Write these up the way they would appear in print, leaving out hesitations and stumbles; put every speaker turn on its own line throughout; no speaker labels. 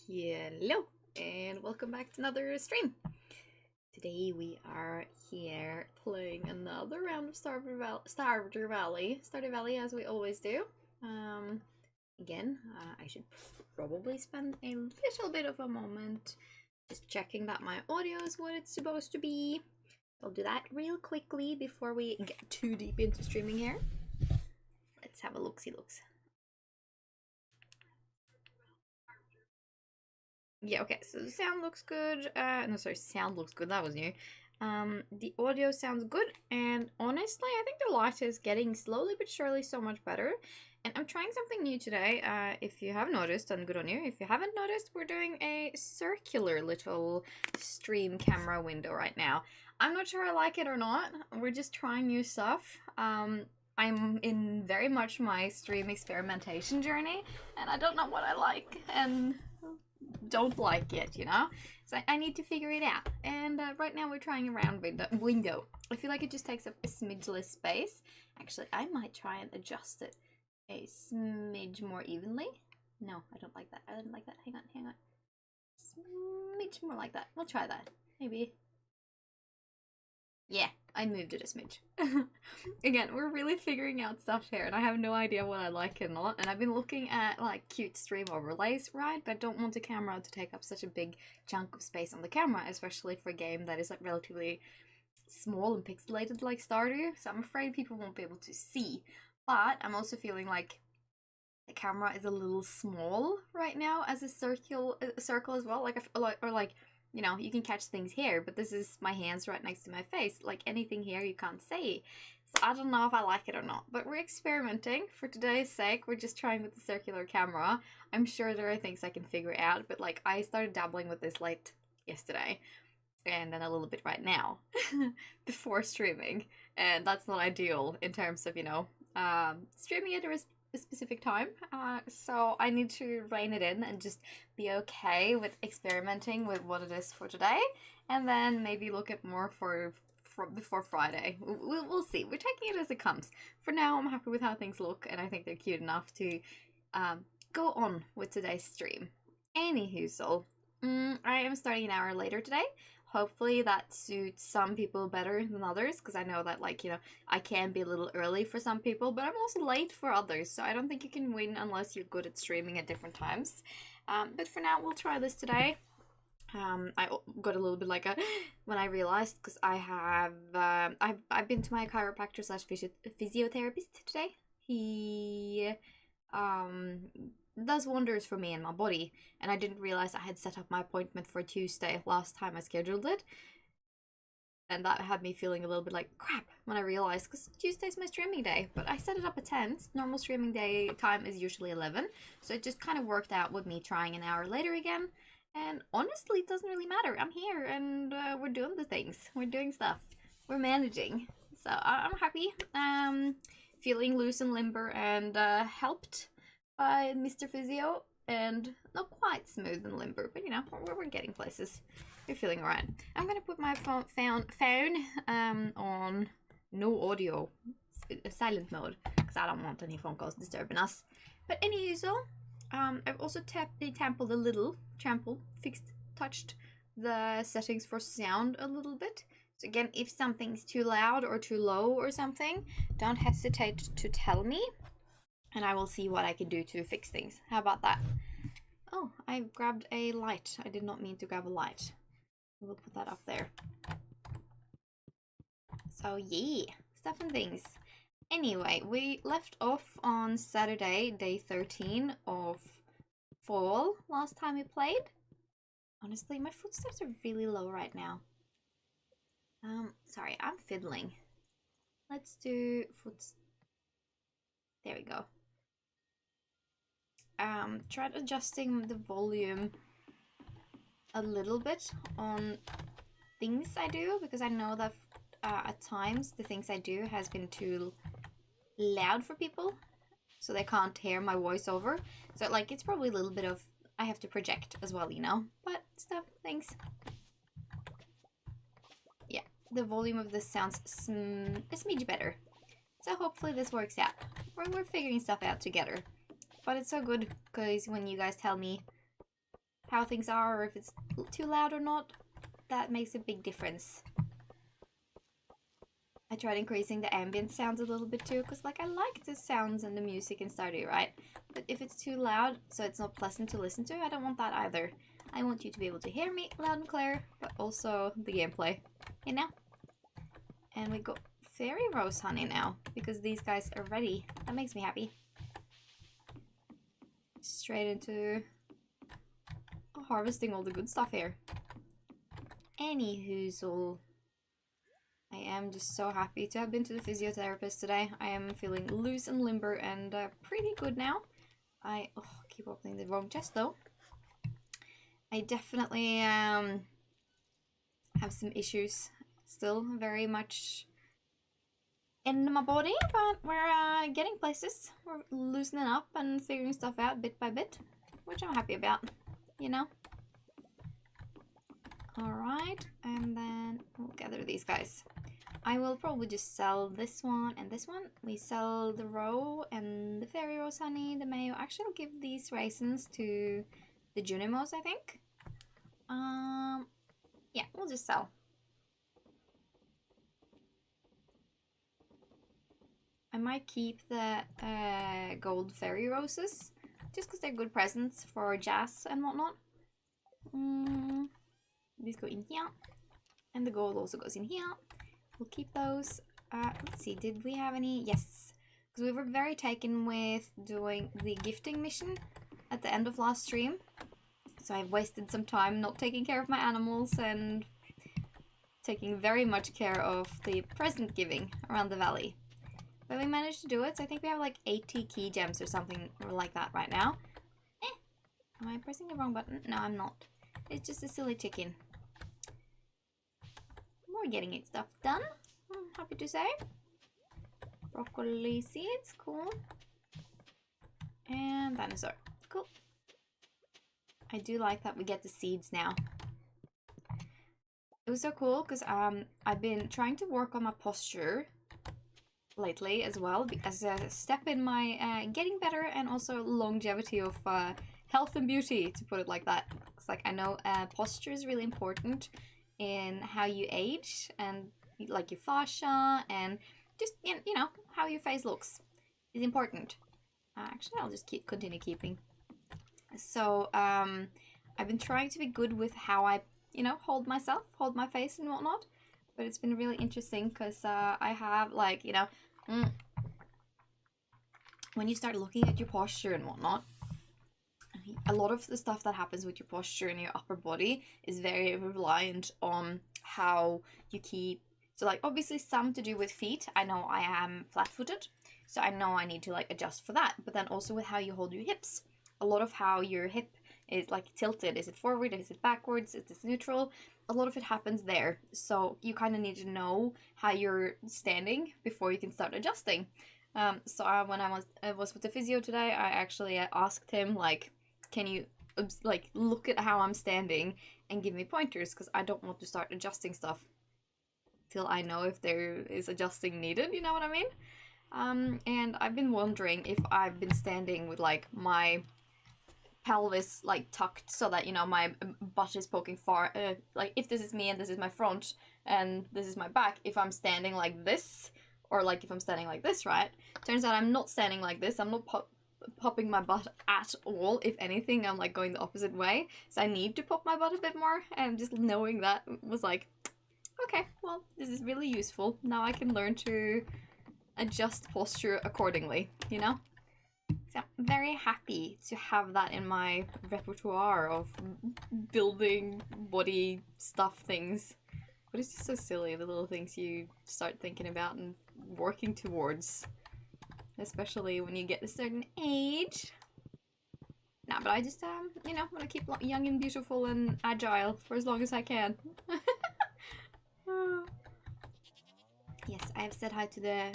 Hello and welcome back to another stream. Today we are here playing another round of Stardew Valley as we always do. Again, I should probably spend a little bit of a moment just checking that my audio is what it's supposed to be. I'll do that real quickly before we get too deep into streaming here. Let's have a look-see-looks. Yeah, okay, so the sound looks good. No, sorry, sound looks good. That was new. The audio sounds good, and honestly, I think the light is getting slowly but surely so much better. And I'm trying something new today. If you have noticed, and good on you. If you haven't noticed, we're doing a circular little stream camera window right now. I'm not sure I like it or not. We're just trying new stuff. I'm in very much my stream experimentation journey, and I don't know what I like and don't like it, you know? So I need to figure it out. And right now we're trying a round window. I feel like it just takes up a smidge less space. Actually, I might try and adjust it a smidge more evenly. No, I don't like that. I don't like that. Hang on. Smidge more like that. We'll try that. Maybe. Yeah, I moved it a smidge. Again, we're really figuring out stuff here, and I have no idea what I like and not. And I've been looking at like cute stream overlays, right? But I don't want the camera to take up such a big chunk of space on the camera, especially for a game that is like relatively small and pixelated like Stardew. So I'm afraid people won't be able to see. But I'm also feeling like the camera is a little small right now as a circle as well. Like you know, you can catch things here, but this is my hands right next to my face. Like anything here you can't see. So I don't know if I like it or not, but we're experimenting for today's sake. We're just trying with the circular camera. I'm sure there are things I can figure out, but like I started dabbling with this late yesterday and then a little bit right now before streaming. And that's not ideal in terms of, you know, streaming at a specific time, so I need to rein it in and just be okay with experimenting with what it is for today, and then maybe look at more for before Friday. We'll see. We're taking it as it comes. For now, I'm happy with how things look, and I think they're cute enough to go on with today's stream. Anywho, so I am starting an hour later today. Hopefully that suits some people better than others, because I know that, like, you know, I can be a little early for some people, but I'm also late for others, so I don't think you can win unless you're good at streaming at different times. But for now, we'll try this today. I got a little bit like a when I realized, because I have I've been to my chiropractor slash physiotherapist today. He does wonders for me and my body, and I didn't realize I had set up my appointment for Tuesday last time I scheduled it, and that had me feeling a little bit like crap when I realized, because Tuesday's my streaming day, but I set it up at 10. Normal streaming day time is usually 11, so it just kind of worked out with me trying an hour later again. And honestly, it doesn't really matter. I'm here, and we're doing the things. We're doing stuff. We're managing. So I'm happy. Feeling loose and limber, and helped by Mr. Physio, and not quite smooth and limber, but you know, we're getting places. We're feeling alright. I'm gonna put my phone on no audio, silent mode, because I don't want any phone calls disturbing us. But anywho, I've also touched the settings for sound a little bit. So again, if something's too loud or too low or something, don't hesitate to tell me, and I will see what I can do to fix things. How about that? Oh, I grabbed a light. I did not mean to grab a light. We'll put that up there. So yeah, stuff and things. Anyway, we left off on Saturday, day 13 of fall, last time we played. Honestly, my footsteps are really low right now. Sorry, I'm fiddling. Let's do there we go. Tried adjusting the volume a little bit on things I do, because I know that at times the things I do has been too loud for people, so they can't hear my voiceover. So like, it's probably a little bit of I have to project as well, you know, but stuff, things. Yeah, the volume of this sounds a smidge better. So hopefully this works out. We're figuring stuff out together. But it's so good, because when you guys tell me how things are, or if it's too loud or not. That makes a big difference. I tried increasing the ambient sounds a little bit too, because like I like the sounds and the music in Stardew, right? But if it's too loud, so it's not pleasant to listen to, I don't want that either. I want you to be able to hear me loud and clear, but also the gameplay, you know? And we got fairy rose honey now, because these guys are ready. That makes me happy. Straight into harvesting all the good stuff here. Anyhoozle. I am just so happy to have been to the physiotherapist today. I am feeling loose and limber and pretty good now. I keep opening the wrong chest though. I definitely have some issues still, very much in my body, but we're getting places. We're loosening up and figuring stuff out bit by bit, which I'm happy about, you know? Alright, and then we'll gather these guys. I will probably just sell this one and this one. We sell the roe and the fairy rose honey, the mayo. Actually, I'll give these raisins to the Junimos, I think. Yeah, we'll just sell. I might keep the gold fairy roses, just because they're good presents for Jazz and whatnot. These go in here, and the gold also goes in here. We'll keep those. Let's see, did we have any? Yes, because we were very taken with doing the gifting mission at the end of last stream. So I've wasted some time not taking care of my animals and taking very much care of the present giving around the valley. But we managed to do it, so I think we have like 80 key gems or something like that right now. Am I pressing the wrong button? No, I'm not. It's just a silly chicken. We're getting it stuff done, I'm happy to say. Broccoli seeds, cool. And dinosaur, cool. I do like that we get the seeds now. It was so cool because I've been trying to work on my posture lately as well, as a step in my getting better and also longevity of health and beauty, to put it like that. It's like I know posture is really important in how you age and like your fascia and just you know how your face looks is important. Actually, I'll just continue keeping. So I've been trying to be good with how I hold myself, hold my face and whatnot, but it's been really interesting because I have like when you start looking at your posture and whatnot, a lot of the stuff that happens with your posture and your upper body is very reliant on how you keep. So like obviously some to do with feet. I know I am flat-footed, so I know I need to like adjust for that, but then also with how you hold your hips. A lot of how your hip is like tilted. Is it forward? Is it backwards? Is it neutral? A lot of it happens there. So you kind of need to know how you're standing before you can start adjusting. So when I was with the physio today, I actually asked him like, can you like look at how I'm standing and give me pointers, because I don't want to start adjusting stuff till I know if there is adjusting needed, you know what I mean? And I've been wondering if I've been standing with like my pelvis like tucked so that my butt is poking far, like if this is me and this is my front and this is my back, if I'm standing like this or like if I'm standing like this, right? Turns out I'm not standing like this. I'm not popping my butt at all. If anything, I'm like going the opposite way, so I need to pop my butt a bit more, and just knowing that was like, okay, well, this is really useful. Now I can learn to adjust posture accordingly, you know? So I'm very happy to have that in my repertoire of building body stuff things. But it's just so silly, the little things you start thinking about and working towards. Especially when you get a certain age. Nah, but I just, want to keep young and beautiful and agile for as long as I can. Yes, I have said hi to the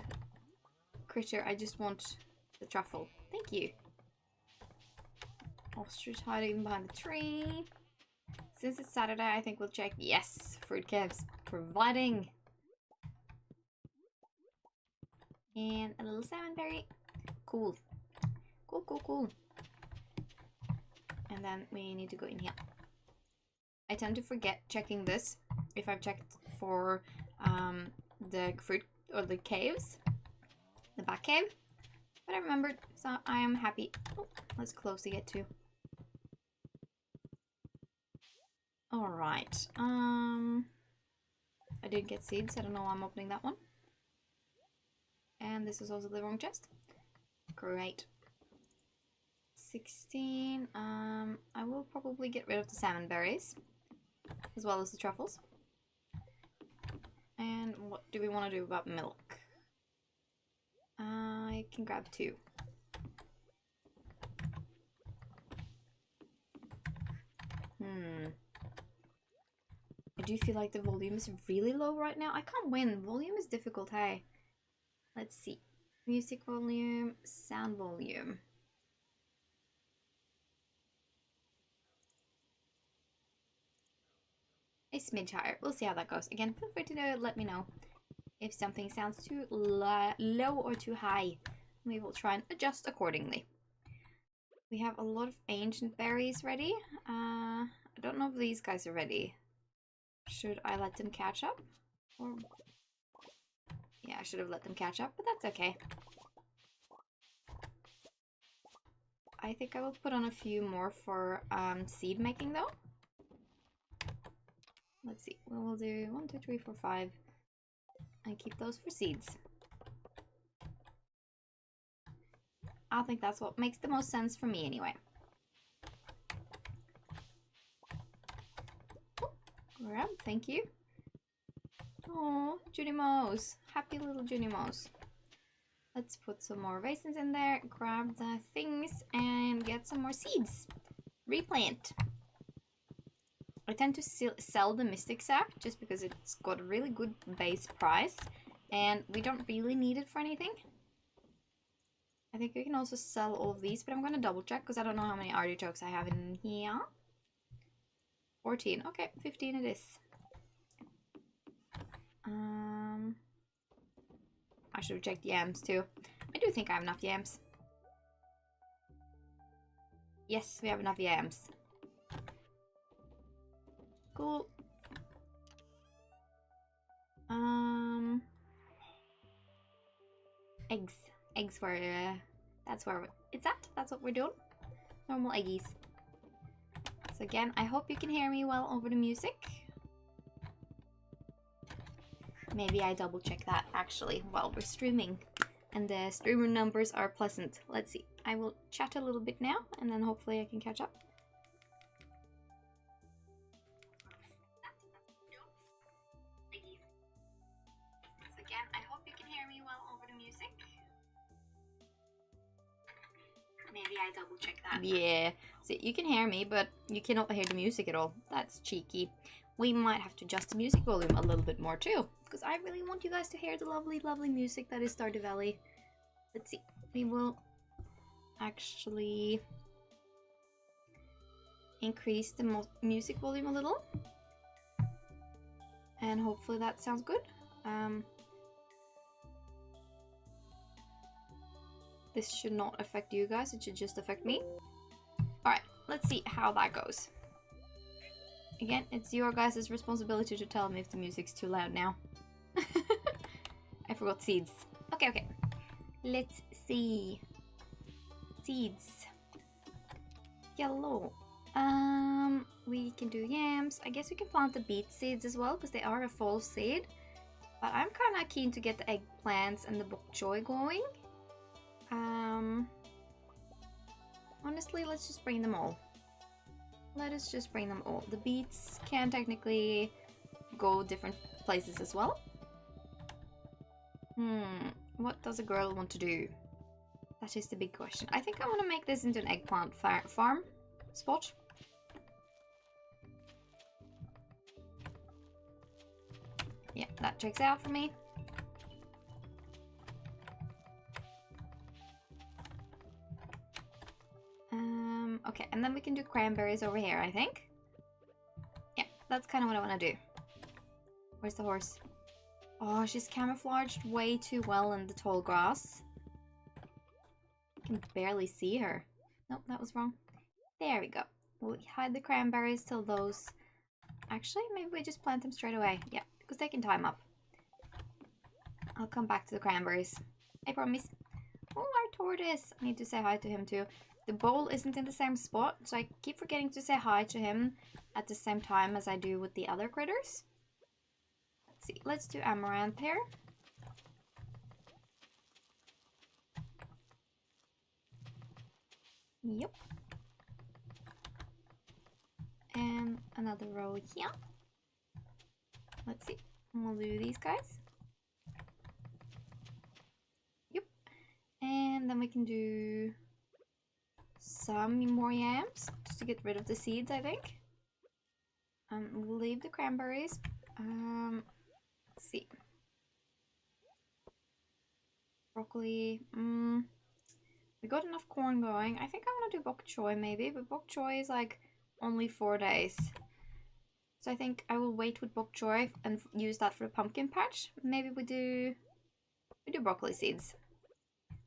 critter. I just want the truffle. Thank you. Ostrich hiding behind the tree. Since it's Saturday, I think we'll check. Yes, fruit caves providing. And a little salmon berry. Cool. Cool, cool, cool. And then we need to go in here. I tend to forget checking this if I've checked for the fruit or the caves, the back cave. But I remembered, so I am happy. Oh, let's close to get to. Alright. I did get seeds. I don't know why I'm opening that one. And this is also the wrong chest. Great. 16. I will probably get rid of the salmon berries, as well as the truffles. And what do we want to do about milk? I can grab 2. I do feel like the volume is really low right now. I can't win. Volume is difficult, hey. Let's see. Music volume, sound volume. A smidge higher. We'll see how that goes. Again, feel free to let me know if something sounds too low or too high. We will try and adjust accordingly. We have a lot of ancient berries ready. I don't know if these guys are ready. Should I let them catch up? Or... yeah, I should have let them catch up, but that's okay. I think I will put on a few more for seed making though. Let's see. We will do 1, 2, 3, 4, 5. And keep those for seeds. I think that's what makes the most sense for me anyway. Oh, grab, thank you. Oh, Judy Mouse. Happy little Judy Mouse. Let's put some more raisins in there, grab the things, and get some more seeds. Replant. I tend to sell the Mystic Sap just because it's got a really good base price, and we don't really need it for anything. I think we can also sell all of these, but I'm going to double check because I don't know how many artichokes I have in here. 14. Okay, 15 it is. I should have checked yams too. I do think I have enough yams. Yes, we have enough yams. Cool. Eggs. Eggs were, that's where it's at. That's what we're doing. Normal eggies. So again, I hope you can hear me well over the music. Maybe I double check that actually while we're streaming. And the streamer numbers are pleasant. Let's see. I will chat a little bit now and then hopefully I can catch up. So again, I hope you can hear me well over the music. Maybe I double check that. Yeah. So you can hear me, but you cannot hear the music at all. That's cheeky. We might have to adjust the music volume a little bit more too, because I really want you guys to hear the lovely, lovely music that is Stardew Valley. Let's see. We will actually increase the music volume a little. And hopefully that sounds good. This should not affect you guys, it should just affect me. Alright, let's see how that goes. Again, it's your guys' responsibility to tell me if the music's too loud now. I forgot seeds. Okay, okay. Let's see. Seeds. Yellow. We can do yams. I guess we can plant the beet seeds as well, because they are a fall seed. But I'm kind of keen to get the eggplants and the bok choy going. Honestly, let's just bring them all. Let us just bring them all. The beets can technically go different places as well. What does a girl want to do? That is the big question. I think I want to make this into an eggplant farm spot. Yeah, that checks out for me. Okay, and then we can do cranberries over here, I think. Yeah, that's kind of what I want to do. Where's the horse? Oh, she's camouflaged way too well in the tall grass. I can barely see her. Nope, that was wrong. There we go. We'll hide the cranberries till those Actually, maybe we just plant them straight away. Yeah, because they can time up. I'll come back to the cranberries. I promise. Oh, our tortoise. I need to say hi to him too. The bowl isn't in the same spot, so I keep forgetting to say hi to him at the same time as I do with the other critters. Let's see. Let's do amaranth here. Yep. And another row here. Let's see. We'll do these guys. Yep. And then we can do some more yams just to get rid of the seeds, I think. We'll leave the cranberries. Let's see. Broccoli. We got enough corn going. I think I want to do bok choy maybe, but bok choy is like only 4 days. So I think I will wait with bok choy and use that for the pumpkin patch. Maybe we do broccoli seeds.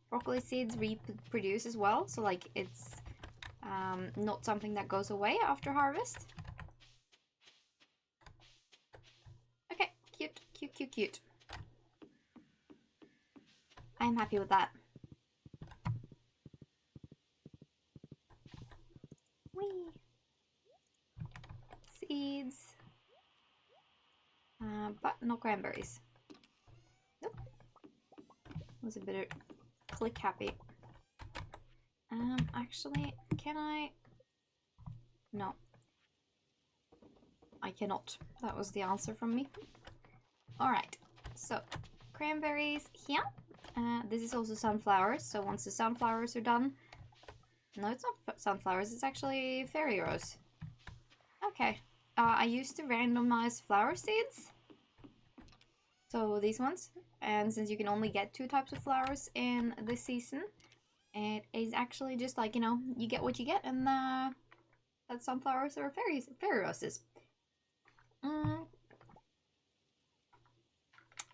Broccoli seeds reproduce as well, so like it's not something that goes away after harvest. Okay, cute, cute, cute, cute. I'm happy with that. Whee! Seeds. But no cranberries. Nope. Was a bit click happy. Actually, can I? No. I cannot. That was the answer from me. Alright, so cranberries here. This is also sunflowers, so once the sunflowers are done... No, it's not sunflowers, it's actually fairy rose. Okay, I used to randomize flower seeds. So these ones. And since you can only get 2 types of flowers in this season, it is actually just like, you know, you get what you get, and that's sunflowers or fairy roses.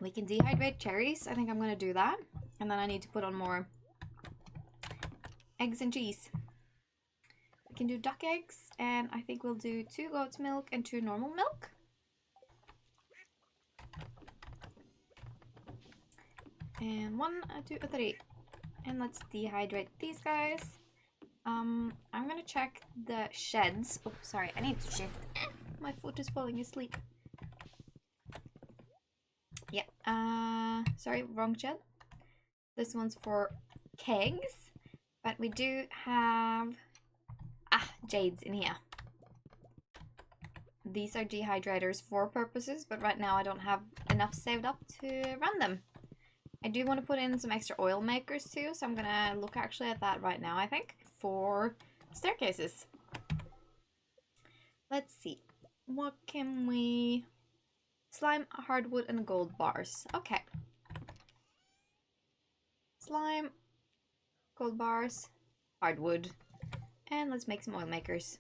We can dehydrate cherries. I think I'm gonna do that. And then I need to put on more eggs and cheese. We can do duck eggs, and I think we'll do 2 goat's milk and 2 normal milk. And 1, 2, 3. And let's dehydrate these guys. I'm gonna check the sheds. Oh, sorry, I need to shift. My foot is falling asleep. Yeah, sorry, wrong shed. This one's for kegs, but we do have jades in here. These are dehydrators for purposes, but right now I don't have enough saved up to run them. I do want to put in some extra oil makers too, so I'm gonna look actually at that right now, I think, for staircases. Let's see. What can we... Slime, hardwood, and gold bars. Okay. Slime, gold bars, hardwood, and let's make some oil makers.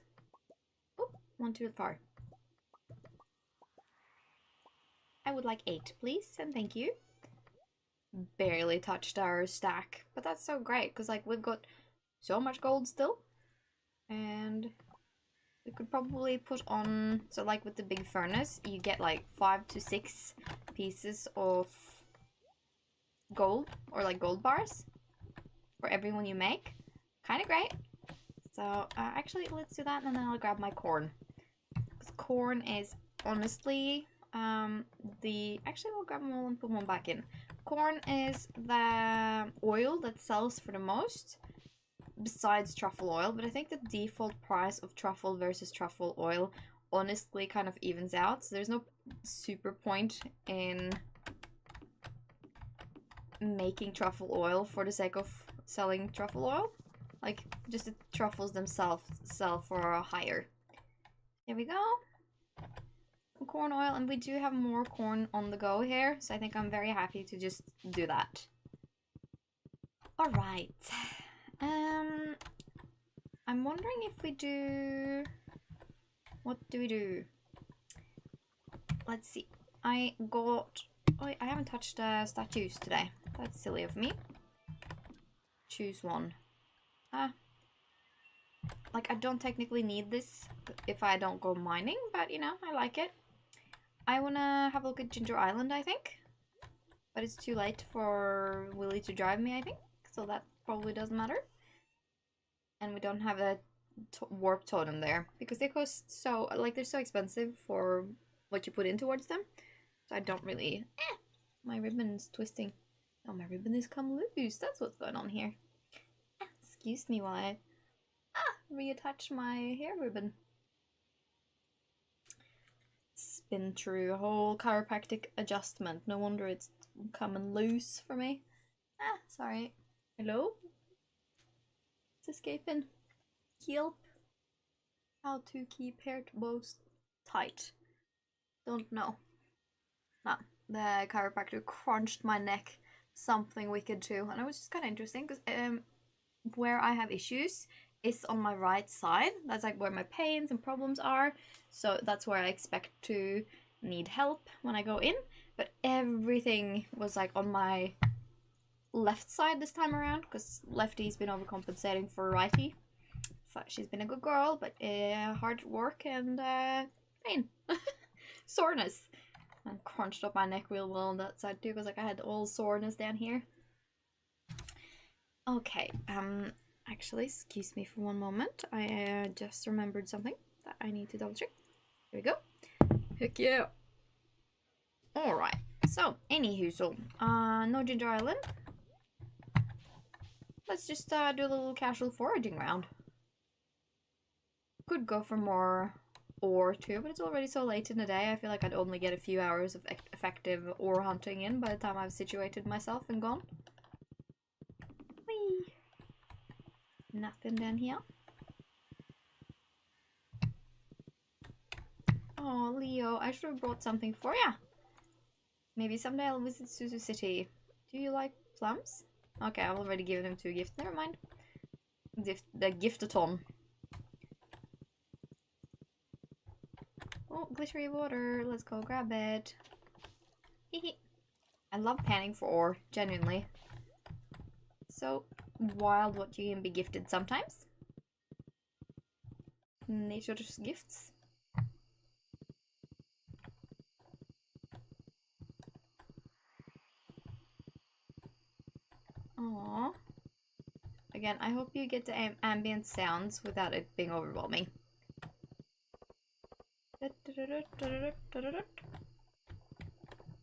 Oh, 1 too far. I would like 8, please, and thank you. Barely touched our stack, but that's so great because like we've got so much gold still, and we could probably put on, so like with the big furnace you get like 5 to 6 pieces of gold, or like gold bars for every one you make. Kind of great. So actually let's do that, and then I'll grab my corn, because corn is honestly actually we'll grab them all and put one back in. Corn is the oil that sells for the most, besides truffle oil, but I think the default price of truffle versus truffle oil honestly kind of evens out, so there's no super point in making truffle oil for the sake of selling truffle oil. Like, just the truffles themselves sell for a higher. There we go. Corn oil, and we do have more corn on the go here, so I think I'm very happy to just do that. Alright. I'm wondering if we do... What do we do? Let's see. I got... Oh, I haven't touched statues today. That's silly of me. Choose one. Like, Like, I don't technically need this if I don't go mining, but you know, I like it. I wanna have a look at Ginger Island, I think. But it's too late for Willy to drive me, I think. So that probably doesn't matter. And we don't have a warp totem there. Because they cost so, like, they're so expensive for what you put in towards them. So I don't really... my ribbon's twisting. Oh, my ribbon is come loose. That's what's going on here. Excuse me while I reattach my hair ribbon. It's been through a whole chiropractic adjustment. No wonder it's coming loose for me. Sorry. Hello? It's escaping. Help. How to keep hair bows tight. Don't know. No, the chiropractor crunched my neck. Something wicked too. And it was just kind of interesting because where I have issues is on my right side. That's like where my pains and problems are. So that's where I expect to need help when I go in. But everything was like on my left side this time around because lefty's been overcompensating for righty. So she's been a good girl, but hard work and pain. Soreness. And crunched up my neck real well on that side too because like I had all soreness down here. Okay, actually, excuse me for one moment. I just remembered something that I need to double check. Here we go. Heck yeah. Alright, so, anywho, no Ginger Island. Let's just do a little casual foraging round. Could go for more ore too, but it's already so late in the day. I feel like I'd only get a few hours of effective ore hunting in by the time I've situated myself and gone. Whee! Nothing down here. Oh, Leo, I should have brought something for ya. Maybe someday I'll visit Suzu City. Do you like plums? Okay, I've already given him 2 gifts. Never mind. The gift-a-ton. Oh, glittery water. Let's go grab it. Hehe. I love panning for ore, genuinely. So wild what you can be gifted sometimes. Nature's gifts. Aww. Again, I hope you get the ambient sounds without it being overwhelming.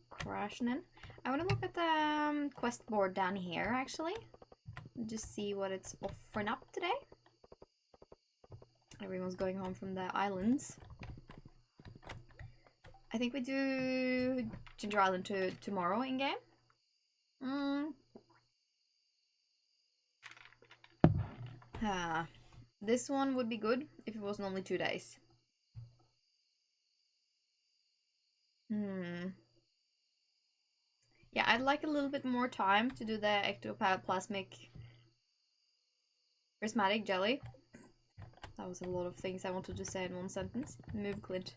Crashing in. I want to look at the quest board down here, actually. Just see what it's offering up today. Everyone's going home from the islands. I think we do Ginger Island tomorrow in-game. This one would be good if it wasn't only 2 days. Yeah, I'd like a little bit more time to do the ectoplasmic prismatic jelly. That was a lot of things I wanted to say in one sentence. Move, Clint.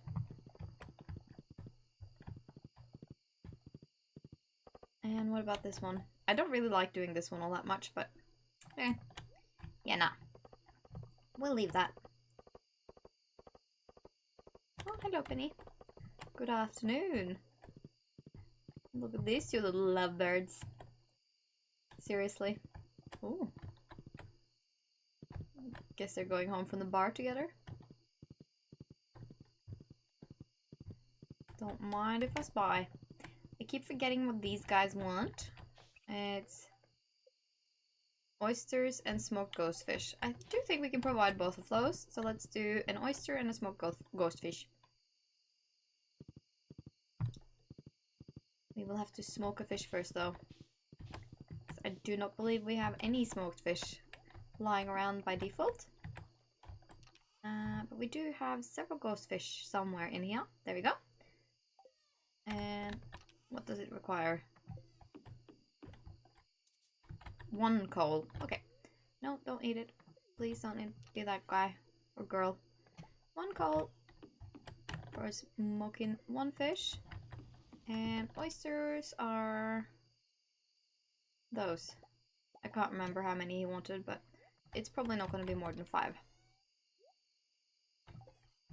And what about this one? I don't really like doing this one all that much, but yeah, nah. We'll leave that. Oh, hello, Penny. Good afternoon. Look at these 2 little lovebirds. Seriously. Ooh. Guess they're going home from the bar together. Don't mind if I spy. I keep forgetting what these guys want. It's oysters and smoked ghost fish. I do think we can provide both of those. So let's do an oyster and a smoked ghost fish. We will have to smoke a fish first though. I do not believe we have any smoked fish lying around by default. But we do have several ghost fish somewhere in here. There we go. And what does it require? 1 coal. Okay. No, don't eat it. Please don't be that guy or girl. 1 coal for smoking 1 fish. And oysters are those. I can't remember how many he wanted, but it's probably not going to be more than 5.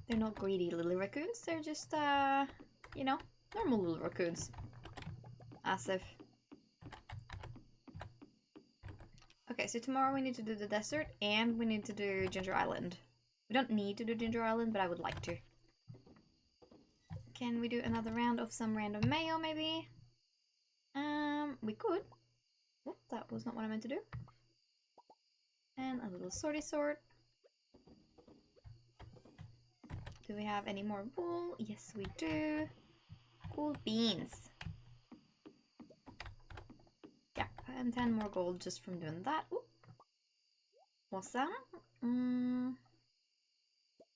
They're not greedy little raccoons, they're just, you know, normal little raccoons. As if. Okay, so tomorrow we need to do the desert and we need to do Ginger Island. We don't need to do Ginger Island, but I would like to. Can we do another round of some random mayo, maybe? We could. Whoop, that was not what I meant to do. And a little sorty sort. Do we have any more wool? Yes, we do. Cool beans. Yeah, and 10 more gold just from doing that. Ooh. Awesome.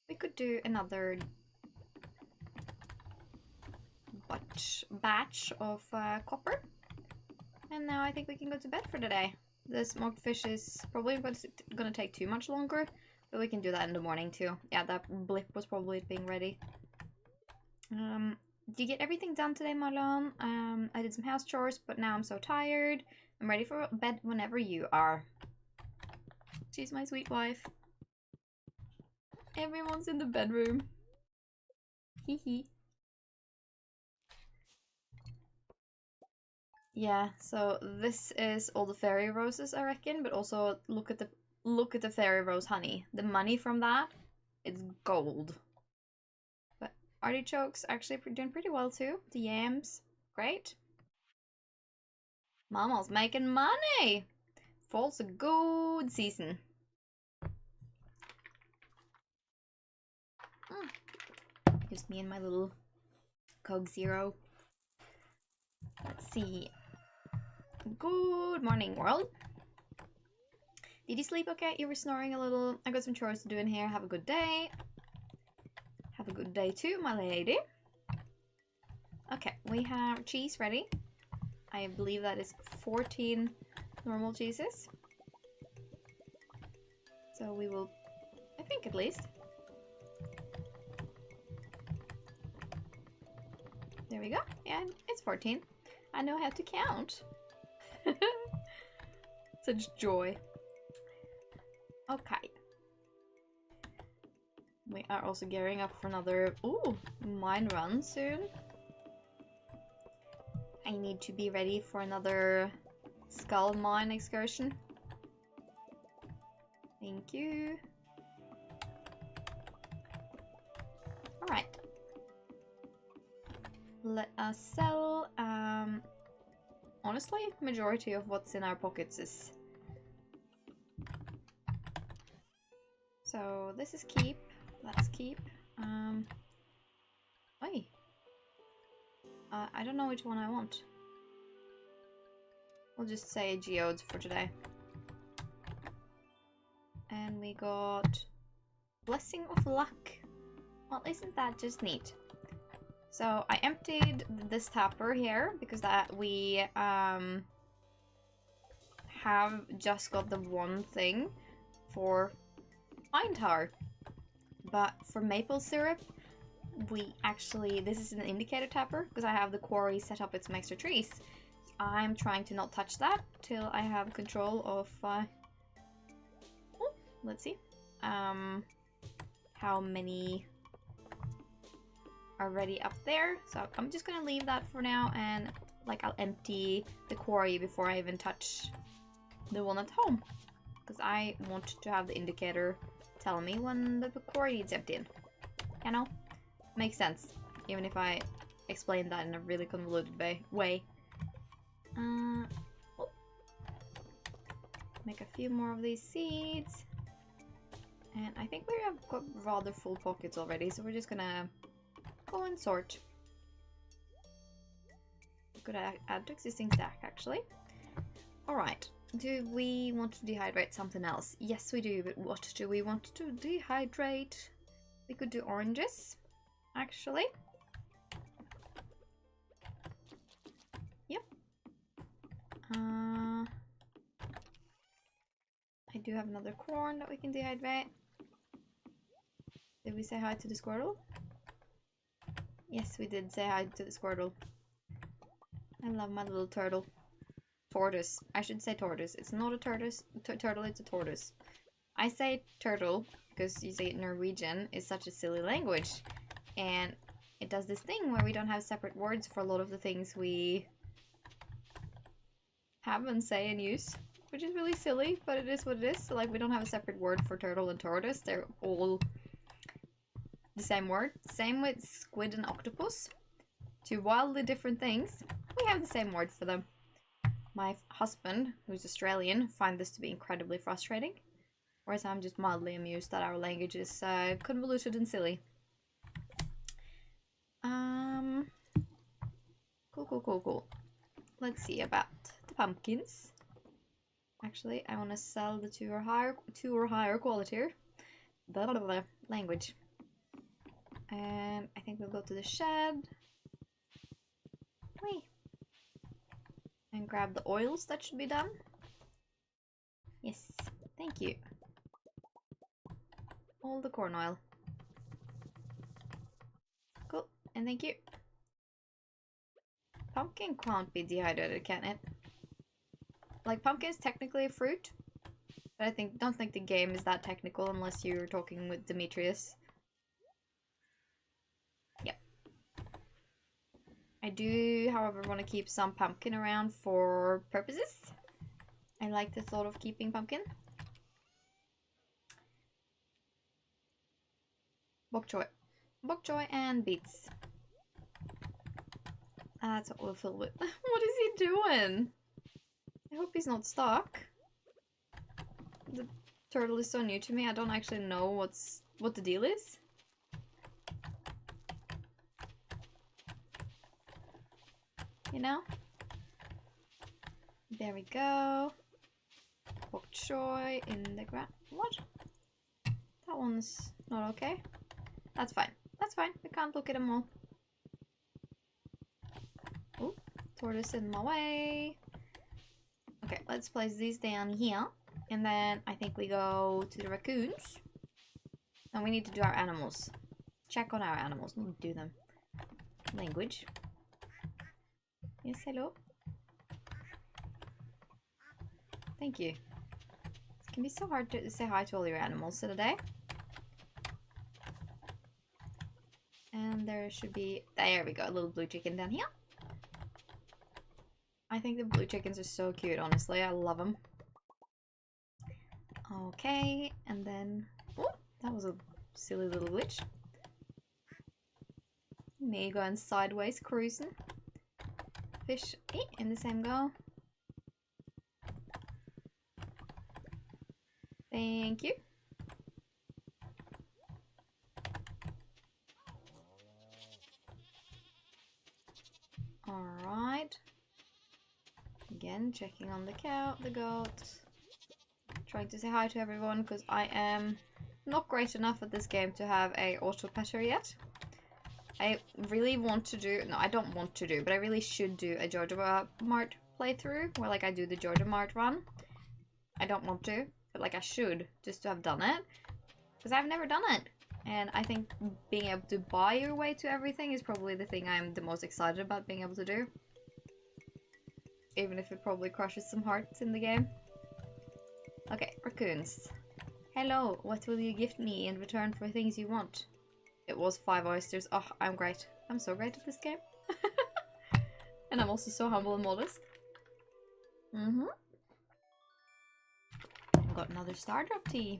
We could do another batch of copper. And now I think we can go to bed for the day. The smoked fish is probably gonna take too much longer, but we can do that in the morning too. Yeah, that blip was probably being ready. Did you get everything done today, Marlon? I did some house chores, but now I'm so tired. I'm ready for bed whenever you are. She's my sweet wife. Everyone's in the bedroom. Hee hee. Yeah, so this is all the fairy roses, I reckon, but also look at the fairy rose honey. The money from that, it's gold. But artichokes actually doing pretty well too. The yams, great. Mama's making money. Fall's a good season. Just me and my little Coke Zero. Let's see. Good morning, world. Did you sleep okay? You were snoring a little. I got some chores to do in here. Have a good day. Have a good day too, my lady. Okay, we have cheese ready. I believe that is 14 normal cheeses. So we will, I think at least. There we go. Yeah, it's 14. I know how to count. Such joy. Okay. We are also gearing up for another mine run soon. I need to be ready for another skull mine excursion. Thank you. Alright. Let us sell. Honestly, majority of what's in our pockets is. So this is keep. Let's keep. Oi. I don't know which one I want. We'll just say geodes for today. And we got Blessing of Luck. Well, isn't that just neat? So I emptied this tapper here because that we have just got the one thing for pine tar. But for maple syrup, we actually, this is an indicator tapper because I have the quarry set up with some extra trees. I'm trying to not touch that till I have control of, let's see, how many are ready up there. So I'm just gonna leave that for now, and like I'll empty the quarry before I even touch the one at home, because I want to have the indicator tell me when the quarry needs emptying. You know, makes sense, even if I explain that in a really convoluted way. Make a few more of these seeds, and I think we have got rather full pockets already, so we're just gonna go and sort. Could add to existing stack actually. Alright, do we want to dehydrate something else? Yes we do, but what do we want to dehydrate? We could do oranges, actually. Yep. I do have another corn that we can dehydrate. Did we say hi to the squirrel? Yes, we did say hi to the squirrel. I love my little turtle. Tortoise. I should say tortoise. It's not a turtle, it's a tortoise. I say turtle because you see Norwegian is such a silly language, and it does this thing where we don't have separate words for a lot of the things we have and say and use, which is really silly, but it is what it is. So like we don't have a separate word for turtle and tortoise, they're all the same word. Same with squid and octopus. Two wildly different things, we have the same word for them. My husband, who's Australian, finds this to be incredibly frustrating, whereas I'm just mildly amused that our language is convoluted and silly. Cool. Let's see about the pumpkins. Actually, I want to sell the two or higher quality here. Language. And I think we'll go to the shed. Whee! And grab the oils that should be done. Yes, thank you. All the corn oil. Cool, and thank you. Pumpkin can't be dehydrated, can it? Like, pumpkin is technically a fruit, but I don't think the game is that technical unless you're talking with Demetrius. Yep. I do, however, want to keep some pumpkin around for purposes. I like the thought of keeping pumpkin. Bok choy. Bok choy and beets. That's what we'll fill with. What is he doing? I hope he's not stuck. The turtle is so new to me, I don't actually know what the deal is. You know? There we go. Bok choy in the ground. What? That one's not okay. That's fine. That's fine. We can't look at them all. Oh, tortoise in my way. Okay, let's place these down here. And then I think we go to the raccoons. And we need to do our animals. Check on our animals, not do them. Language. Yes, hello. Thank you. It can be so hard to say hi to all your animals in a day. And there should be... There we go, a little blue chicken down here. I think the blue chickens are so cute, honestly. I love them. Okay, and then... Oh, that was a silly little glitch. Me going sideways, cruising. Fish in the same go. Thank you. Alright. Again, checking on the cow, the goat. Trying to say hi to everyone because I am not great enough at this game to have a auto petter yet. I really want to do, no, I don't want to do, but I really should do a Georgia Mart playthrough where like I do the Georgia Mart run. I don't want to, but like I should just to have done it because I've never done it. And I think being able to buy your way to everything is probably the thing I'm the most excited about being able to do. Even if it probably crushes some hearts in the game. Okay, raccoons. Hello, what will you gift me in return for things you want? It was 5 oysters. Oh, I'm great. I'm so great at this game. And I'm also so humble and modest. Got another Stardew tea.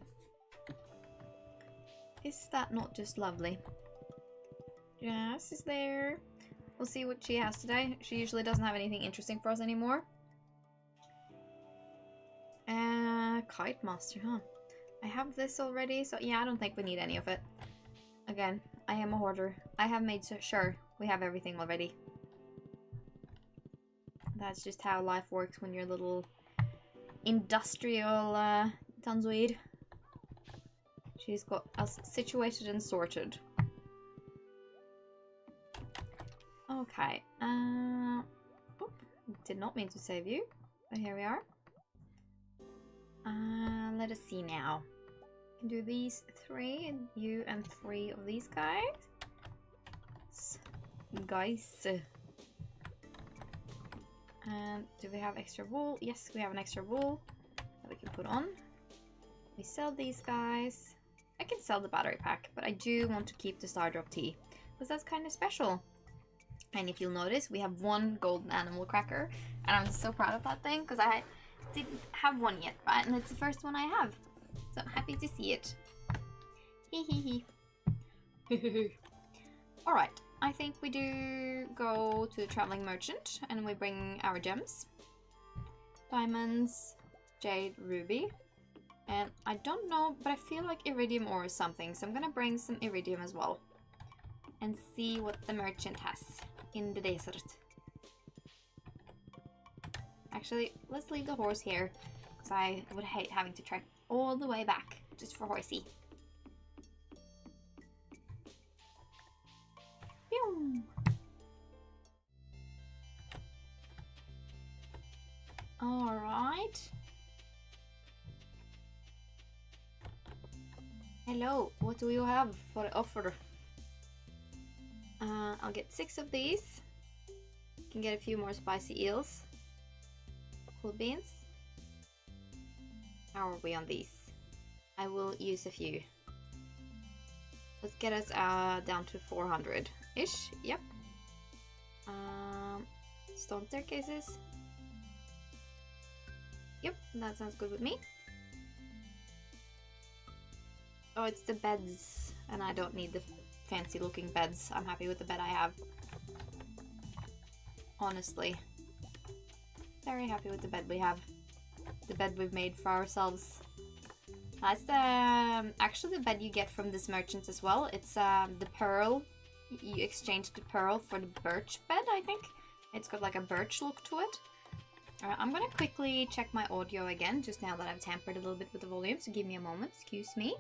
Is that not just lovely? Yes, is there? We'll see what she has today. She usually doesn't have anything interesting for us anymore. Kite master, huh? I have this already, so yeah, I don't think we need any of it. Again, I am a hoarder. I have made sure we have everything already. That's just how life works when you're a little industrial Tanzoir. She's got us situated and sorted. Okay. Oop, did not mean to save you, but here we are. Let us see now. Can do these 3 and you and 3 of these guys. And do we have extra wool? Yes, we have an extra wool that we can put on. We sell these guys. I can sell the battery pack, but I do want to keep the Stardrop tea because that's kind of special. And if you'll notice, we have one golden animal cracker, and I'm so proud of that thing because I didn't have one yet, right? And it's the first one I have, so I'm happy to see it. Hee hee hee. All right, I think we do go to the traveling merchant and we bring our gems. Diamonds, jade, ruby. And I don't know, but I feel like iridium ore is something, so I'm gonna bring some iridium as well. And see what the merchant has in the desert. Actually, let's leave the horse here, because I would hate having to trek all the way back just for horsey. Pew! Alright. Hello, what do you have for the offer? I'll get 6 of these. Can get a few more spicy eels. Cool beans. How are we on these? I will use a few. Let's get us down to 400-ish. Yep. Stone staircases. Yep, that sounds good with me. Oh, it's the beds, and I don't need the fancy looking beds. I'm happy with the bed I have. Honestly. Very happy with the bed we have. The bed we've made for ourselves. That's the actually the bed you get from this merchant as well. It's the pearl. You exchange the pearl for the birch bed, I think. It's got like a birch look to it. Alright, I'm gonna quickly check my audio again, just now that I've tampered a little bit with the volume, so give me a moment, excuse me.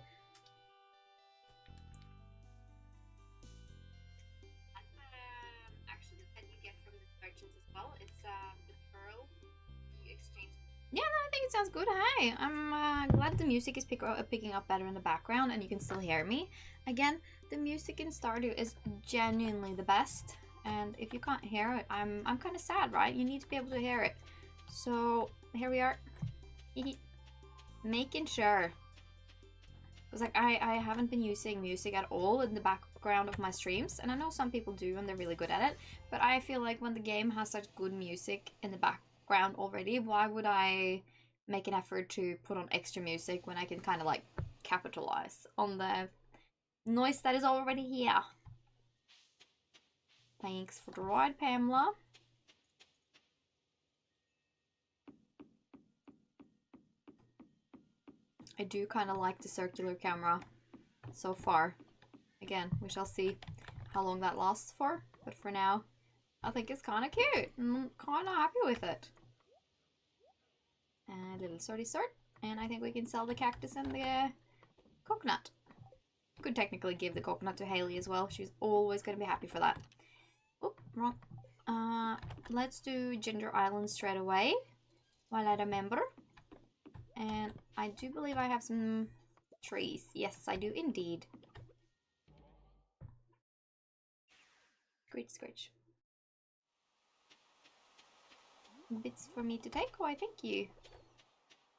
Actually, the bed you get from the merchants as well. It's the pearl you exchange. Yeah, no, I think it sounds good. Hi, I'm glad the music is picking up better in the background and you can still hear me. Again, the music in Stardew is genuinely the best, and if you can't hear it, I'm kind of sad, right? You need to be able to hear it. So here we are, making sure. It's like I haven't been using music at all in the background of my streams, and I know some people do and they're really good at it, but I feel like when the game has such good music in the background already, why would I make an effort to put on extra music when I can kind of like capitalize on the noise that is already here? Thanks for the ride, Pamela. I do kind of like the circular camera so far. Again, we shall see how long that lasts for, but for now, I think it's kind of cute. I'm kind of happy with it. A little sorty sort, and I think we can sell the cactus and the coconut. Could technically give the coconut to Haley as well. She's always going to be happy for that. Oh, wrong. Let's do Ginger Island straight away while I remember. And I do believe I have some trees. Yes, I do indeed. Screech, screech. Bits for me to take? Why, thank you.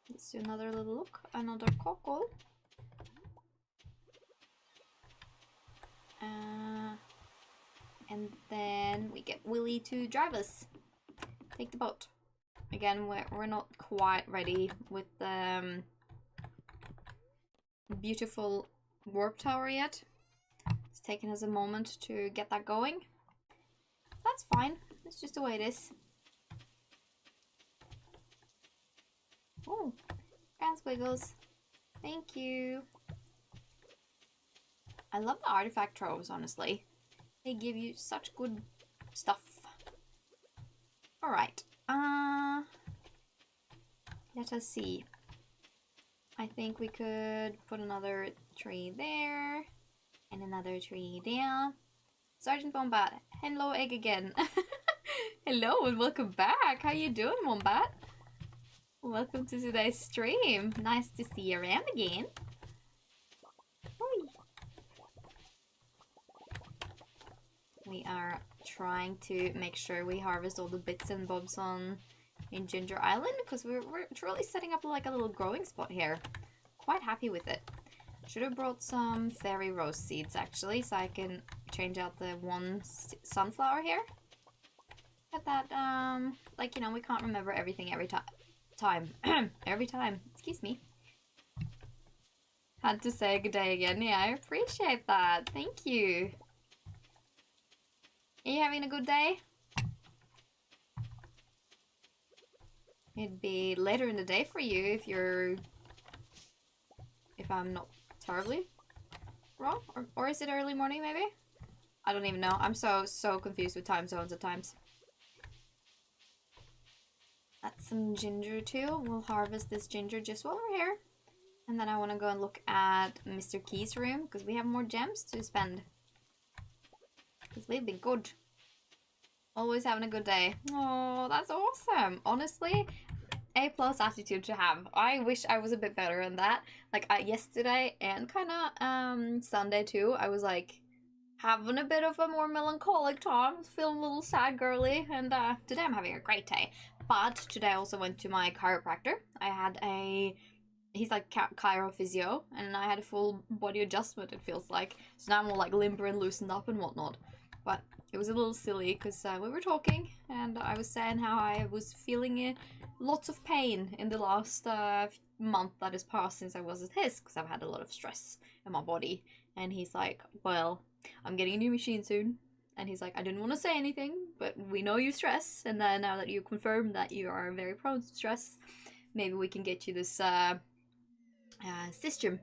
Let's do another little look. Another cockle. And then we get Willy to drive us. Take the boat. Again, we're not quite ready with the beautiful warp tower yet. It's taken us a moment to get that going. That's fine. It's just the way it is. Oh, grand squiggles. Thank you. I love the artifact troves, honestly. They give you such good stuff. Alright. Let us see. I think we could put another tree there. And another tree there. Sergeant Wombat, hello egg again. Hello and welcome back. How you doing, Wombat? Welcome to today's stream. Nice to see you around again. We are trying to make sure we harvest all the bits and bobs in Ginger Island because we're truly setting up like a little growing spot here. Quite happy with it. Should have brought some fairy rose seeds actually, so I can change out the one sunflower here. Get that, like, you know, we can't remember everything every time. Every time. Excuse me. Had to say good day again. Yeah, I appreciate that. Thank you. Are you having a good day? It'd be later in the day for you if I'm not terribly wrong. Or is it early morning maybe? I don't even know. I'm so confused with time zones at times. That's some ginger too. We'll harvest this ginger just while we're here. And then I want to go and look at Mr. Key's room because we have more gems to spend. Because we've been good. Always having a good day. Oh, that's awesome. Honestly, A+ attitude to have. I wish I was a bit better in that. Like yesterday and kind of Sunday too, I was like having a bit of a more melancholic time, feeling a little sad girly, and today I'm having a great day. But today I also went to my chiropractor. I had he's like chiro physio, and I had a full body adjustment, it feels like. So now I'm all like limber and loosened up and whatnot. But it was a little silly because we were talking and I was saying how I was feeling lots of pain in the last month that has passed since I was at his, because I've had a lot of stress in my body. And he's like, well, I'm getting a new machine soon. And he's like, I didn't want to say anything, but we know you stress. And then now that you confirmed that you are very prone to stress, maybe we can get you this system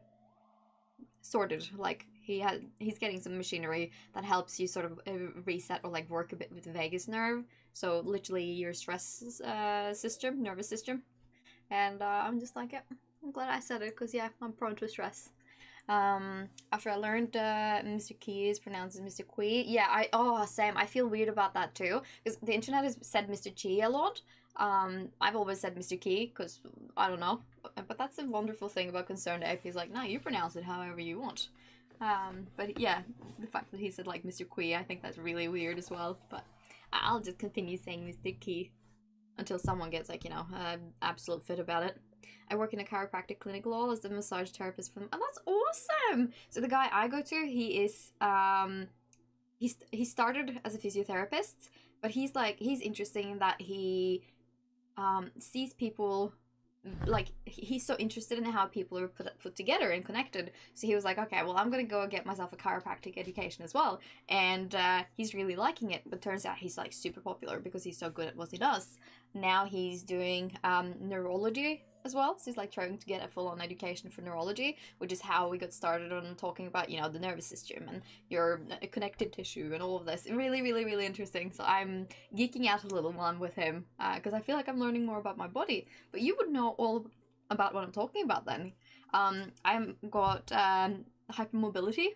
sorted. Like he's getting some machinery that helps you sort of reset or like work a bit with the vagus nerve. So literally your stress system, nervous system. And I'm just like, yeah, I'm glad I said it because yeah, I'm prone to stress. After I learned Mr. Key is pronounced as Mr. Quee. Yeah, same. I feel weird about that too because the internet has said Mr. Chi a lot. I've always said Mr. Key because I don't know, but that's a wonderful thing about Concerned Ape. He's like, no, you pronounce it however you want. But yeah, the fact that he said like Mr. Quee, I think that's really weird as well. But I'll just continue saying Mr. Key until someone gets like, you know, absolute fit about it. I work in a chiropractic clinic law as the massage therapist for them. And that's awesome! So the guy I go to, he is, he started as a physiotherapist, but he's interesting in that he sees people, like, he's so interested in how people are put together and connected. So he was like, okay, well, I'm gonna go and get myself a chiropractic education as well. And he's really liking it, but turns out he's like super popular because he's so good at what he does. Now he's doing neurology as well, so he's like trying to get a full-on education for neurology, which is how we got started on talking about, you know, the nervous system and your connective tissue and all of this. Really, really, really interesting. So I'm geeking out a little while I'm with him because I feel like I'm learning more about my body. But you would know all about what I'm talking about then. I've got hypermobility.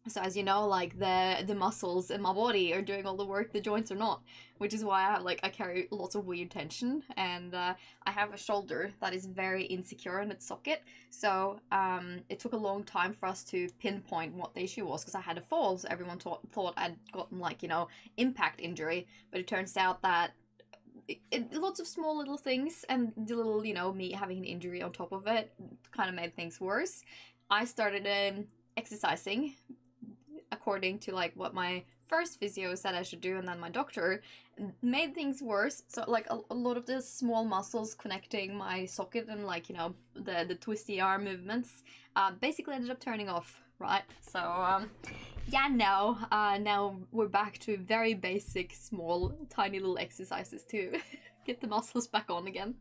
So as you know, like the muscles in my body are doing all the work, the joints are not, which is why I carry lots of weird tension, and I have a shoulder that is very insecure in its socket. So it took a long time for us to pinpoint what the issue was because I had a fall, so everyone thought I'd gotten like, you know, impact injury, but it turns out that lots of small little things and the little, you know, me having an injury on top of it kind of made things worse. I started exercising according to like what my first physio said I should do, and then my doctor made things worse. So like a lot of the small muscles connecting my socket and like, you know, the twisty arm movements basically ended up turning off, right? So yeah, now we're back to very basic, small, tiny little exercises to get the muscles back on again.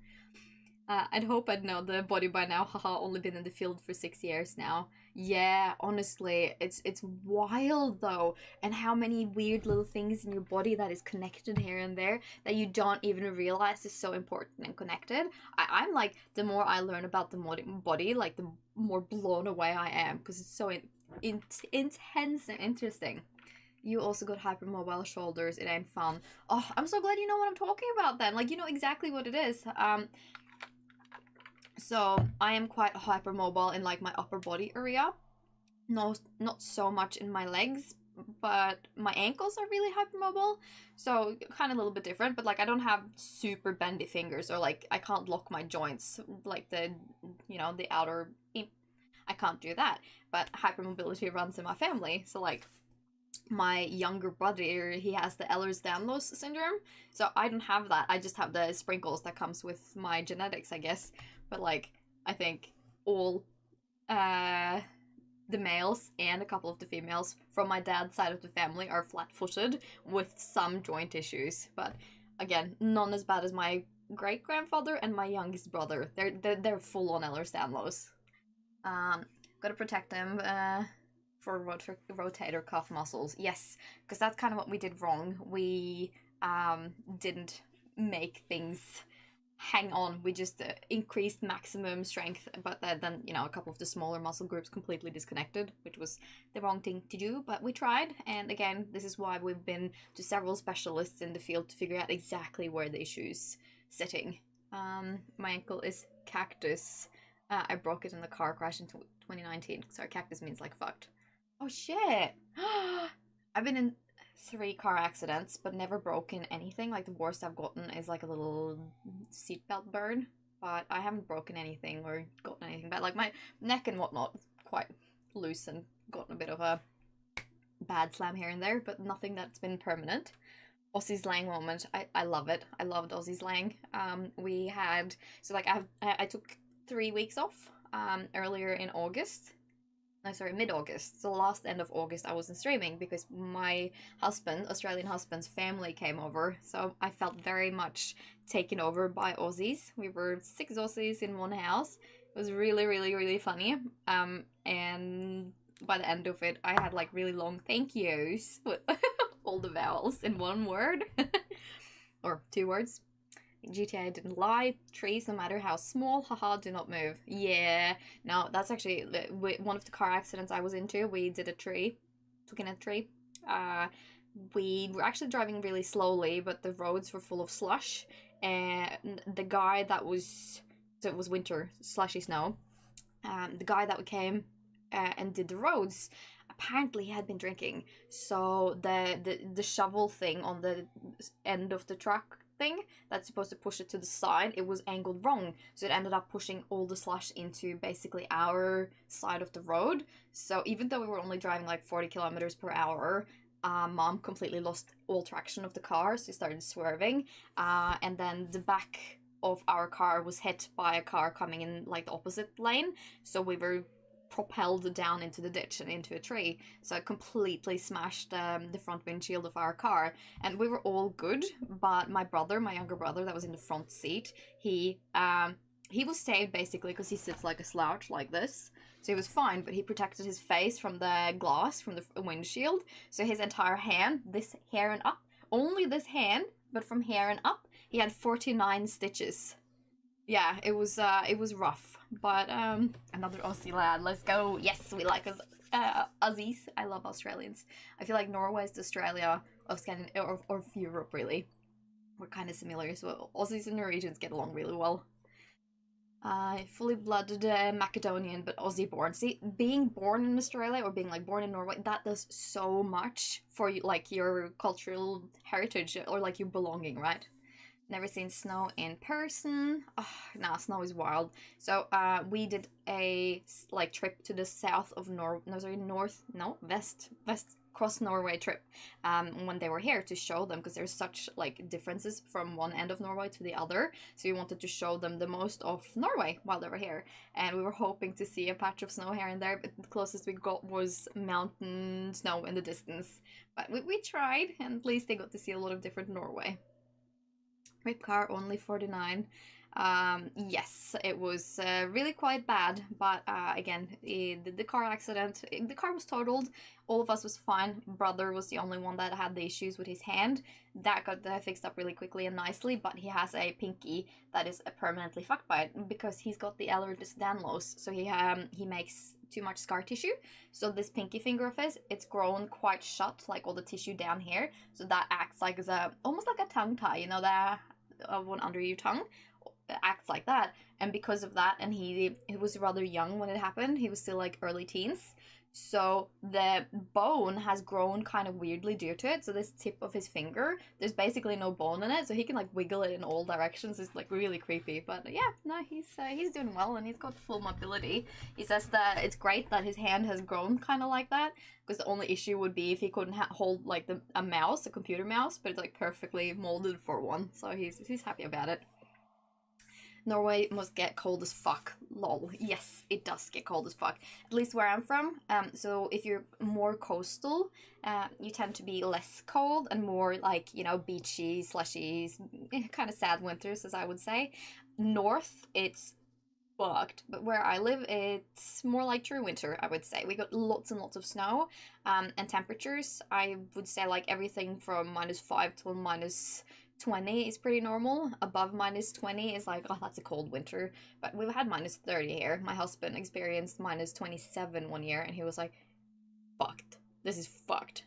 I'd hope I'd know the body by now. Haha, only been in the field for 6 years now. Yeah, honestly, it's wild though, and how many weird little things in your body that is connected here and there that you don't even realize is so important and connected. I'm like, the more I learn about the body, like the more blown away I am because it's so intense and interesting. You also got hypermobile shoulders. It ain't fun. Oh, I'm so glad you know what I'm talking about then. Like, you know exactly what it is. So I am quite hypermobile in like my upper body area. No, not so much in my legs, but my ankles are really hypermobile. So kind of a little bit different, but like I don't have super bendy fingers or like I can't lock my joints like the, you know, the outer. I can't do that. But hypermobility runs in my family, so like my younger brother, he has the Ehlers-Danlos syndrome, so I don't have that. I just have the sprinkles that comes with my genetics, I guess. But like, I think all the males and a couple of the females from my dad's side of the family are flat-footed with some joint issues. But again, none as bad as my great-grandfather and my youngest brother. They're full on Ehlers-Danlos. Gotta protect them for rotator cuff muscles. Yes, because that's kind of what we did wrong. We didn't make things hang on. We just increased maximum strength, but then, you know, a couple of the smaller muscle groups completely disconnected, which was the wrong thing to do, but we tried. And again, this is why we've been to several specialists in the field to figure out exactly where the issue's sitting. My ankle is cactus. I broke it in the car crash in 2019. Sorry, cactus means like fucked. Oh shit! I've been in 3 car accidents, but never broken anything. Like, the worst I've gotten is like a little seatbelt burn, but I haven't broken anything or gotten anything bad. Like, my neck and whatnot quite loose and gotten a bit of a bad slam here and there, but nothing that's been permanent. Aussie slang moment. I love it. I loved Aussie slang. We had, so like I took 3 weeks off earlier in August. No, sorry, mid-August. So last end of August I wasn't streaming because my husband, Australian husband's family came over. So I felt very much taken over by Aussies. We were 6 Aussies in one house. It was really, really, really funny. And by the end of it, I had like really long thank yous with all the vowels in one word. Or 2 words. GTA didn't lie. Trees, no matter how small, haha, do not move. Yeah, no, that's actually one of the car accidents I was into. We did a tree, took in a tree. We were actually driving really slowly, but the roads were full of slush. And the guy that was, so it was winter, slushy snow. The guy that came and did the roads, apparently he had been drinking. So the shovel thing on the end of the truck thing that's supposed to push it to the side, it was angled wrong, so it ended up pushing all the slush into basically our side of the road. So even though we were only driving like 40 kilometers per hour, Mom completely lost all traction of the car, so she started swerving, and then the back of our car was hit by a car coming in like the opposite lane, so we were propelled down into the ditch and into a tree. So it completely smashed the front windshield of our car, and we were all good. But my brother, my younger brother, that was in the front seat, he was saved basically because he sits like a slouch like this, so he was fine. But he protected his face from the glass from the windshield, so his entire hand, this hair and up, only this hand, but from here and up, he had 49 stitches. Yeah, it was rough, but another Aussie lad. Let's go. Yes, we like us Aussies. I love Australians. I feel like Norway is the Australia of Scandinavia or Europe, really. We're kind of similar, so Aussies and Norwegians get along really well. Fully blooded Macedonian, but Aussie born. See, being born in Australia or being like born in Norway, that does so much for like your cultural heritage or like your belonging, right? Never seen snow in person. Oh, nah, snow is wild. So we did a like trip to the south of west cross Norway trip when they were here to show them, because there's such like differences from one end of Norway to the other. So we wanted to show them the most of Norway while they were here, and we were hoping to see a patch of snow here and there, but the closest we got was mountain snow in the distance. But we tried, and at least they got to see a lot of different Norway. Rip car, only 49. Yes, it was really quite bad, but again, the car accident, the car was totaled, all of us was fine. Brother was the only one that had the issues with his hand. That got fixed up really quickly and nicely, but he has a pinky that is permanently fucked by it because he's got the Ehlers-Danlos, so he makes too much scar tissue. So this pinky finger of his, it's grown quite shut, like all the tissue down here, so that acts like as almost like a tongue tie, you know, that one under your tongue. acts like that. And because of that, and he was rather young when it happened, he was still like early teens, so the bone has grown kind of weirdly due to it. So this tip of his finger, there's basically no bone in it, so he can like wiggle it in all directions. It's like really creepy. But yeah, no, he's doing well, and he's got full mobility. He says that it's great that his hand has grown kind of like that, because the only issue would be if he couldn't hold like a mouse, a computer mouse, but it's like perfectly molded for one. So he's happy about it. Norway must get cold as fuck. Lol. Yes, it does get cold as fuck. At least where I'm from. So if you're more coastal, you tend to be less cold and more like, you know, beachy, slushy, kind of sad winters, as I would say. North, it's fucked. But where I live, it's more like true winter, I would say. We got lots and lots of snow, and temperatures, I would say like everything from -5 to -20 is pretty normal. Above -20 is like, oh, that's a cold winter. But we've had -30 here. My husband experienced -27 one year, and he was like, fucked. This is fucked.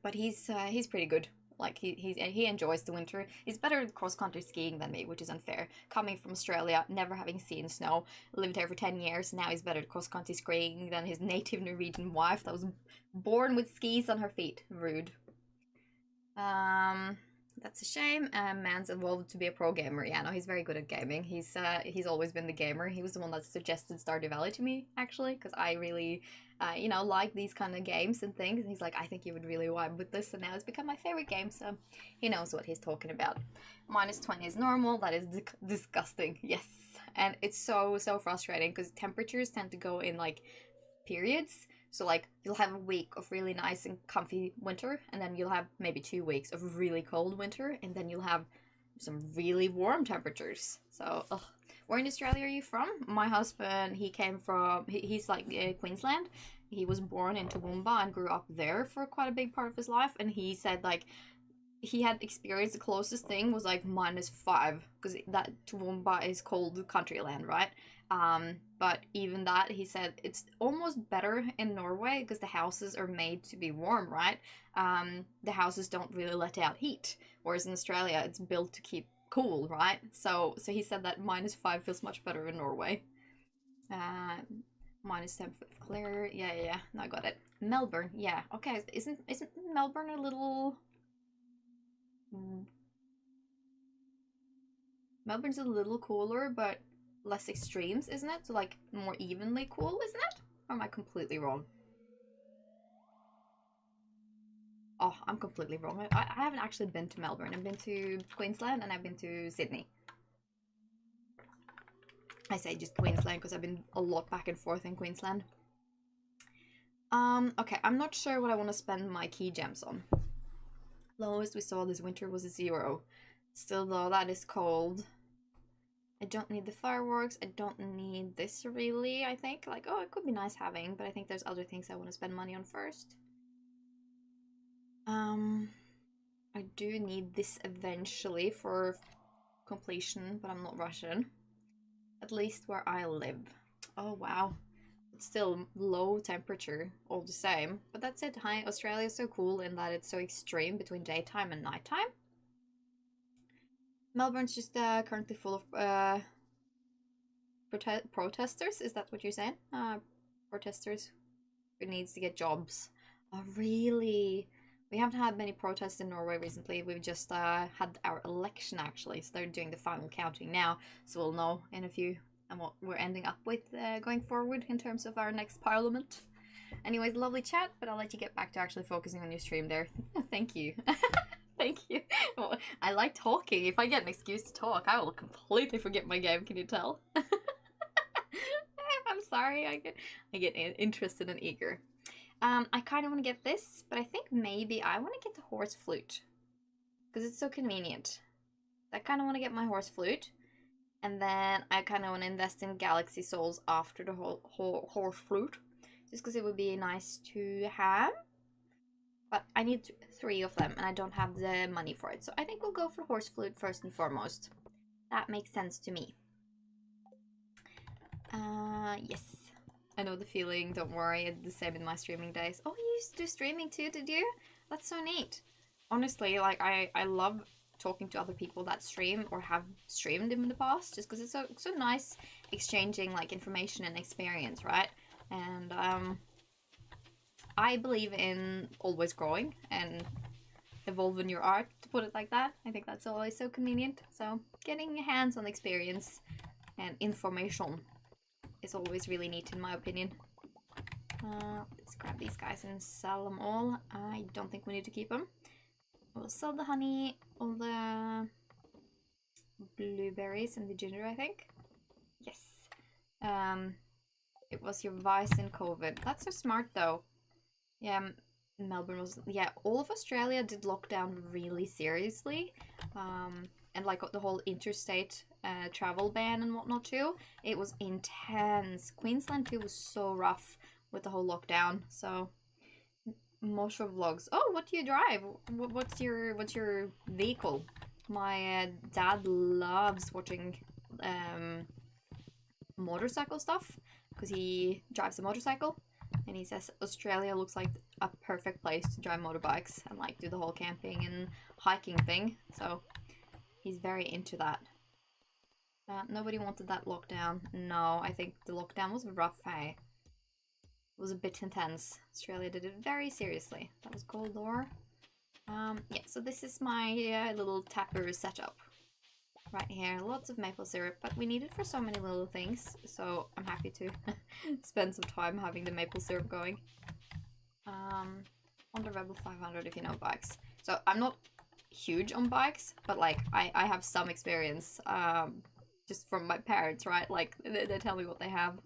But he's pretty good. Like he enjoys the winter. He's better at cross-country skiing than me, which is unfair. Coming from Australia, never having seen snow, lived here for 10 years, now he's better at cross-country skiing than his native Norwegian wife that was born with skis on her feet. Rude. That's a shame. Man's evolved to be a pro gamer. Yeah, no, he's very good at gaming. He's always been the gamer. He was the one that suggested Stardew Valley to me, actually, because I really, you know, like these kind of games and things. And he's like, I think you would really vibe with this, and now it's become my favorite game. So he knows what he's talking about. -20 is normal. That is disgusting. Yes, and it's so frustrating because temperatures tend to go in like periods. So like you'll have a week of really nice and comfy winter, and then you'll have maybe 2 weeks of really cold winter, and then you'll have some really warm temperatures. So where in Australia are you from? My husband, he came from, he's like Queensland. He was born in Toowoomba and grew up there for quite a big part of his life, and he said like he had experienced the closest thing was like -5, because that Toowoomba is cold country land, right? But even that, he said it's almost better in Norway because the houses are made to be warm, right? The houses don't really let out heat, whereas in Australia it's built to keep cool, right? So he said that -5 feels much better in Norway. -10 clear, yeah. No, I got it. Melbourne, yeah, okay. Isn't Melbourne a little? Melbourne's a little cooler, but less extremes, isn't it? So like more evenly cool, isn't it? Or am I completely wrong? Oh, I'm completely wrong. I haven't actually been to Melbourne. I've been to Queensland and I've been to Sydney. I say just Queensland because I've been a lot back and forth in Queensland. Okay, I'm not sure what I want to spend my key gems on. Lowest we saw this winter was a 0. Still though, that is cold. I don't need the fireworks. I don't need this really, I think. Like, oh, it could be nice having, but I think there's other things I want to spend money on first. I do need this eventually for completion, but I'm not rushing. At least where I live. Oh, wow. It's still low temperature, all the same. But that's it. Hi, Australia is so cool in that it's so extreme between daytime and nighttime. Melbourne's just currently full of protesters. Is that what you're saying? Protesters who needs to get jobs. Oh, really? We haven't had many protests in Norway recently. We've just had our election, actually. So they're doing the final counting now. So we'll know in a few and what we're ending up with going forward in terms of our next parliament. Anyways, lovely chat, but I'll let you get back to actually focusing on your stream there. Thank you. Thank you. Well, I like talking. If I get an excuse to talk, I will completely forget my game, can you tell? I'm sorry, I get interested and eager. I kind of want to get this, but I think maybe I want to get the horse flute. Because it's so convenient. I kind of want to get my horse flute. And then I kind of want to invest in Galaxy Souls after the whole horse flute. Just because it would be nice to have. But I need 3 of them, and I don't have the money for it. So I think we'll go for horse flute first and foremost. That makes sense to me. Yes. I know the feeling, don't worry, it's the same in my streaming days. Oh, you used to do streaming too, did you? That's so neat. Honestly, like, I love talking to other people that stream or have streamed in the past, just because it's so nice exchanging like information and experience, right? And I believe in always growing and evolving your art, to put it like that. I think that's always so convenient. So getting hands-on experience and information is always really neat in my opinion. Let's grab these guys and sell them all. I don't think we need to keep them. We'll sell the honey, all the blueberries and the ginger, I think. Yes. It was your vice in COVID. That's so smart though. Yeah, Melbourne was... Yeah, all of Australia did lock down really seriously. And like the whole interstate travel ban and whatnot too. It was intense. Queensland too was so rough with the whole lockdown. So, Mosho vlogs. Oh, what do you drive? What's your vehicle? My dad loves watching motorcycle stuff because he drives a motorcycle, and he says Australia looks like a perfect place to drive motorbikes and like do the whole camping and hiking thing. So he's very into that. Nobody wanted that lockdown. No, I think the lockdown was rough, hey? It was a bit intense. Australia did it very seriously. That was gold ore. Yeah, so this is my little tapper setup. Right here, lots of maple syrup, but we need it for so many little things, so I'm happy to spend some time having the maple syrup going. On the Rebel 500 if you know bikes. So I'm not huge on bikes, but like I have some experience just from my parents, right? Like they tell me what they have.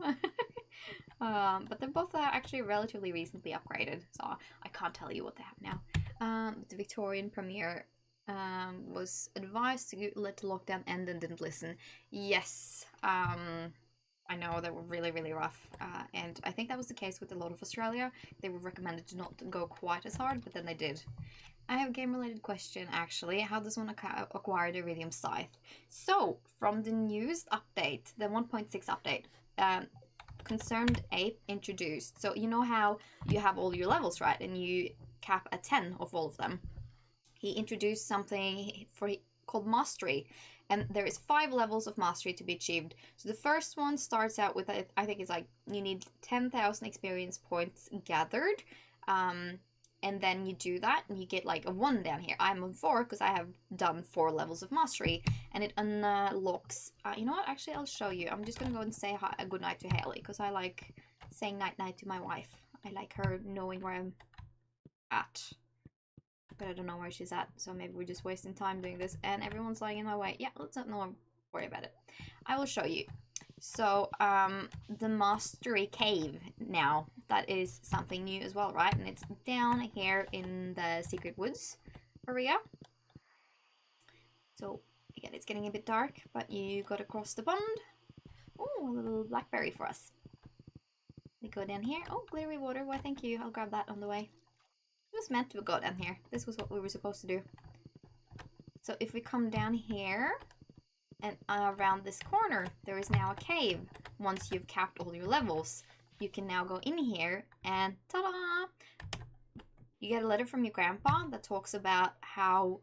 But they're both actually relatively recently upgraded, so I can't tell you what they have now. The Victorian Premier was advised to let the lockdown end and didn't listen. Yes, I know they were really, really rough, and I think that was the case with a lot of Australia. They were recommended to not go quite as hard, but then they did. I have a game-related question, actually. How does one acquire the Iridium Scythe? So, from the newest update, the 1.6 update, Concerned Ape introduced. So, you know how you have all your levels, right? And you cap at 10 of all of them. He introduced something called Mastery. And there is 5 levels of Mastery to be achieved. So the first one starts out with, I think it's like, you need 10,000 experience points gathered. And then you do that, and you get like a 1 down here. I'm on 4 because I have done 4 levels of Mastery. And it unlocks... you know what? Actually, I'll show you. I'm just going to go and say hi, a good night to Haley, because I like saying night-night to my wife. I like her knowing where I'm at. But I don't know where she's at, so maybe we're just wasting time doing this. And everyone's lying in my way. Yeah, let's not worry about it. I will show you. So, the Mastery Cave now. That is something new as well, right? And it's down here in the Secret Woods area. So, again, it's getting a bit dark, but you got to cross the pond. Oh, a little blackberry for us. We go down here. Oh, glittery water. Why, thank you. I'll grab that on the way. It was meant to go down here. This was what we were supposed to do. So if we come down here and around this corner, there is now a cave. Once you've capped all your levels, you can now go in here and ta-da! You get a letter from your grandpa that talks about how,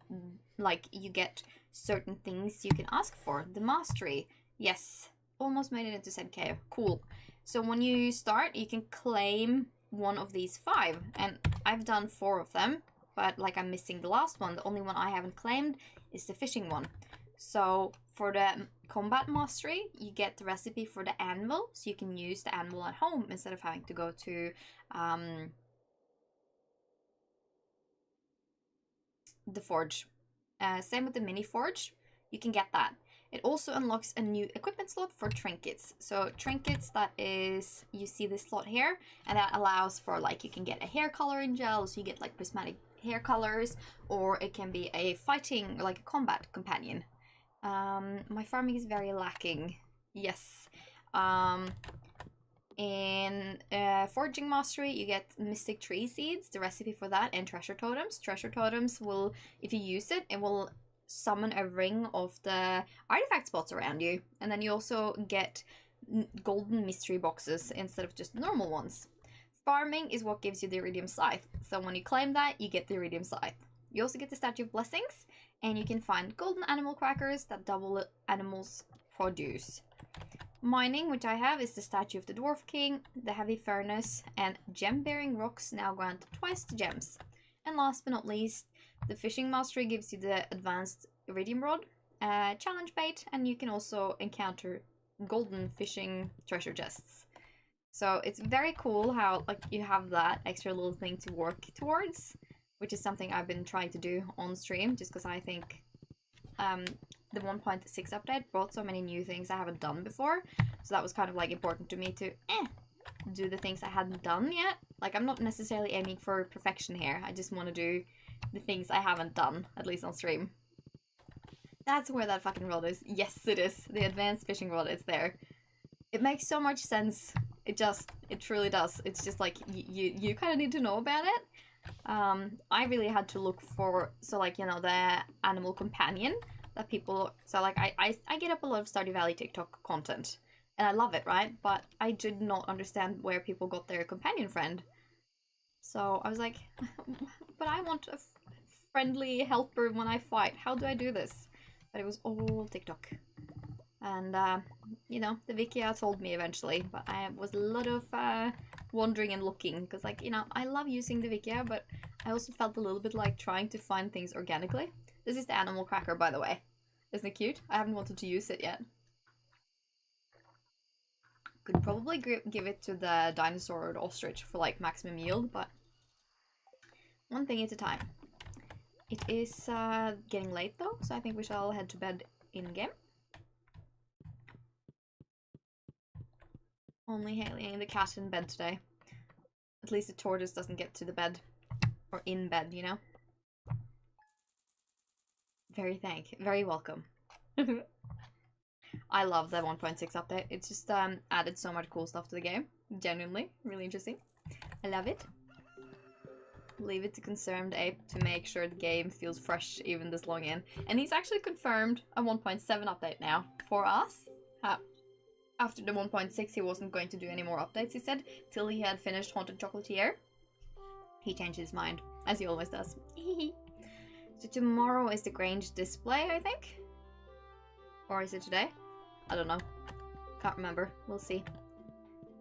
like, you get certain things you can ask for. The Mastery. Yes. Almost made it into said cave. Cool. So when you start, you can claim one of these 5, and I've done 4 of them, but like I'm missing the last one. The only one I haven't claimed is the fishing one. So for the combat mastery, you get the recipe for the anvil, so you can use the anvil at home instead of having to go to the forge. Same with the mini forge, you can get that. It also unlocks a new equipment slot for trinkets. So trinkets, that is, you see this slot here, and that allows for, like, you can get a hair coloring gel, so you get like prismatic hair colors, or it can be a fighting, like a combat companion. My farming is very lacking. Yes. In Forging Mastery, you get Mystic Tree Seeds, the recipe for that, and Treasure Totems. Treasure Totems will, if you use it, it will summon a ring of the artifact spots around you. And then you also get golden mystery boxes instead of just normal ones. Farming is what gives you the Iridium Scythe. So when you claim that, you get the Iridium Scythe. You also get the Statue of Blessings, And you can find golden animal crackers that double animals' produce. Mining, which I have, is the statue of the Dwarf King, the heavy furnace, and gem-bearing rocks now grant twice the gems. And last but not least, the fishing mastery gives you the advanced iridium rod, challenge bait, and you can also encounter golden fishing treasure chests. So it's very cool how like you have that extra little thing to work towards, which is something I've been trying to do on stream, just because I think the 1.6 update brought so many new things I haven't done before. So that was kind of like important to me to do the things I hadn't done yet. Like I'm not necessarily aiming for perfection here. I just want to do the things I haven't done, at least on stream. That's where that fucking rod is. Yes, it is. The advanced fishing rod is there. It makes so much sense. It truly does. It's just like, you kind of need to know about it. I really had to look for, so like, you know, the animal companion that people, so like I get up a lot of Stardew Valley TikTok content and I love it, right? But I did not understand where people got their companion friend. So I was like, but I want a friendly helper when I fight. How do I do this? But it was all TikTok. And, you know, the Wikia told me eventually, but I was a lot of wandering and looking, because, like, you know, I love using the Wikia, but I also felt a little bit like trying to find things organically. This is the animal cracker, by the way. Isn't it cute? I haven't wanted to use it yet. Could probably give it to the dinosaur or the ostrich for, like, maximum yield, but one thing at a time. It is getting late, though, so I think we shall head to bed in-game. Only hailing the cat in bed today. At least the tortoise doesn't get to the bed. Or in bed, you know? Very welcome. I love the 1.6 update. It's just added so much cool stuff to the game. Genuinely. Really interesting. I love it. Leave it to Concerned Ape to make sure the game feels fresh even this long in. And he's actually confirmed a 1.7 update now for us. After the 1.6 he wasn't going to do any more updates, he said, till he had finished Haunted Chocolatier. He changed his mind, as he always does. So tomorrow is the Grange display, I think? Or is it today? I don't know. Can't remember. We'll see.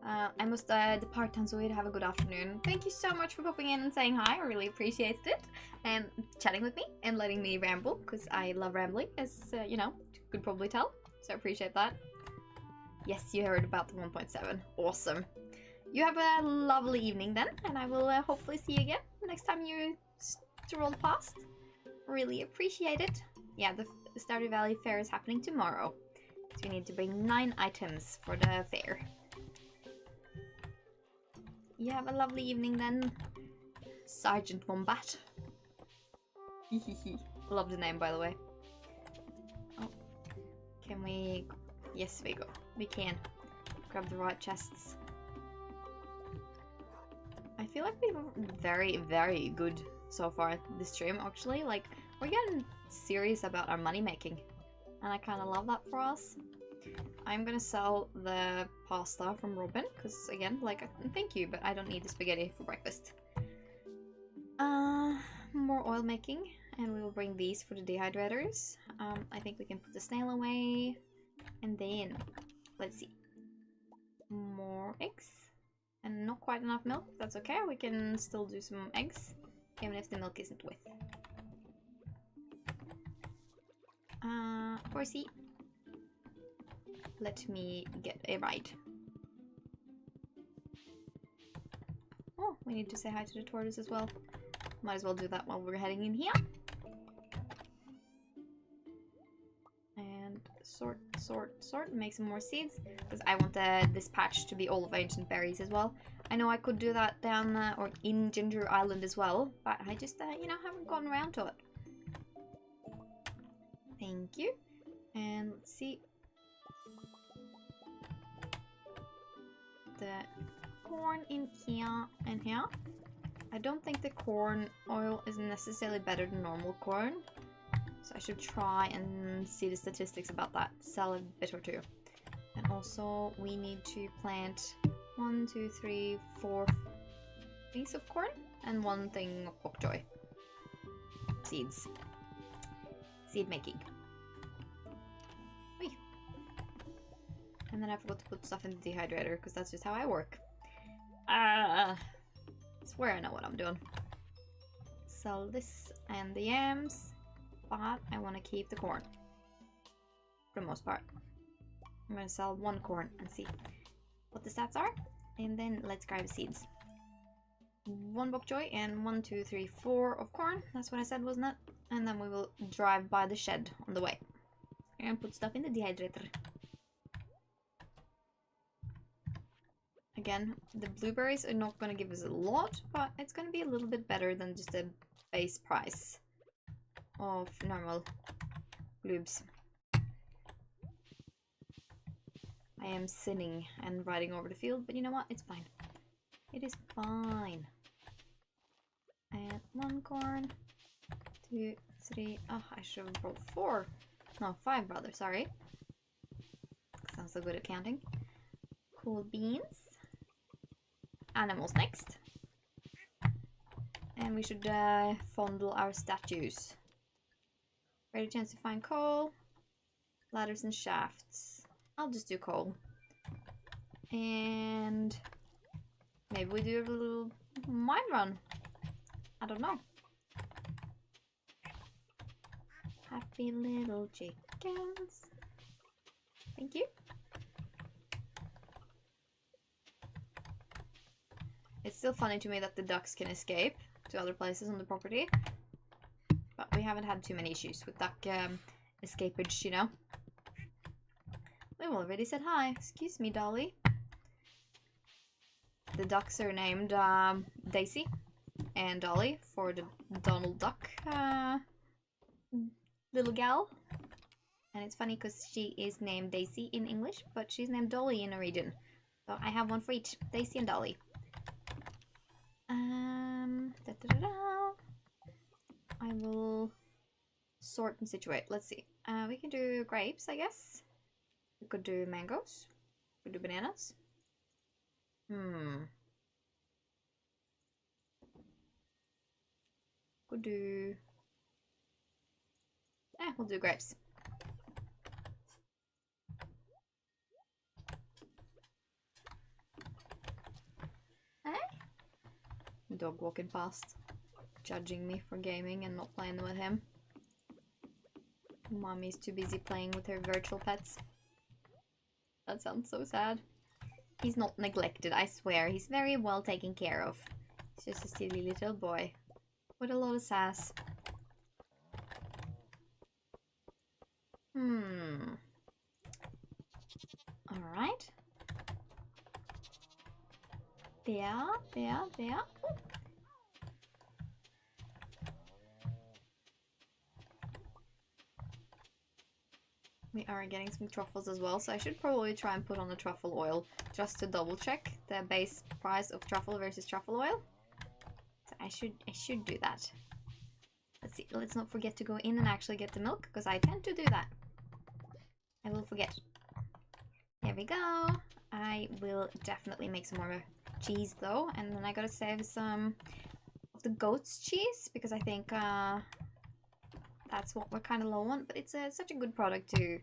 I must depart, Tanzoir. Have a good afternoon. Thank you so much for popping in and saying hi. I really appreciated it. And chatting with me and letting me ramble, because I love rambling, as you know, you could probably tell. So I appreciate that. Yes, you heard about the 1.7. Awesome. You have a lovely evening then, and I will hopefully see you again next time you stroll past. Really appreciate it. Yeah, the Stardew Valley fair is happening tomorrow. So you need to bring 9 items for the fair. You have a lovely evening then, Sergeant Wombat. Love the name, by the way. Oh, can we... Yes, we go. We can. Grab the right chests. I feel like we were very, very good so far this stream, actually. Like, we're getting serious about our money making. And I kind of love that for us. I'm gonna sell the pasta from Robin, because again, like, thank you, but I don't need the spaghetti for breakfast. More oil making, and we will bring these for the dehydrators. I think we can put the snail away. And then, let's see, more eggs, and not quite enough milk. That's okay, we can still do some eggs, even if the milk isn't with. Horsey, let me get a ride. Oh, we need to say hi to the tortoise as well. Might as well do that while we're heading in here. Sort, make some more seeds, because I want this patch to be all of ancient berries as well. I know I could do that down or in Ginger Island as well, but I just you know, haven't gotten around to it. Thank you. And let's see, the corn in here and here. I don't think the corn oil is necessarily better than normal corn. So I should try and see the statistics about that. Sell a bit or two. And also we need to plant 1, 2, 3, 4 things of corn and 1 thing of bok choy seeds. seed making. Whee. And then I forgot to put stuff in the dehydrator because that's just how I work. I swear I know what I'm doing. Sell this and the yams, but I want to keep the corn for the most part. I'm going to sell 1 corn and see what the stats are, and then let's grab seeds. 1 bok choy and 1, 2, 3, 4 of corn. That's what I said, wasn't it? And then we will drive by the shed on the way and put stuff in the dehydrator. Again, the blueberries are not going to give us a lot, but it's going to be a little bit better than just a base price of normal bluebs. I am sinning and riding over the field, but you know what? It's fine. It is fine. And 1 corn, 2, 3. Oh, I should have brought 4. No, 5 rather, sorry. Because I'm so good at counting. Cool beans. Animals next. And we should fondle our statues. Ready chance to find coal. Ladders and shafts. I'll just do coal. And maybe we do a little mine run. I don't know. Happy little chickens. Thank you. It's still funny to me that the ducks can escape to other places on the property. But we haven't had too many issues with duck escapage, you know. We've already said hi. Excuse me, Dolly. The ducks are named Daisy and Dolly for the Donald Duck little gal. And it's funny because she is named Daisy in English, but she's named Dolly in Norwegian. So I have one for each, Daisy and Dolly. I will sort and situate. Let's see. We can do grapes, I guess. We could do mangoes. We could do bananas. Could do... we'll do grapes. Dog walking past, judging me for gaming and not playing with him. Mommy's too busy playing with her virtual pets. That sounds so sad. He's not neglected, I swear. He's very well taken care of. He's just a silly little boy with a lot of sass. Alright. There. Ooh. We are getting some truffles as well, so I should probably try and put on the truffle oil just to double check the base price of truffle versus truffle oil. So I should do that. Let's see, let's not forget to go in and actually get the milk, because I tend to do that. I will forget. There we go. I will definitely make some more cheese though, and then I gotta save some of the goat's cheese, because I think that's what we're kind of low on, but it's such a good product to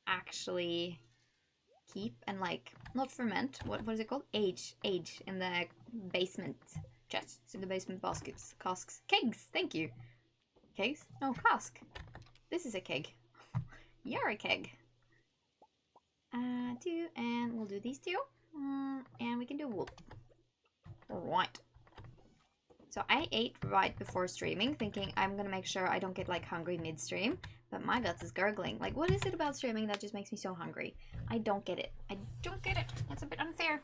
actually keep and like not ferment. What is it called? Age in the basement chests, in the basement baskets, casks, kegs. Thank you. Kegs? No, cask. This is a keg. You're a keg. And we'll do these two, and we can do wool. All right. So I ate right before streaming, thinking I'm gonna make sure I don't get like hungry mid-stream, but my guts is gurgling. Like, what is it about streaming that just makes me so hungry? I don't get it. I don't get it. It's a bit unfair.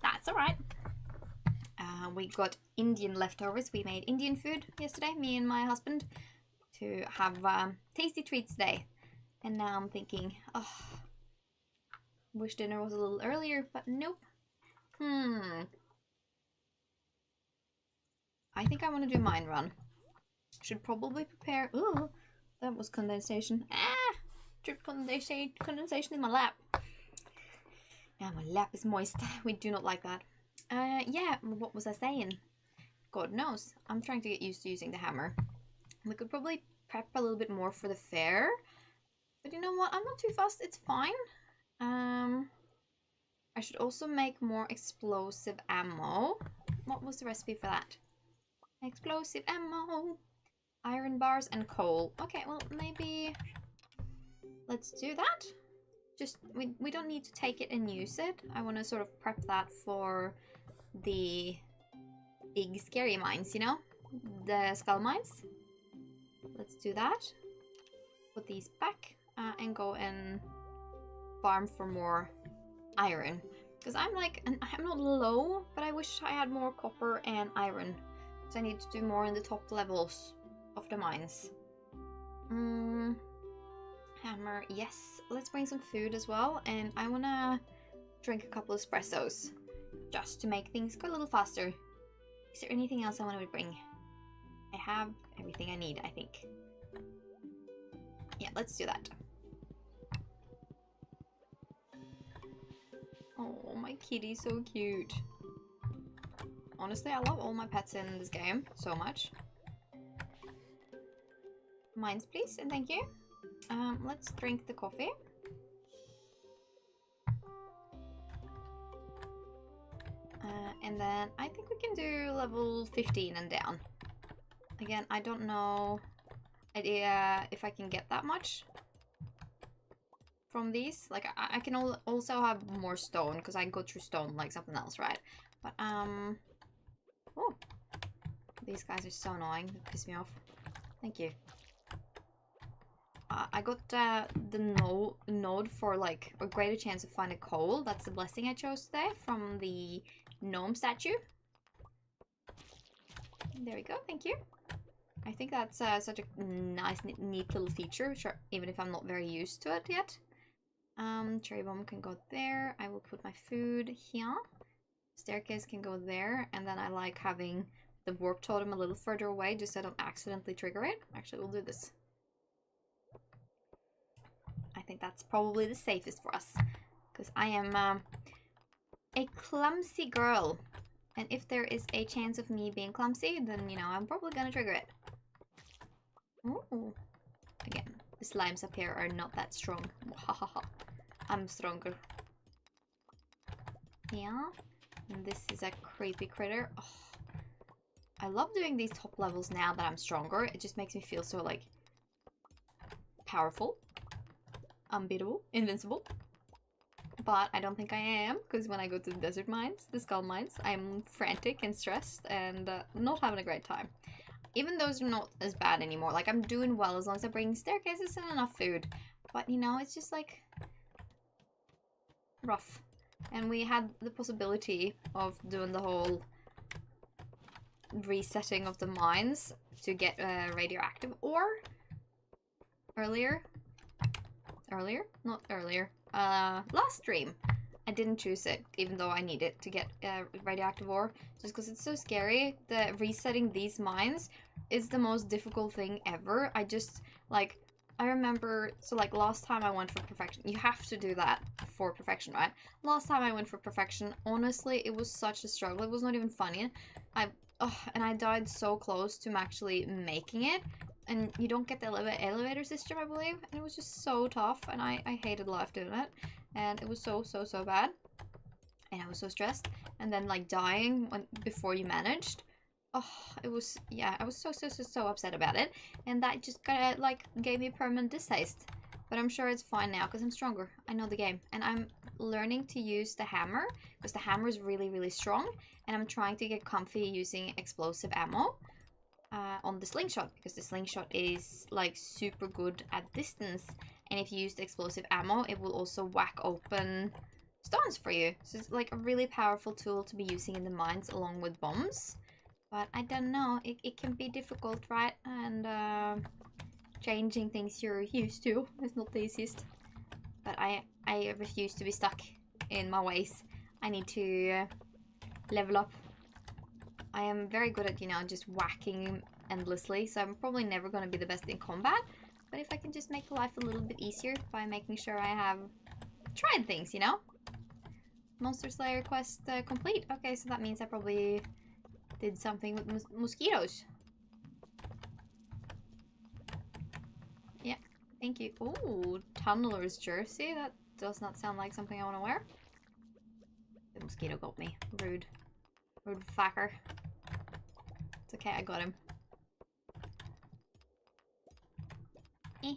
That's alright. We got Indian leftovers. We made Indian food yesterday, me and my husband, to have tasty treats today. And now I'm thinking, oh, wish dinner was a little earlier, but nope. I think I want to do mine run. Should probably prepare. Ooh, that was condensation. Drip condensation in my lap. Now my lap is moist. We do not like that. Yeah, what was I saying? God knows. I'm trying to get used to using the hammer. We could probably prep a little bit more for the fair. But you know what? I'm not too fussed. It's fine. I should also make more explosive ammo. What was the recipe for that? Explosive ammo. Iron bars and coal. Okay, well, maybe let's do that. Just, we don't need to take it and use it. I want to sort of prep that for the big scary mines, you know? The skull mines. Let's do that. Put these back and go and farm for more iron. Because I'm like, I'm not low, but I wish I had more copper and iron. So I need to do more in the top levels of the mines. Hammer, yes. Let's bring some food as well. And I want to drink a couple of espressos. Just to make things go a little faster. Is there anything else I want to bring? I have everything I need, I think. Yeah, let's do that. Oh, my kitty's so cute. Honestly, I love all my pets in this game so much. Mines, please, and thank you. Let's drink the coffee. And then I think we can do level 15 and down. Again, I don't know idea if I can get that much from these. Like, I can also have more stone, because I go through stone like something else, right? But, oh, these guys are so annoying. They piss me off. Thank you. I got the node for, like, a greater chance of finding coal. That's the blessing I chose today from the gnome statue. There we go, thank you. I think that's such a nice, neat little feature, sure, even if I'm not very used to it yet. Cherry bomb can go there. I will put my food here. Staircase can go there, and then I like having the warp totem a little further away just so I don't accidentally trigger it. Actually, we'll do this. I think that's probably the safest for us, because I am a clumsy girl. And if there is a chance of me being clumsy, then, you know, I'm probably gonna trigger it. Ooh. Again, the slimes up here are not that strong. I'm stronger. Yeah. And this is a creepy critter. Oh. I love doing these top levels now that I'm stronger. It just makes me feel so, like, powerful. Unbeatable. Invincible. But I don't think I am, because when I go to the desert mines, the skull mines, I'm frantic and stressed and not having a great time. Even those are not as bad anymore. Like, I'm doing well as long as I bring staircases and enough food. But, you know, it's just, like, rough. And we had the possibility of doing the whole resetting of the mines to get radioactive ore earlier. Not earlier. Last stream. I didn't choose it, even though I need it to get radioactive ore, just because it's so scary. The resetting these mines is the most difficult thing ever. I just, like, I remember, so, like, last time I went for perfection, you have to do that for perfection, right? Last time I went for perfection, honestly, it was such a struggle. It was not even funny. And I died so close to actually making it. And you don't get the elevator system, I believe. And it was just so tough. And I hated life doing it. And it was so bad. And I was so stressed. And then, like, dying before you managed. Oh, it was, yeah, I was so upset about it. And that just kind of, like, gave me a permanent distaste. But I'm sure it's fine now because I'm stronger. I know the game. And I'm learning to use the hammer. Because the hammer is really strong. And I'm trying to get comfy using explosive ammo. On the slingshot, because the slingshot is, like, super good at distance, and if you use the explosive ammo, it will also whack open stones for you. So it's, like, a really powerful tool to be using in the mines along with bombs. But I don't know, it can be difficult, right? And changing things you're used to is not the easiest. But I refuse to be stuck in my ways. I need to level up. I am very good at, you know, just whacking endlessly, so I'm probably never going to be the best in combat. But if I can just make life a little bit easier by making sure I have tried things, you know? Monster Slayer quest complete. Okay, so that means I probably did something with mosquitoes. Thank you. Ooh, Tunneler's jersey. That does not sound like something I want to wear. The mosquito got me. Rude. Rude fucker. It's okay, I got him. Eh.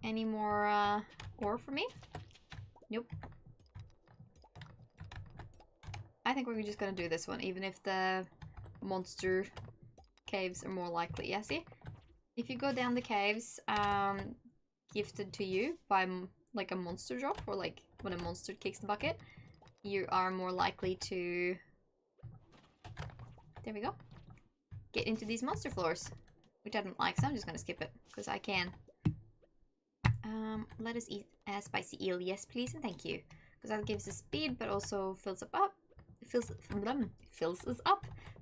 Any more ore for me? Nope. I think we're just gonna do this one, even if the monster caves are more likely. Yeah, see? If you go down the caves, gifted to you by like a monster drop, or like when a monster kicks the bucket, you are more likely to... There we go. Get into these monster floors, which I don't like, so I'm just gonna skip it, because I can. Let us eat a spicy eel, yes please, and thank you. Because that gives us speed, but also fills us up,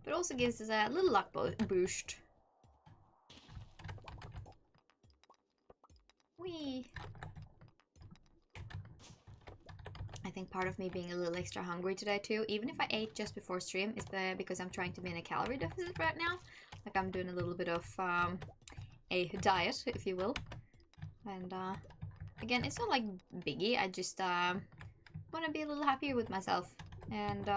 but also gives us a little luck boost. Whee! I think part of me being a little extra hungry today too, even if I ate just before stream, is because I'm trying to be in a calorie deficit right now. Like I'm doing a little bit of a diet, if you will. And again, it's not like biggie, I just want to be a little happier with myself. And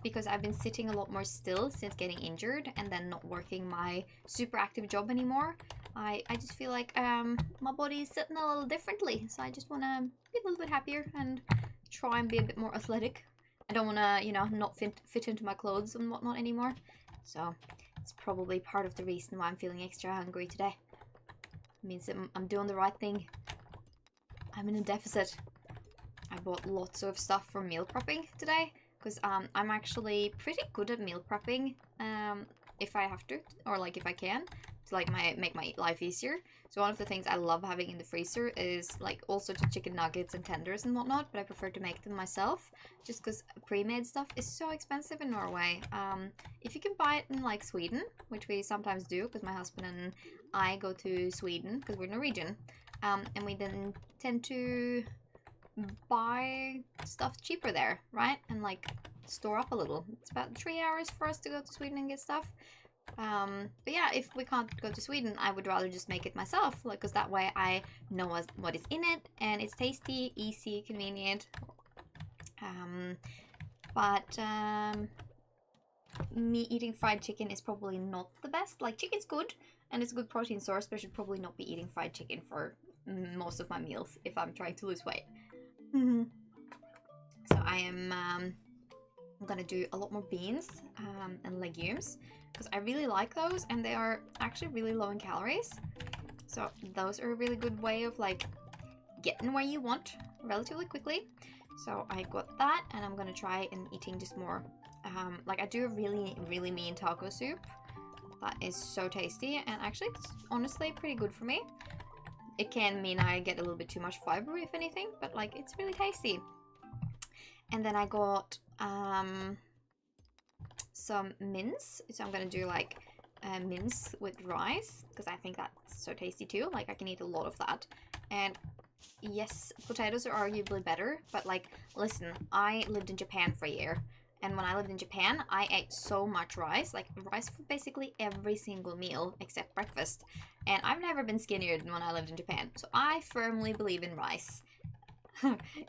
because I've been sitting a lot more still since getting injured and then not working my super active job anymore, I just feel like my body is sitting a little differently. So I just want to be a little bit happier and try and be a bit more athletic. I don't want to, you know, not fit into my clothes and whatnot anymore. So it's probably part of the reason why I'm feeling extra hungry today. It means that I'm doing the right thing. I'm in a deficit. I bought lots of stuff for meal prepping today because I'm actually pretty good at meal prepping if I have to, or like if I can, to like make my life easier. So one of the things I love having in the freezer is like all sorts of chicken nuggets and tenders and whatnot, but I prefer to make them myself just because pre-made stuff is so expensive in Norway. If you can buy it in like Sweden, which we sometimes do because my husband and I go to Sweden because we're Norwegian, and we then tend to buy stuff cheaper there, right? And like store up a little. It's about 3 hours for us to go to Sweden and get stuff. But yeah, if we can't go to Sweden, I would rather just make it myself, like, because that way I know what is in it and it's tasty, easy, convenient. But me eating fried chicken is probably not the best. Like, chicken's good and it's a good protein source, but I should probably not be eating fried chicken for most of my meals if I'm trying to lose weight. So I am I'm gonna do a lot more beans and legumes because I really like those and they are actually really low in calories. So those are a really good way of like getting where you want relatively quickly. So I got that and I'm gonna try and eating just more. Like I do a really mean taco soup that is so tasty and actually it's honestly pretty good for me. It can mean I get a little bit too much fiber if anything, but like it's really tasty. And then I got some mince, so I'm gonna do like mince with rice because I think that's so tasty too. Like I can eat a lot of that. And yes, potatoes are arguably better, but like listen, I lived in Japan for a year, and when I lived in Japan I ate so much rice, like rice for basically every single meal except breakfast, and I've never been skinnier than when I lived in Japan. So I firmly believe in rice.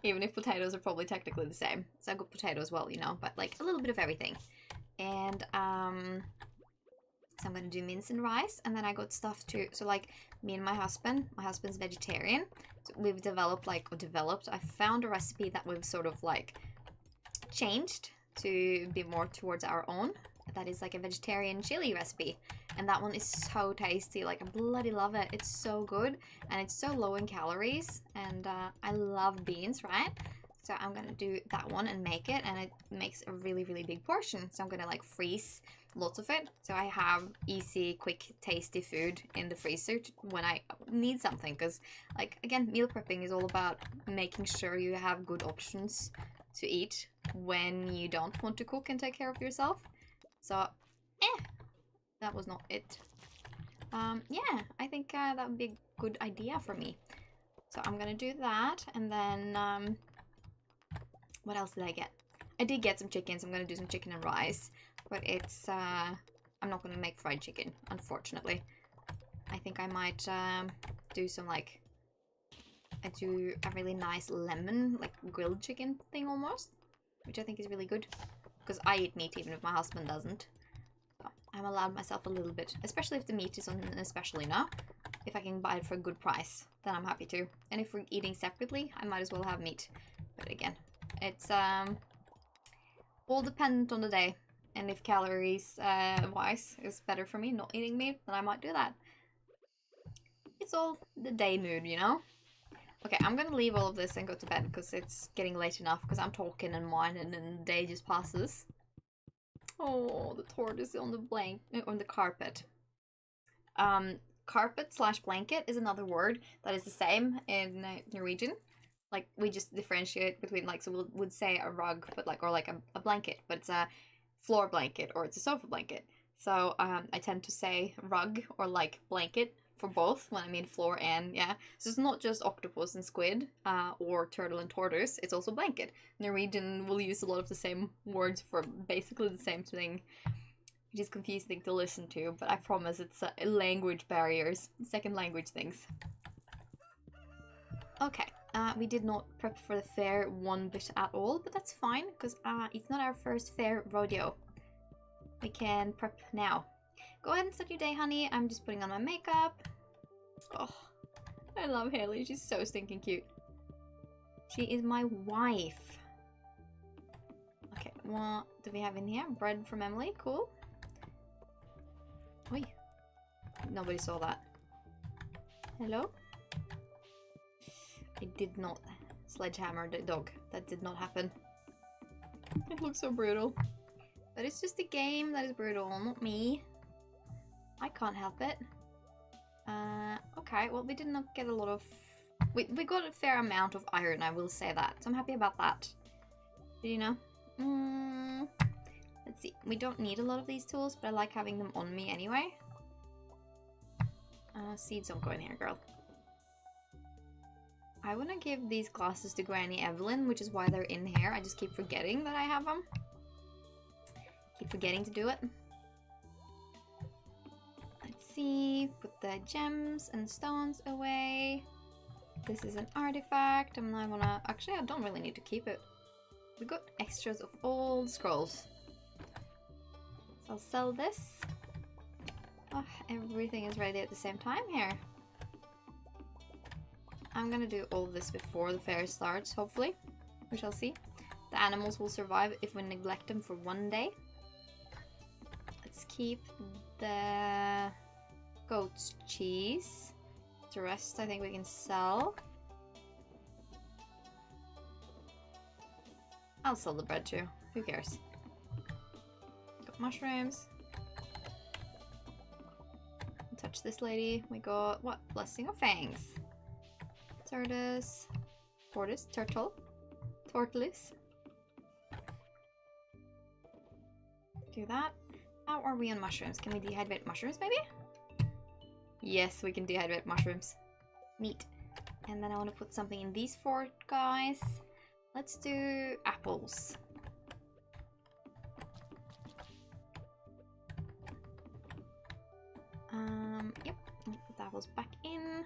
Even if potatoes are probably technically the same. So I got potato as well, you know, but like a little bit of everything. And so I'm gonna do mince and rice, and then I got stuff too. So like me and my husband's vegetarian. So we've I found a recipe that we've sort of like changed to be more towards our own. That is like a vegetarian chili recipe. And that one is so tasty. Like I bloody love it. It's so good and it's so low in calories. And I love beans, right? So I'm gonna do that one and make it, and it makes a really big portion. So I'm gonna like freeze lots of it, so I have easy, quick, tasty food in the freezer when I need something. Because like again, meal prepping is all about making sure you have good options to eat when you don't want to cook and take care of yourself. So that was not it. Yeah, I think that would be a good idea for me. So I'm gonna do that, and then what else did I get? I did get some chicken, so I'm gonna do some chicken and rice, but it's I'm not gonna make fried chicken, unfortunately. I think I might do some like, I do a really nice lemon, like grilled chicken thing almost, which I think is really good. Because I eat meat even if my husband doesn't. So I'm allowed myself a little bit, especially if the meat is on, especially now. If I can buy it for a good price, then I'm happy to. And if we're eating separately, I might as well have meat. But again, it's all dependent on the day. And if calories wise is better for me not eating meat, then I might do that. It's all the day mood, you know? Okay, I'm gonna leave all of this and go to bed because it's getting late enough because I'm talking and whining and the day just passes. Oh, the tortoise on the carpet. Carpet slash blanket is another word that is the same in Norwegian. Like, we just differentiate between, like, so we would say a rug, but like, or like a blanket, but it's a floor blanket or it's a sofa blanket. So I tend to say rug or like blanket for both when I mean floor and, yeah. So it's not just octopus and squid or turtle and tortoise, it's also blanket. Norwegian will use a lot of the same words for basically the same thing, which is confusing to listen to, but I promise it's language barriers, second language things. Okay, we did not prep for the fair one bit at all, but that's fine, because it's not our first fair rodeo. We can prep now. Go ahead and start your day, honey. I'm just putting on my makeup. Oh, I love Haley. She's so stinking cute. She is my wife. Okay, what do we have in here? Bread from Emily. Cool. Oi. Nobody saw that. Hello? I did not sledgehammer the dog. That did not happen. It looks so brutal. But it's just a game that is brutal, not me. I can't help it. Okay, well, we did not get a lot of... We got a fair amount of iron, I will say that. So I'm happy about that. But, you know... Let's see. We don't need a lot of these tools, but I like having them on me anyway. Seeds don't go in here, girl. I want to give these glasses to Granny Evelyn, which is why they're in here. I just keep forgetting that I have them. Keep forgetting to do it. Let's see. Put the gems and stones away. This is an artifact. I'm not gonna... Actually, I don't really need to keep it. We got extras of old scrolls. So I'll sell this. Oh, everything is ready at the same time here. I'm gonna do all this before the fair starts, hopefully. We shall see. The animals will survive if we neglect them for one day. Let's keep the goat's cheese. The rest I think we can sell. I'll sell the bread too. Who cares? Got mushrooms. Touch this lady. We got what? Blessing of Fangs. Tortoise. Tortoise? Turtle? Tortoise. Do that. How are we on mushrooms? Can we dehydrate mushrooms maybe? Yes, we can dehydrate mushrooms. Neat. And then I want to put something in these four guys. Let's do apples. Yep. Put the apples back in.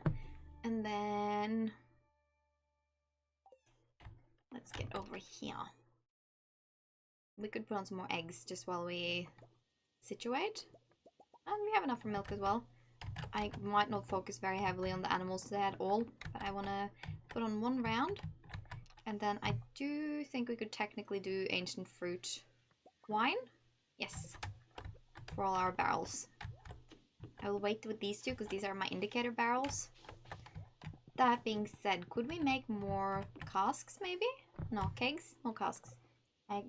And then let's get over here. We could put on some more eggs just while we situate. And we have enough for milk as well. I might not focus very heavily on the animals today at all, but I want to put on one round. And then I do think we could technically do ancient fruit wine. Yes. For all our barrels. I will wait with these two because these are my indicator barrels. That being said, could we make more casks maybe? No, kegs? No casks. I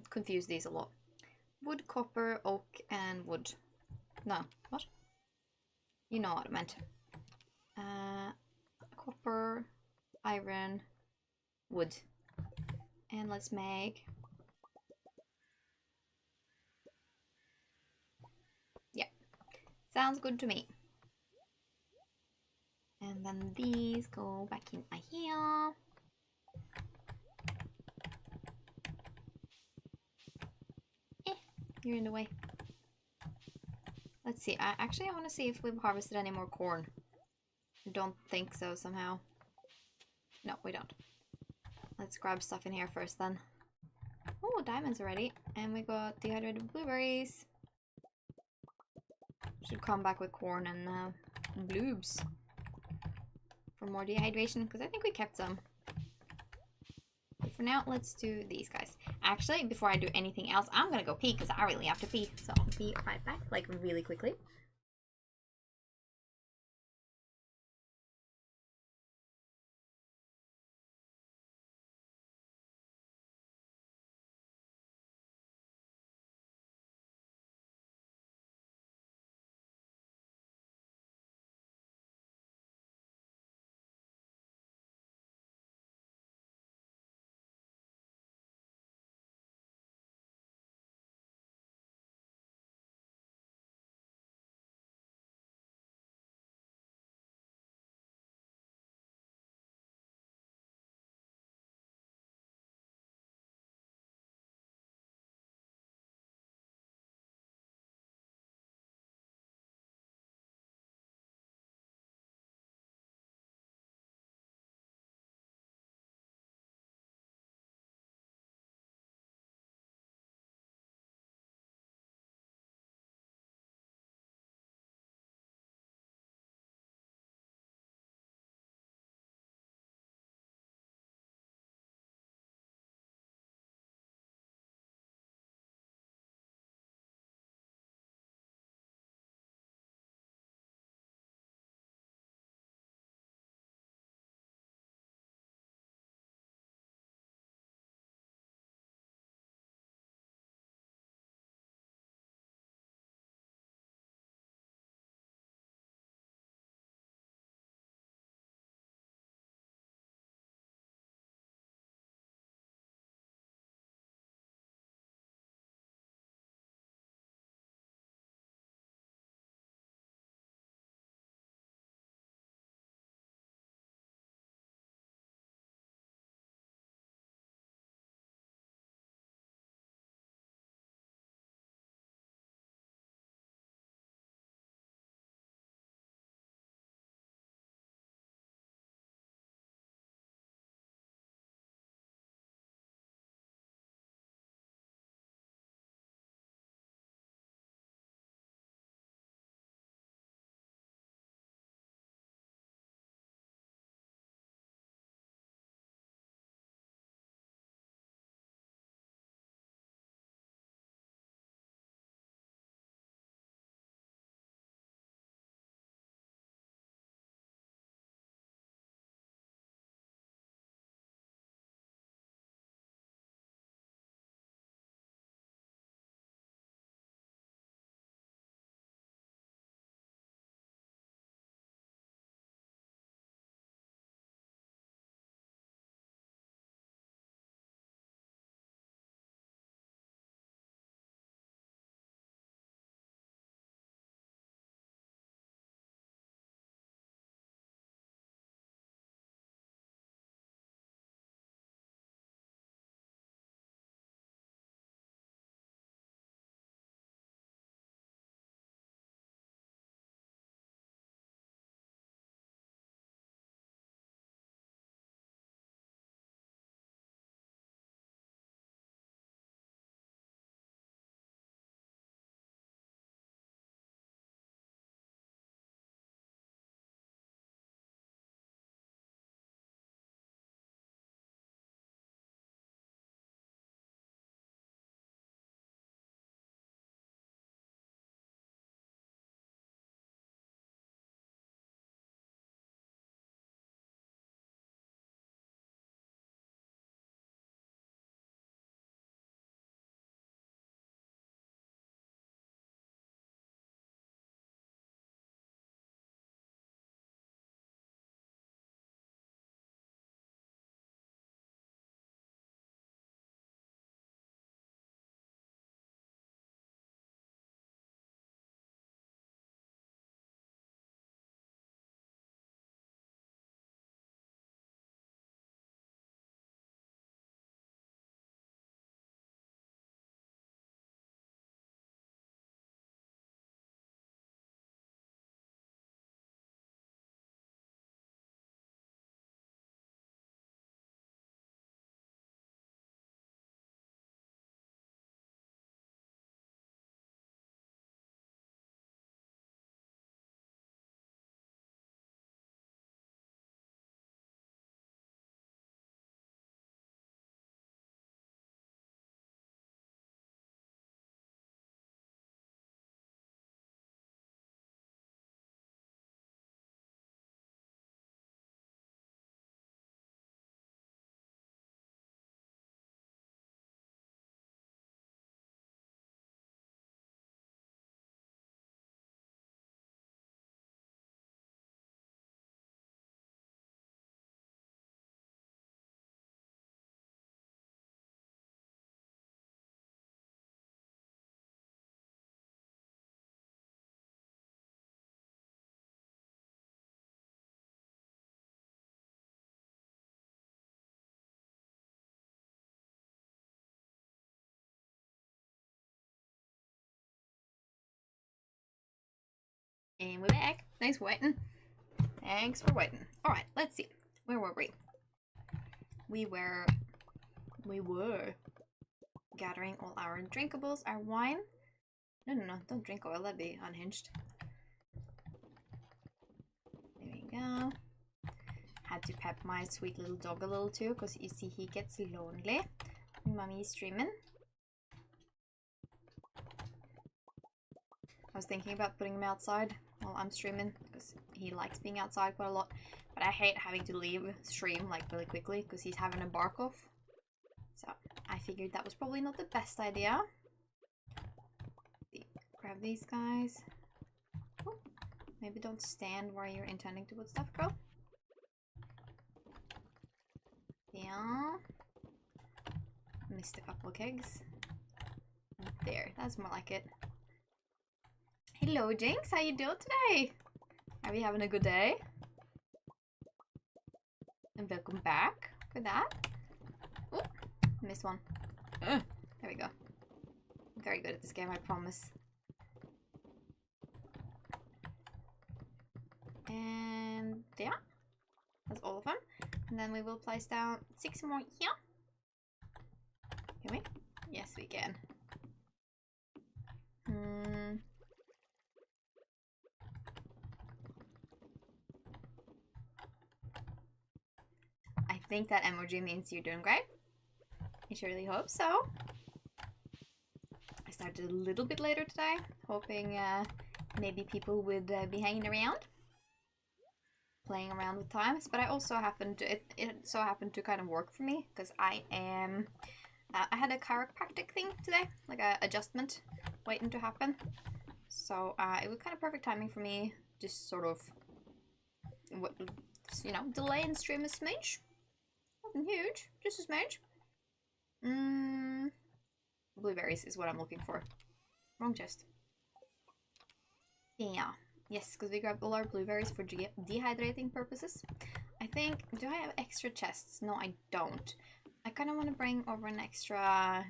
confuse these a lot. Wood, copper, oak, and wood. No, what? You know what I meant. Copper, iron, wood. And let's make... Yeah. Sounds good to me. And then these go back in here. You're in the way. Let's see. I want to see if we've harvested any more corn. I don't think so somehow. No, we don't. Let's grab stuff in here first then. Oh, diamonds already. And we got dehydrated blueberries. Should come back with corn and bloobs. For more dehydration, because I think we kept some. But for now, let's do these guys. Actually, before I do anything else, I'm gonna go pee, because I really have to pee. So I'll be right back, like really quickly. And we're back. Thanks for waiting. Thanks for waiting. Alright, let's see. Where were we? We were gathering all our drinkables, our wine. No, don't drink oil, that'd be unhinged. There we go. Had to pep my sweet little dog a little too, because you see he gets lonely when Mommy's streaming. I was thinking about putting him outside while I'm streaming, because he likes being outside quite a lot. But I hate having to leave stream like really quickly, because he's having a bark off. So I figured that was probably not the best idea. Grab these guys. Oh, maybe don't stand where you're intending to put stuff, girl. Yeah. Missed a couple of kegs. There, that's more like it. Hello, Jinx. How you doing today? Are we having a good day? And welcome back for that. Oh, missed one. There we go. I'm very good at this game, I promise. And yeah, that's all of them. And then we will place down 6 more here. Can we? Yes, we can. I think that emoji means you're doing great. I surely hope so. I started a little bit later today, hoping maybe people would be hanging around, playing around with times. But I also happened to it so happened to kind of work for me, because I am I had a chiropractic thing today, like a adjustment waiting to happen. So it was kind of perfect timing for me, just sort of, you know, delay and stream a smidge. Nothing huge, just a smidge. Blueberries is what I'm looking for. Wrong chest. Yeah. Yes, because we grabbed all our blueberries for dehydrating purposes. I think, do I have extra chests? No, I don't. I kind of want to bring over an extra... I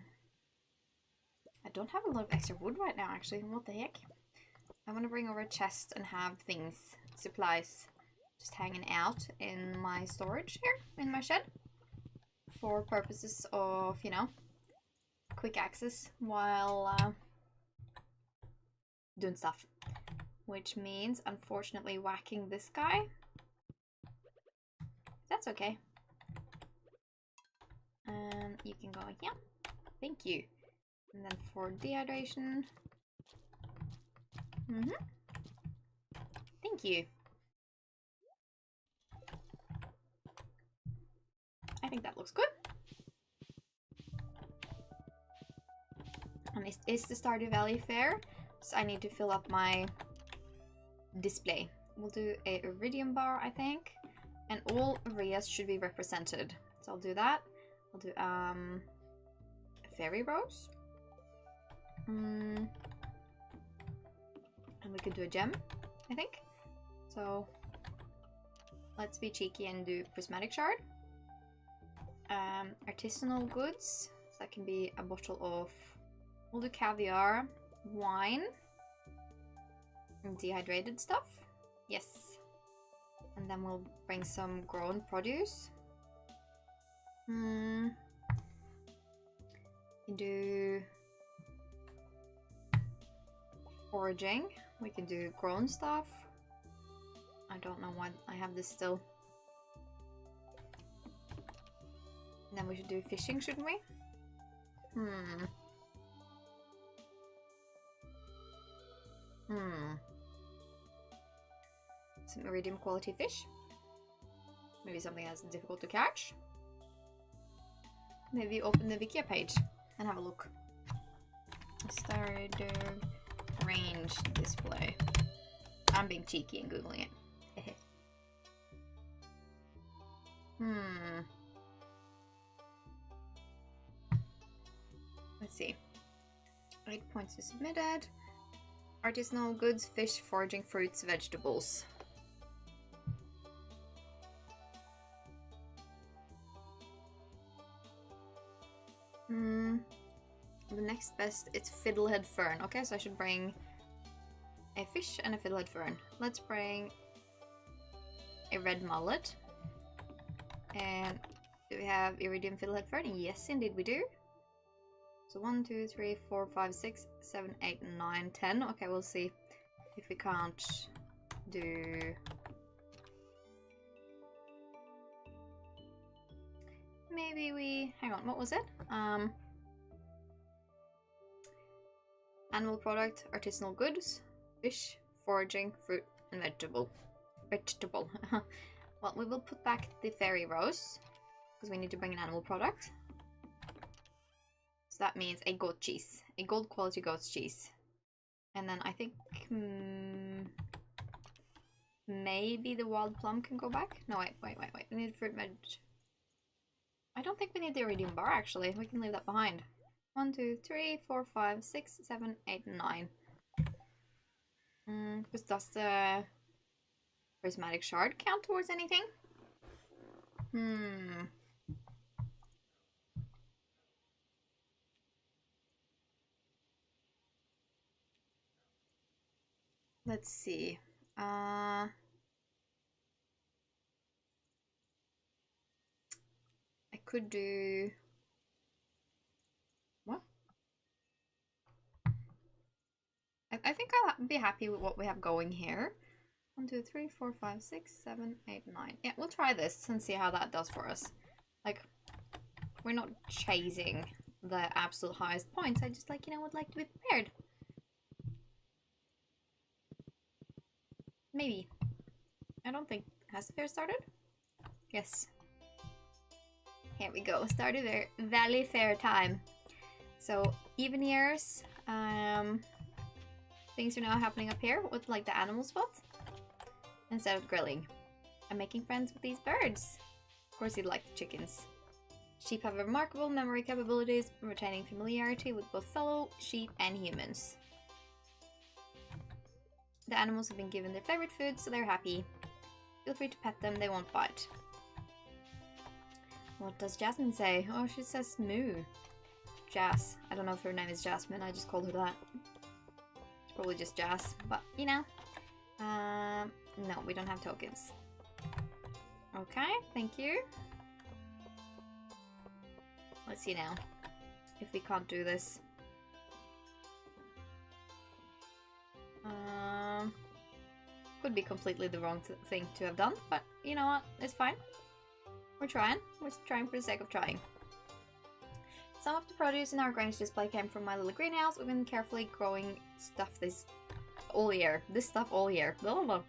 don't have a lot of extra wood right now, actually. What the heck? I want to bring over a chest and have things, supplies, just hanging out in my storage here, in my shed. For purposes of, you know, quick access while doing stuff. Which means, unfortunately, whacking this guy. That's okay. You can go here. Thank you. And then for dehydration. Thank you. I think that looks good. And it's the Stardew Valley fair, so I need to fill up my display. We'll do a iridium bar, I think, and all areas should be represented. So I'll do that. I'll do a fairy rose. And we could do a gem, I think. So let's be cheeky and do prismatic shard. Artisanal goods. So that can be a bottle of, we'll do caviar, wine, and dehydrated stuff. Yes. And then we'll bring some grown produce. We can do foraging. We can do grown stuff. I don't know why I have this still. And then we should do fishing, shouldn't we? Some iridium quality fish. Maybe something that's difficult to catch. Maybe open the Wikia page and have a look. Stardew range display. I'm being cheeky and googling it. Let's see. 8 points is submitted. Artisanal goods, fish, foraging, fruits, vegetables. The next best, it's fiddlehead fern. Okay, so I should bring a fish and a fiddlehead fern. Let's bring a red mullet. And do we have iridium fiddlehead fern? Yes, indeed we do. So 1, 2, 3, 4, 5, 6, 7, 8, 9, 10. Okay, we'll see if we can't do... Maybe we... Hang on, what was it? Animal product, artisanal goods, fish, foraging, fruit, and vegetable. Well, we will put back the fairy rose, because we need to bring an animal product. So that means a goat cheese. A gold quality goat's cheese. And then I think... maybe the wild plum can go back? No, wait. We need fruit veg. I don't think we need the iridium bar, actually. We can leave that behind. 1, 2, 3, 4, 5, 6, 7, 8, 9. Because does the prismatic shard count towards anything? Let's see. I could do... What? I think I'll be happy with what we have going here. 1, 2, 3, 4, 5, 6, 7, 8, 9. Yeah, we'll try this and see how that does for us. Like, we're not chasing the absolute highest points. I just, like, you know, would like to be prepared. Maybe. I don't think... Has the fair started? Yes. Here we go. Stardew Valley fair time. So, even years. Things are now happening up here with, like, the animal spot. Instead of grilling. I'm making friends with these birds. Of course you'd like the chickens. Sheep have remarkable memory capabilities, retaining familiarity with both fellow sheep and humans. The animals have been given their favorite food, so they're happy. Feel free to pet them, they won't bite. What does Jasmine say? Oh, she says moo. Jas. I don't know if her name is Jasmine, I just called her that. It's probably just Jas, but you know. No, we don't have tokens. Okay, thank you. Let's see now if we can't do this. Could be completely the wrong thing to have done, but you know what? It's fine. We're trying. We're trying for the sake of trying. Some of the produce in our grange display came from my little greenhouse. We've been carefully growing stuff this stuff all year. Blah, blah, blah.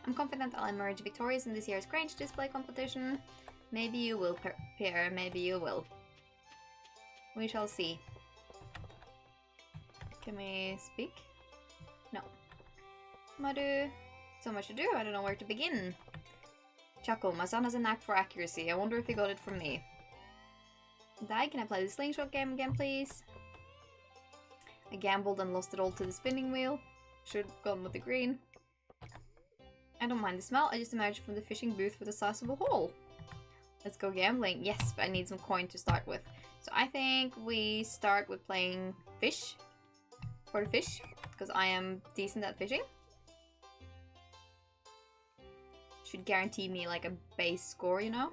I'm confident I'll emerge victorious in this year's grange display competition. Maybe you will, Pierre. Maybe you will. We shall see. Can we speak? No. Madu. So much to do. I don't know where to begin. Chuckle. My son has a knack for accuracy. I wonder if he got it from me. Dad, can I play the slingshot game again, please? I gambled and lost it all to the spinning wheel. Should have gone with the green. I don't mind the smell. I just emerged from the fishing booth with a sizable haul. Let's go gambling. Yes, but I need some coin to start with. So I think we start with playing fish. For the fish. Because I am decent at fishing. Should guarantee me like a base score, you know?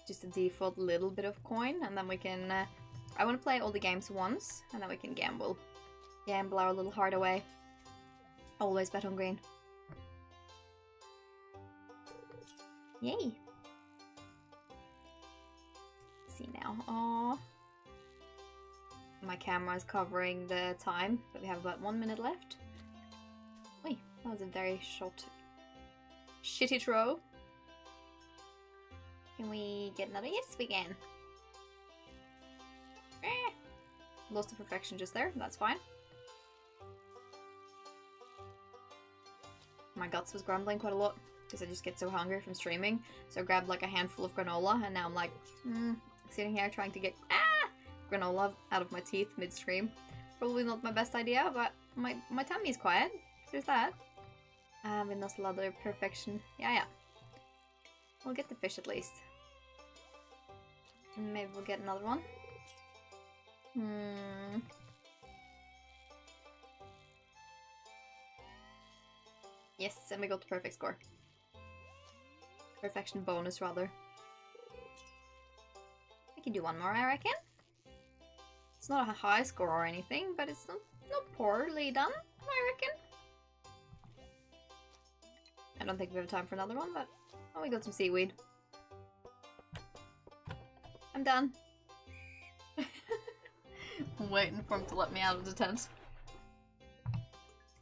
Just a default little bit of coin, and then we can... I want to play all the games once, and then we can gamble. Gamble our little heart away. Always bet on green. Yay! Let's see now. Aww. My camera is covering the time, but we have about 1 minute left. Wait, that was a very short... shitty throw. Can we get another? Yes, we can. Lost the perfection just there. That's fine. My guts was grumbling quite a lot because I just get so hungry from streaming. So I grabbed like a handful of granola and now I'm like sitting here trying to get granola out of my teeth mid-stream. Probably not my best idea, but my tummy's quiet. There's that. We lost a lot of perfection. Yeah. We'll get the fish at least. And maybe we'll get another one. Yes, and we got the perfect score. Perfection bonus, rather. We can do one more, I reckon. It's not a high score or anything, but it's not poorly done, I reckon. I don't think we have time for another one, but... Oh, we got some seaweed. I'm done. I'm waiting for him to let me out of the tent.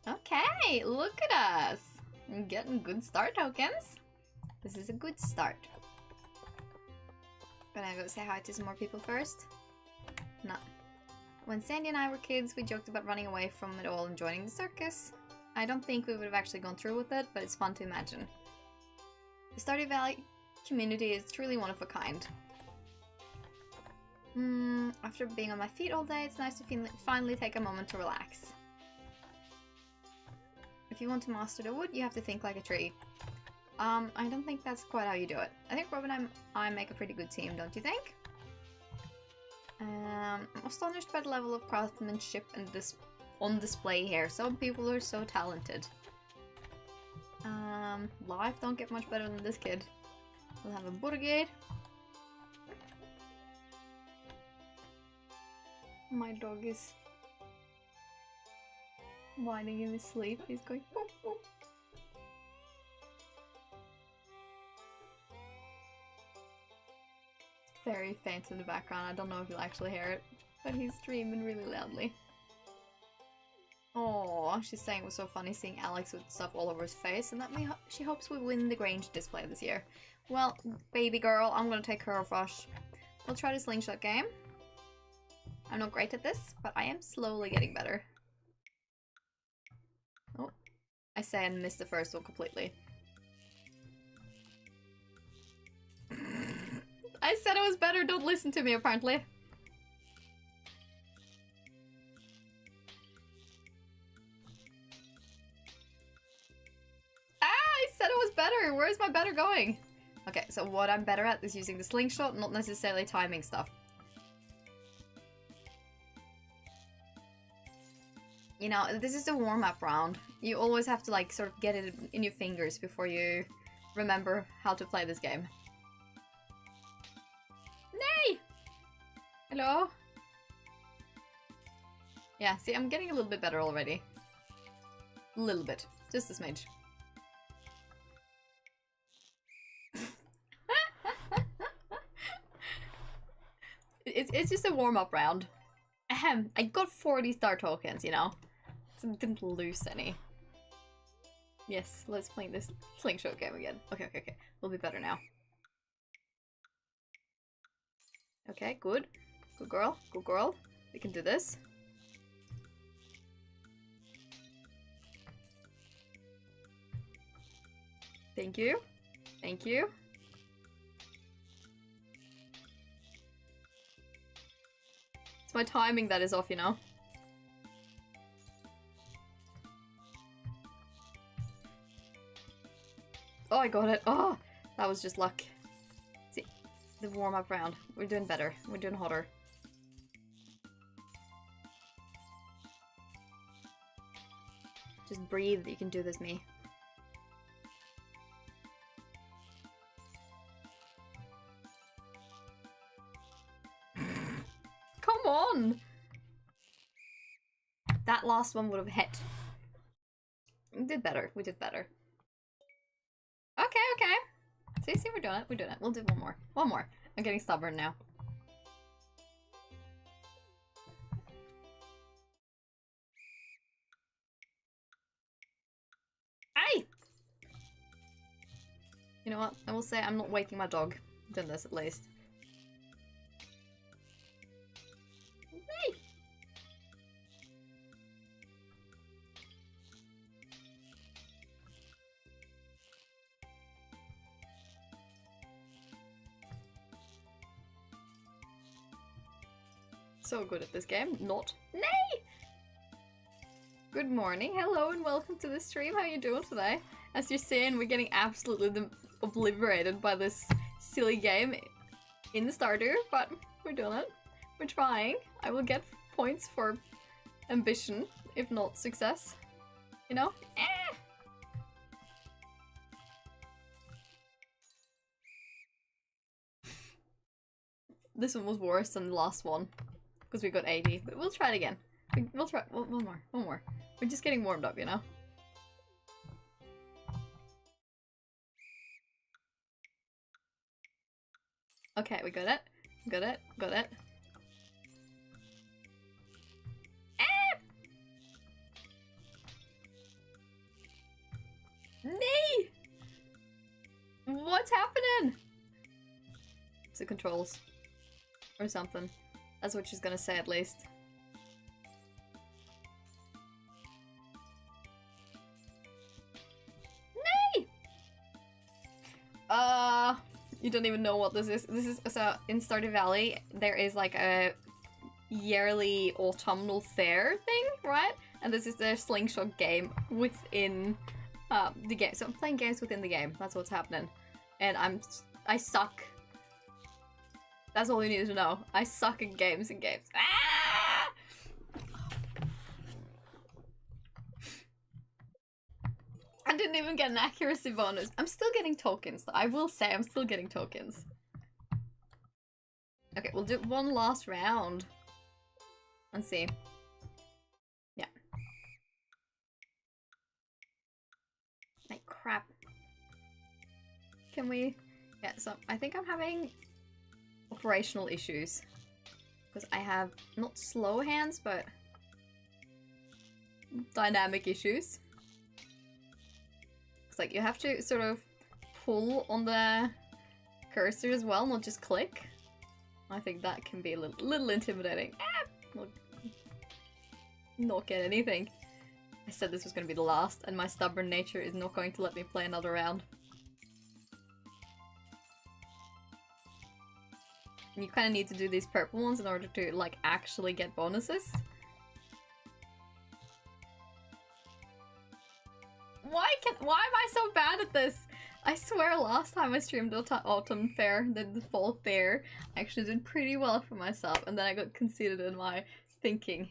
Okay, look at us! I'm getting good star tokens. This is a good start. Gonna go say hi to some more people first. No. When Sandy and I were kids, we joked about running away from it all and joining the circus. I don't think we would have actually gone through with it, but it's fun to imagine. The Stardew Valley community is truly one of a kind. After being on my feet all day, it's nice to finally take a moment to relax. If you want to master the wood, you have to think like a tree. I don't think that's quite how you do it. I think Rob and I make a pretty good team, don't you think? I'm astonished by the level of craftsmanship and on display here. Some people are so talented. Life don't get much better than this kid. We'll have a Burgade. My dog is whining in his sleep. He's going boop, boop. Very faint in the background. I don't know if you'll actually hear it, but he's screaming really loudly. Oh, she's saying it was so funny seeing Alex with stuff all over his face, and that she hopes we win the Grange display this year. Well, baby girl, I'm gonna take care of Rush. We'll try the slingshot game. I'm not great at this, but I am slowly getting better. Oh, I say and missed the first one completely. I said it was better, don't listen to me apparently. I said it was better! Where's my better going? Okay, so what I'm better at is using the slingshot, not necessarily timing stuff. You know, this is a warm-up round. You always have to like sort of get it in your fingers before you remember how to play this game. Nay! Hello? Yeah, see, I'm getting a little bit better already. A little bit. Just a smidge. It's just a warm-up round. Ahem, I got 40 star tokens, you know. So I didn't lose any. Yes, let's play this slingshot game again. Okay. We'll be better now. Okay, good. Good girl, good girl. We can do this. Thank you. Thank you. It's my timing that is off, you know. Oh, I got it. Oh, that was just luck. See, the warm-up round. We're doing better. We're doing hotter. Just breathe. You can do this, me. Come on! That last one would have hit. We did better. We did better. Okay. See, we're doing it. We're doing it. We'll do one more. One more. I'm getting stubborn now. Aye! You know what? I will say I'm not waking my dog. Doing this at least. Aye! So good at this game. Not. Nay! Good morning, hello, and welcome to the stream. How you doing today? As you're seeing, we're getting absolutely obliterated by this silly game in the Stardew, but we're doing it. We're trying. I will get points for ambition, if not success. You know? this one was worse than the last one because we got 80, but we'll try it again. We'll try one more. We're just getting warmed up, you know? Okay, we got it. Got it. Ah! Nee! What's happening? It's the controls. Or something. That's what she's gonna say at least. Nee! You don't even know what this is. This is, so in Stardew Valley, there is like a yearly autumnal fair thing, right? And this is the slingshot game within the game. So I'm playing games within the game. That's what's happening. And I suck. That's all you need to know. I suck at games and games. Ah! I didn't even get an accuracy bonus. I'm still getting tokens. I will say I'm still getting tokens. Okay, we'll do one last round. Let's see. Yeah. Like crap. Can we... Yeah, so I think I'm having operational issues. Because I have not slow hands, but dynamic issues. It's like you have to sort of pull on the cursor as well, not just click. I think that can be a little intimidating. Ah! Not get anything. I said this was going to be the last, and my stubborn nature is not going to let me play another round. And you kind of need to do these purple ones in order to, like, actually get bonuses. Why am I so bad at this? I swear last time I streamed Autumn Fair, the fall fair, I actually did pretty well for myself, and then I got conceited in my thinking.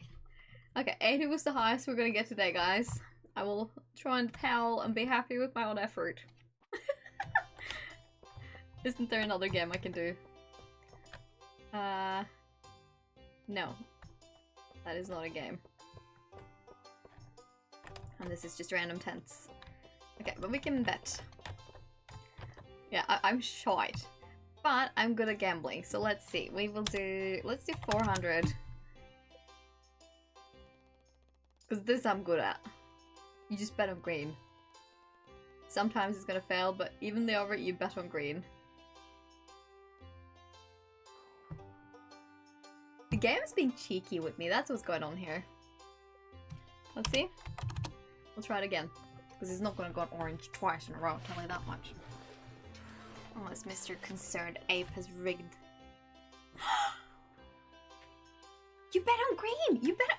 Okay, 80 was the highest we're gonna get today, guys. I will try and towel and be happy with my own effort. Isn't there another game I can do? No. That is not a game. And this is just random tents. Okay, but we can bet. Yeah, I'm shite. But I'm good at gambling, so let's see. Let's do 400. Because this I'm good at. You just bet on green. Sometimes it's gonna fail, but even the over, you bet on green. The game's being cheeky with me, that's what's going on here. Let's see. We'll try it again. Because it's not gonna go on orange twice in a row, I'll tell you that much. Unless Mr. Concerned Ape has rigged. You bet on green! You bet on...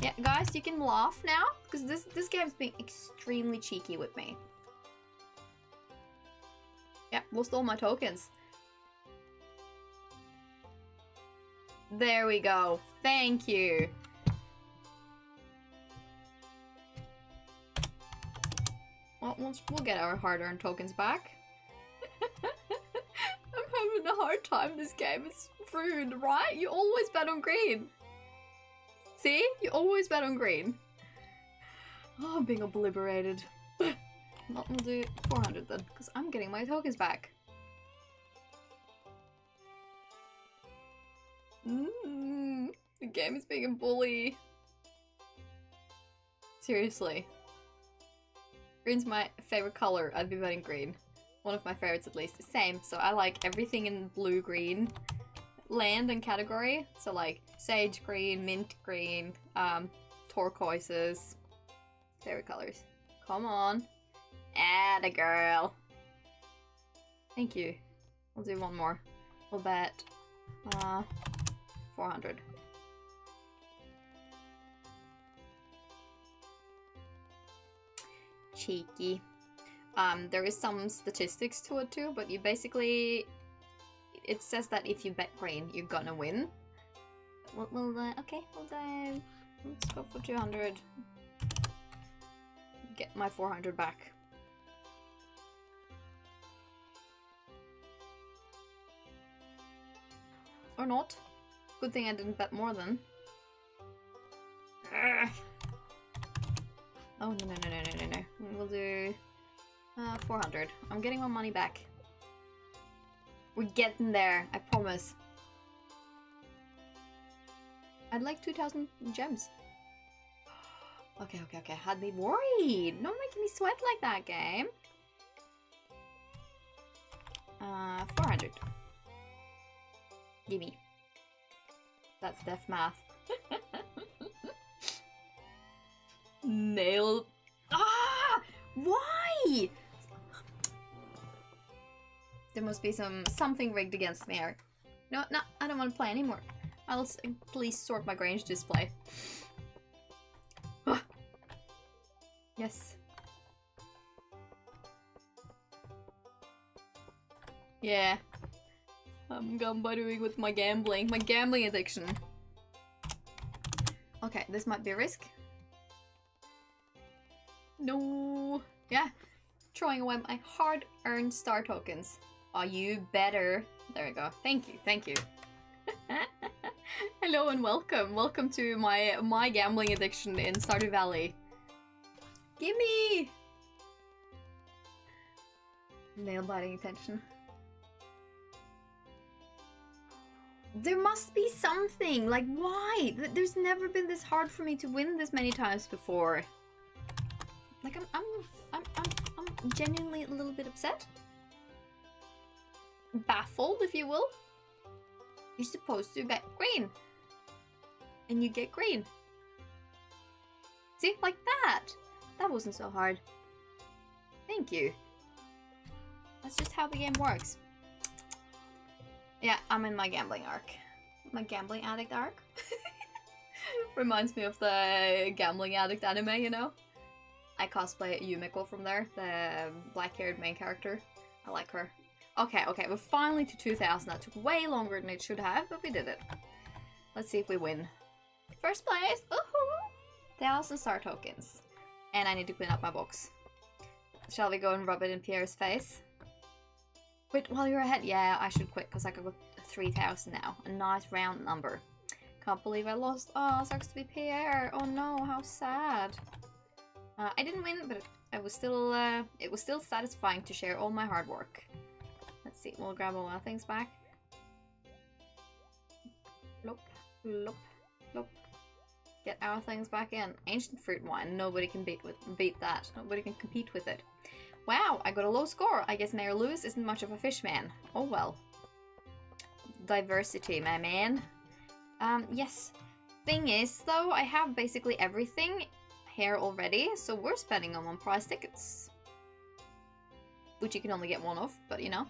Yeah, guys, you can laugh now, because this game's being extremely cheeky with me. Yeah, lost all my tokens. There we go. Thank you. Well, we'll get our hard-earned tokens back. I'm having a hard time this game. It's rude, right? You always bet on green. See? You always bet on green. Oh, I'm being obliterated. Well, we'll do 400 then, because I'm getting my tokens back. The game is being a bully. Seriously. Green's my favorite color. I'd be betting green. One of my favorites at least. Same. So I like everything in blue-green land and category. So like sage green, mint green, turquoises. Favorite colors. Come on. Atta girl. Thank you. We'll do one more. We'll bet 400. Cheeky. There is some statistics to it too, but you basically... It says that if you bet green, you're gonna win. Okay, let's go for 200. Get my 400 back. Or not. Good thing I didn't bet more than. Ugh. Oh, no. We'll do 400. I'm getting my money back. We're getting there, I promise. I'd like 2,000 gems. Okay. Had me worried. Don't making me sweat like that, game. 400. Gimme. That's deaf math. Nail. Ah! Why? There must be something rigged against me here. No, I don't want to play anymore. I'll please sort my Grange display. Ah. Yes. Yeah. I'm gambling with my gambling addiction. Okay, this might be a risk. No. Yeah. Throwing away my hard-earned star tokens. Are you better? There we go. Thank you. Hello and welcome. Welcome to my gambling addiction in Stardew Valley. Gimme! Nail-biting attention. There must be something! Like, why? There's never been this hard for me to win this many times before. Like, I'm genuinely a little bit upset. Baffled, if you will. You're supposed to get green. And you get green. See? Like that! That wasn't so hard. Thank you. That's just how the game works. Yeah, I'm in my gambling arc. My gambling addict arc. Reminds me of the gambling addict anime, you know? I cosplay Yumiko from there, the black-haired main character. I like her. Okay, we're finally to 2,000. That took way longer than it should have, but we did it. Let's see if we win. First place! Woohoo! 1,000 star tokens. And I need to clean up my box. Shall we go and rub it in Pierre's face? Wait, while you're ahead? Yeah, I should quit because I got 3,000 now. A nice round number. Can't believe I lost. Oh, sucks to be Pierre. Oh no, how sad. I didn't win, but it was still satisfying to share all my hard work. Let's see, we'll grab all our things back. Lop, lop, lop. Get our things back in. Ancient fruit wine. Nobody can beat that. Nobody can compete with it. Wow, I got a low score. I guess Mayor Lewis isn't much of a fish man. Oh well. Diversity, my man. Yes. Thing is, though, I have basically everything here already, so we're spending them on prize tickets. Which you can only get one of, but you know.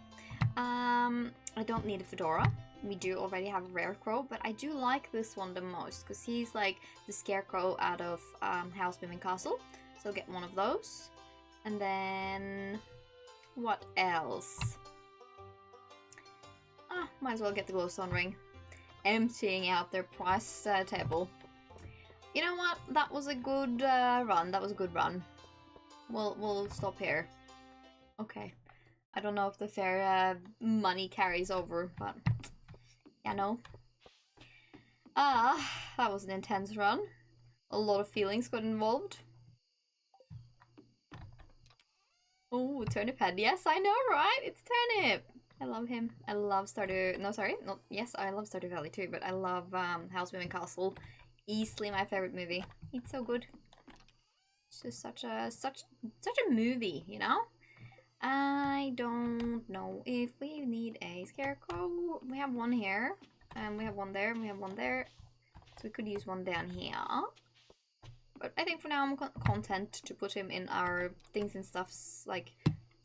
I don't need a fedora. We do already have a rare crow, but I do like this one the most, because he's like the scarecrow out of House Booming Castle. So I'll get one of those. And then... what else? Might as well get the glowstone ring. Emptying out their price table. You know what? That was a good run. That was a good run. We'll stop here. Okay. I don't know if the fair money carries over, but yeah, no. That was an intense run. A lot of feelings got involved. Oh, Turnip Head. Yes, I know, right? It's Turnip. I love him. I love Stardew... No, sorry. No, yes, I love Stardew Valley too, but I love House Booming Castle. Easily my favorite movie. It's so good. It's just such a movie, you know? I don't know if we need a scarecrow. We have one here, and we have one there, and we have one there. So we could use one down here. But I think for now I'm content to put him in our things and stuffs, like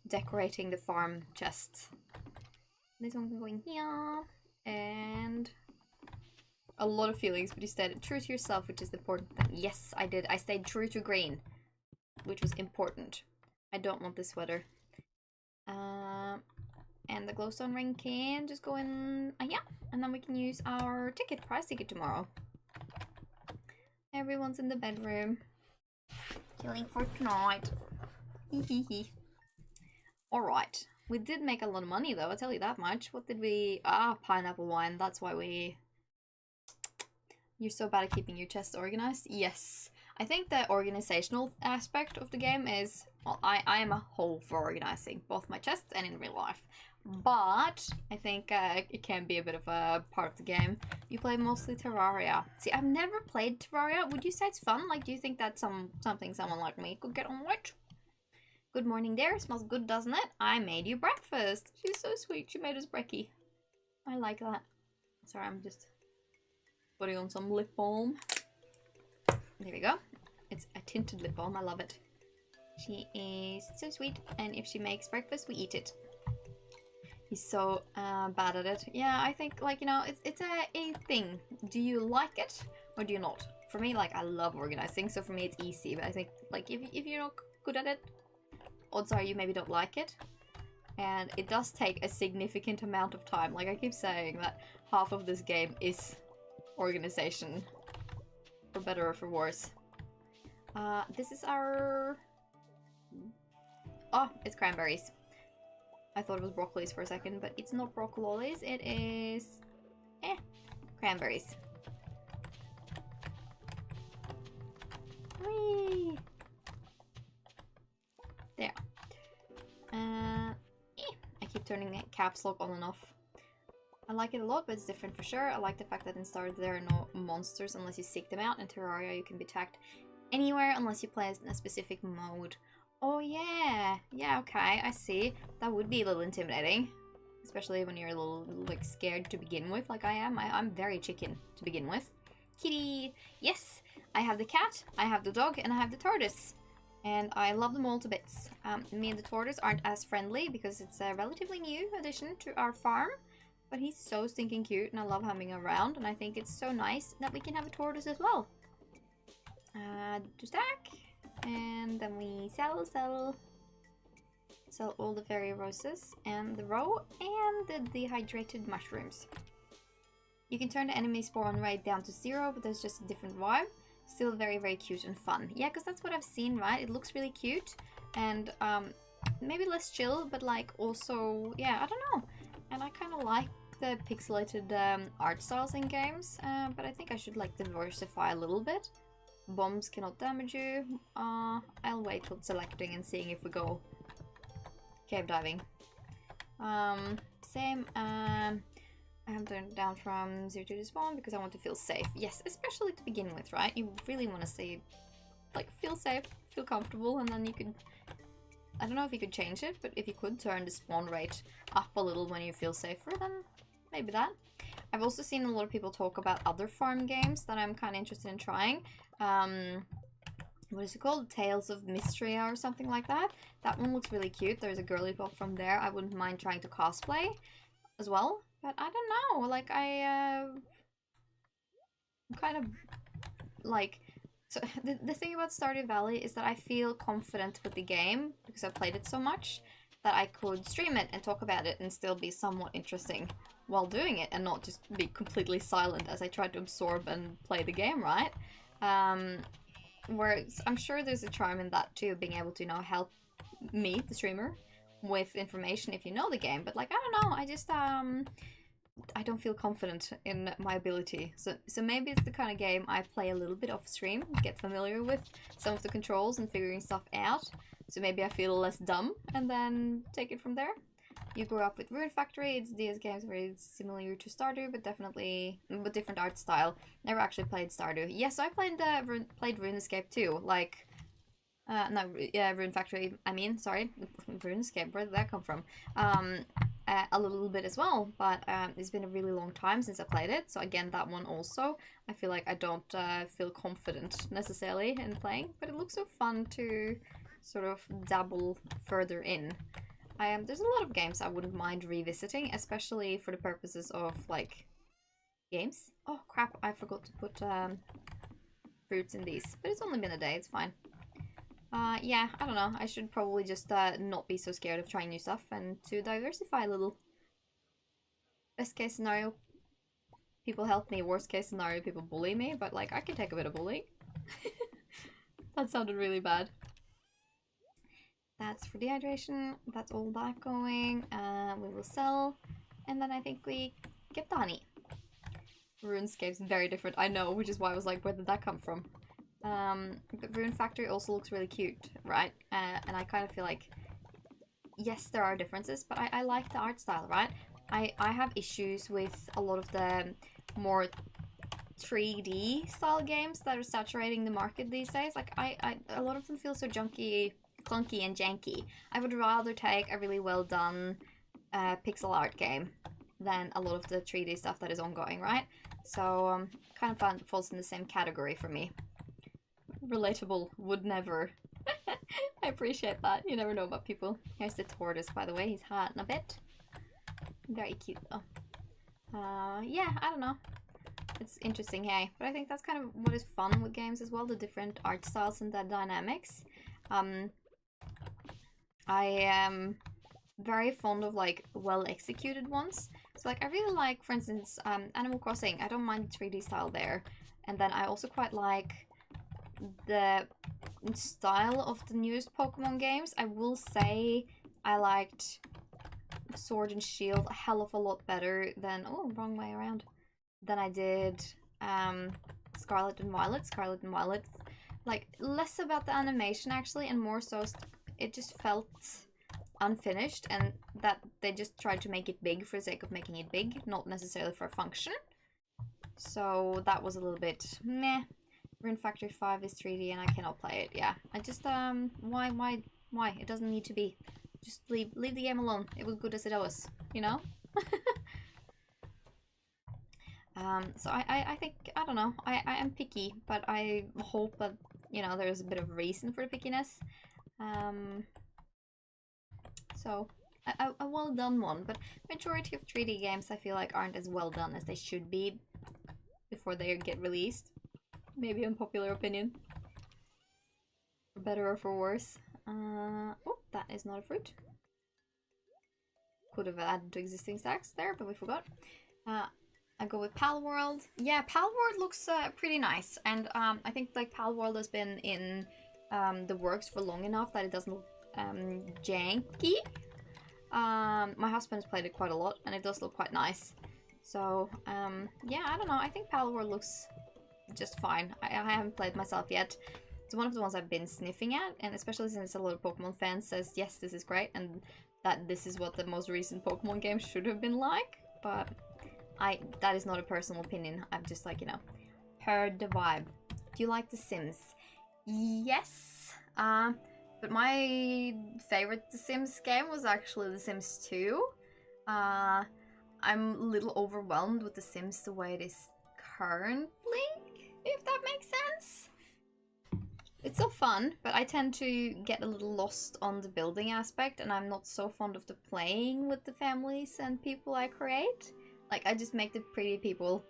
decorating the farm chests. This one can go in here, and a lot of feelings, but you stayed true to yourself, which is the important thing. Yes, I did. I stayed true to green, which was important. I don't want this sweater. And the glowstone ring can just go in, yeah, and then we can use our prize ticket tomorrow. Everyone's in the bedroom. Chilling for tonight. Hehehe. Alright. We did make a lot of money though, I'll tell you that much. What did we... Ah, pineapple wine. That's why we... You're so bad at keeping your chest organized? Yes. I think the organizational aspect of the game is... Well, I am a hoe for organizing, both my chests and in real life. But I think it can be a bit of a part of the game. You play mostly Terraria. See, I've never played Terraria. Would you say it's fun? Like, do you think that's something someone like me could get on with? Good morning there. Smells good, doesn't it? I made you breakfast. She's so sweet. She made us brekkie. I like that. Sorry, I'm just putting on some lip balm. There we go. It's a tinted lip balm. I love it. She is so sweet. And if she makes breakfast, we eat it. He's so bad at it. Yeah, I think, like, you know, it's a thing. Do you like it or do you not? For me, like, I love organizing, so for me it's easy. But I think, like, if you're not good at it, odds are you maybe don't like it. And it does take a significant amount of time. Like I keep saying that half of this game is organization. For better or for worse. This is our... Oh, it's cranberries. I thought it was broccolis for a second, but it's not broccolis. It is... cranberries. Whee! There. I keep turning the caps lock on and off. I like it a lot, but it's different for sure. I like the fact that in Stardew there are no monsters unless you seek them out. In Terraria you can be attacked anywhere unless you play in a specific mode. Oh yeah! Yeah, okay, I see. That would be a little intimidating. Especially when you're a little, like, scared to begin with, like I am. I'm very chicken to begin with. Kitty! Yes! I have the cat, I have the dog, and I have the tortoise. And I love them all to bits. Me and the tortoise aren't as friendly because it's a relatively new addition to our farm. But he's so stinking cute and I love having him around. And I think it's so nice that we can have a tortoise as well. To stack. And then we sell all the fairy roses and the roe and the dehydrated mushrooms. You can turn the enemy spawn rate down to 0, but there's just a different vibe. Still very, very cute and fun. Yeah, because that's what I've seen, right? It looks really cute and maybe less chill, but like also, yeah, I don't know. And I kind of like the pixelated art styles in games, but I think I should like diversify a little bit. Bombs cannot damage you. I'll wait till selecting and seeing if we go cave diving. Same. I have turned down from 0 to the spawn because I want to feel safe. Yes, especially to begin with, right? You really want to say, like, feel safe, feel comfortable, and then you could... I don't know if you could change it, but if you could turn the spawn rate up a little when you feel safer, then maybe that. I've also seen a lot of people talk about other farm games that I'm kind of interested in trying. What is it called? Tales of Mystria or something like that. That one looks really cute. There's a girly pop from there. I wouldn't mind trying to cosplay as well. But I don't know, like, I'm kind of, like, so the thing about Stardew Valley is that I feel confident with the game, because I've played it so much, that I could stream it and talk about it and still be somewhat interesting while doing it, and not just be completely silent as I try to absorb and play the game, right? Whereas I'm sure there's a charm in that too, being able to, you know, help me, the streamer, with information if you know the game, but like, I don't know, I just I don't feel confident in my ability, so maybe it's the kind of game I play a little bit off stream, get familiar with some of the controls and figuring stuff out, so maybe I feel less dumb and then take it from there. You grew up with Rune Factory. It's DS games very similar to Stardew, but definitely with different art style. Never actually played Stardew. Yes, I played RuneScape too, like no, yeah, Rune Factory, I mean, sorry, RuneScape, where did that come from? A little bit as well, but it's been a really long time since I played it, so again, that one also, I feel like I don't feel confident necessarily in playing, but it looks so fun to sort of dabble further in. There's a lot of games I wouldn't mind revisiting, especially for the purposes of, like, games. Oh crap, I forgot to put fruits in these, but it's only been a day, it's fine. Yeah, I don't know. I should probably just not be so scared of trying new stuff and to diversify a little. Best case scenario, people help me. Worst case scenario, people bully me, but like, I can take a bit of bullying. That sounded really bad. That's for dehydration. That's all that going. We will sell. And then I think we get the honey. RuneScape's very different, I know, which is why I was like, where did that come from? The Rune Factory also looks really cute, right? And I kind of feel like, yes, there are differences, but I like the art style, right? I have issues with a lot of the more 3D style games that are saturating the market these days. Like, a lot of them feel so clunky and janky. I would rather take a really well done pixel art game than a lot of the 3D stuff that is ongoing, right? So, kind of falls in the same category for me. Relatable, would never. I appreciate that. You never know about people. Here's the tortoise, by the way. He's hot in a bit. Very cute, though. Yeah, I don't know. It's interesting, hey. But I think that's kind of what is fun with games as well, the different art styles and the dynamics. I am very fond of, like, well-executed ones. So, like, I really like, for instance, Animal Crossing. I don't mind the 3D style there. And then I also quite like the style of the newest Pokemon games. I will say I liked Sword and Shield a hell of a lot better than... Oh, wrong way around. Than I did Scarlet and Violet. Scarlet and Violet, like, less about the animation, actually, and more so it just felt unfinished, and that they just tried to make it big for the sake of making it big, not necessarily for a function. So that was a little bit meh. Rune Factory 5 is 3D and I cannot play it. Yeah, I just why? It doesn't need to be. Just leave the game alone. It was good as it was, you know. So I think, I don't know, I am picky, but I hope that, you know, there's a bit of reason for the pickiness. So a well done one, but majority of 3D games I feel like aren't as well done as they should be before they get released. Maybe unpopular opinion. For better or for worse. Oh, that is not a fruit. Could have added to existing stacks there, but we forgot. I go with Palworld. Yeah, Palworld looks pretty nice, and I think like Palworld has been in the works for long enough that it doesn't look janky. My husband's played it quite a lot, and it does look quite nice. So yeah, I don't know. I think Palworld looks just fine. I haven't played myself yet. It's one of the ones I've been sniffing at, and especially since a lot of Pokemon fans says yes, this is great, and that this is what the most recent Pokemon game should have been like. But that is not a personal opinion. I've just, like, you know, heard the vibe. Do you like The Sims? Yes. But my favorite The Sims game was actually The Sims 2. I'm a little overwhelmed with The Sims the way it is currently, if that makes sense. It's still fun, but I tend to get a little lost on the building aspect, and I'm not so fond of the playing with the families and people I create. Like, I just make the pretty people,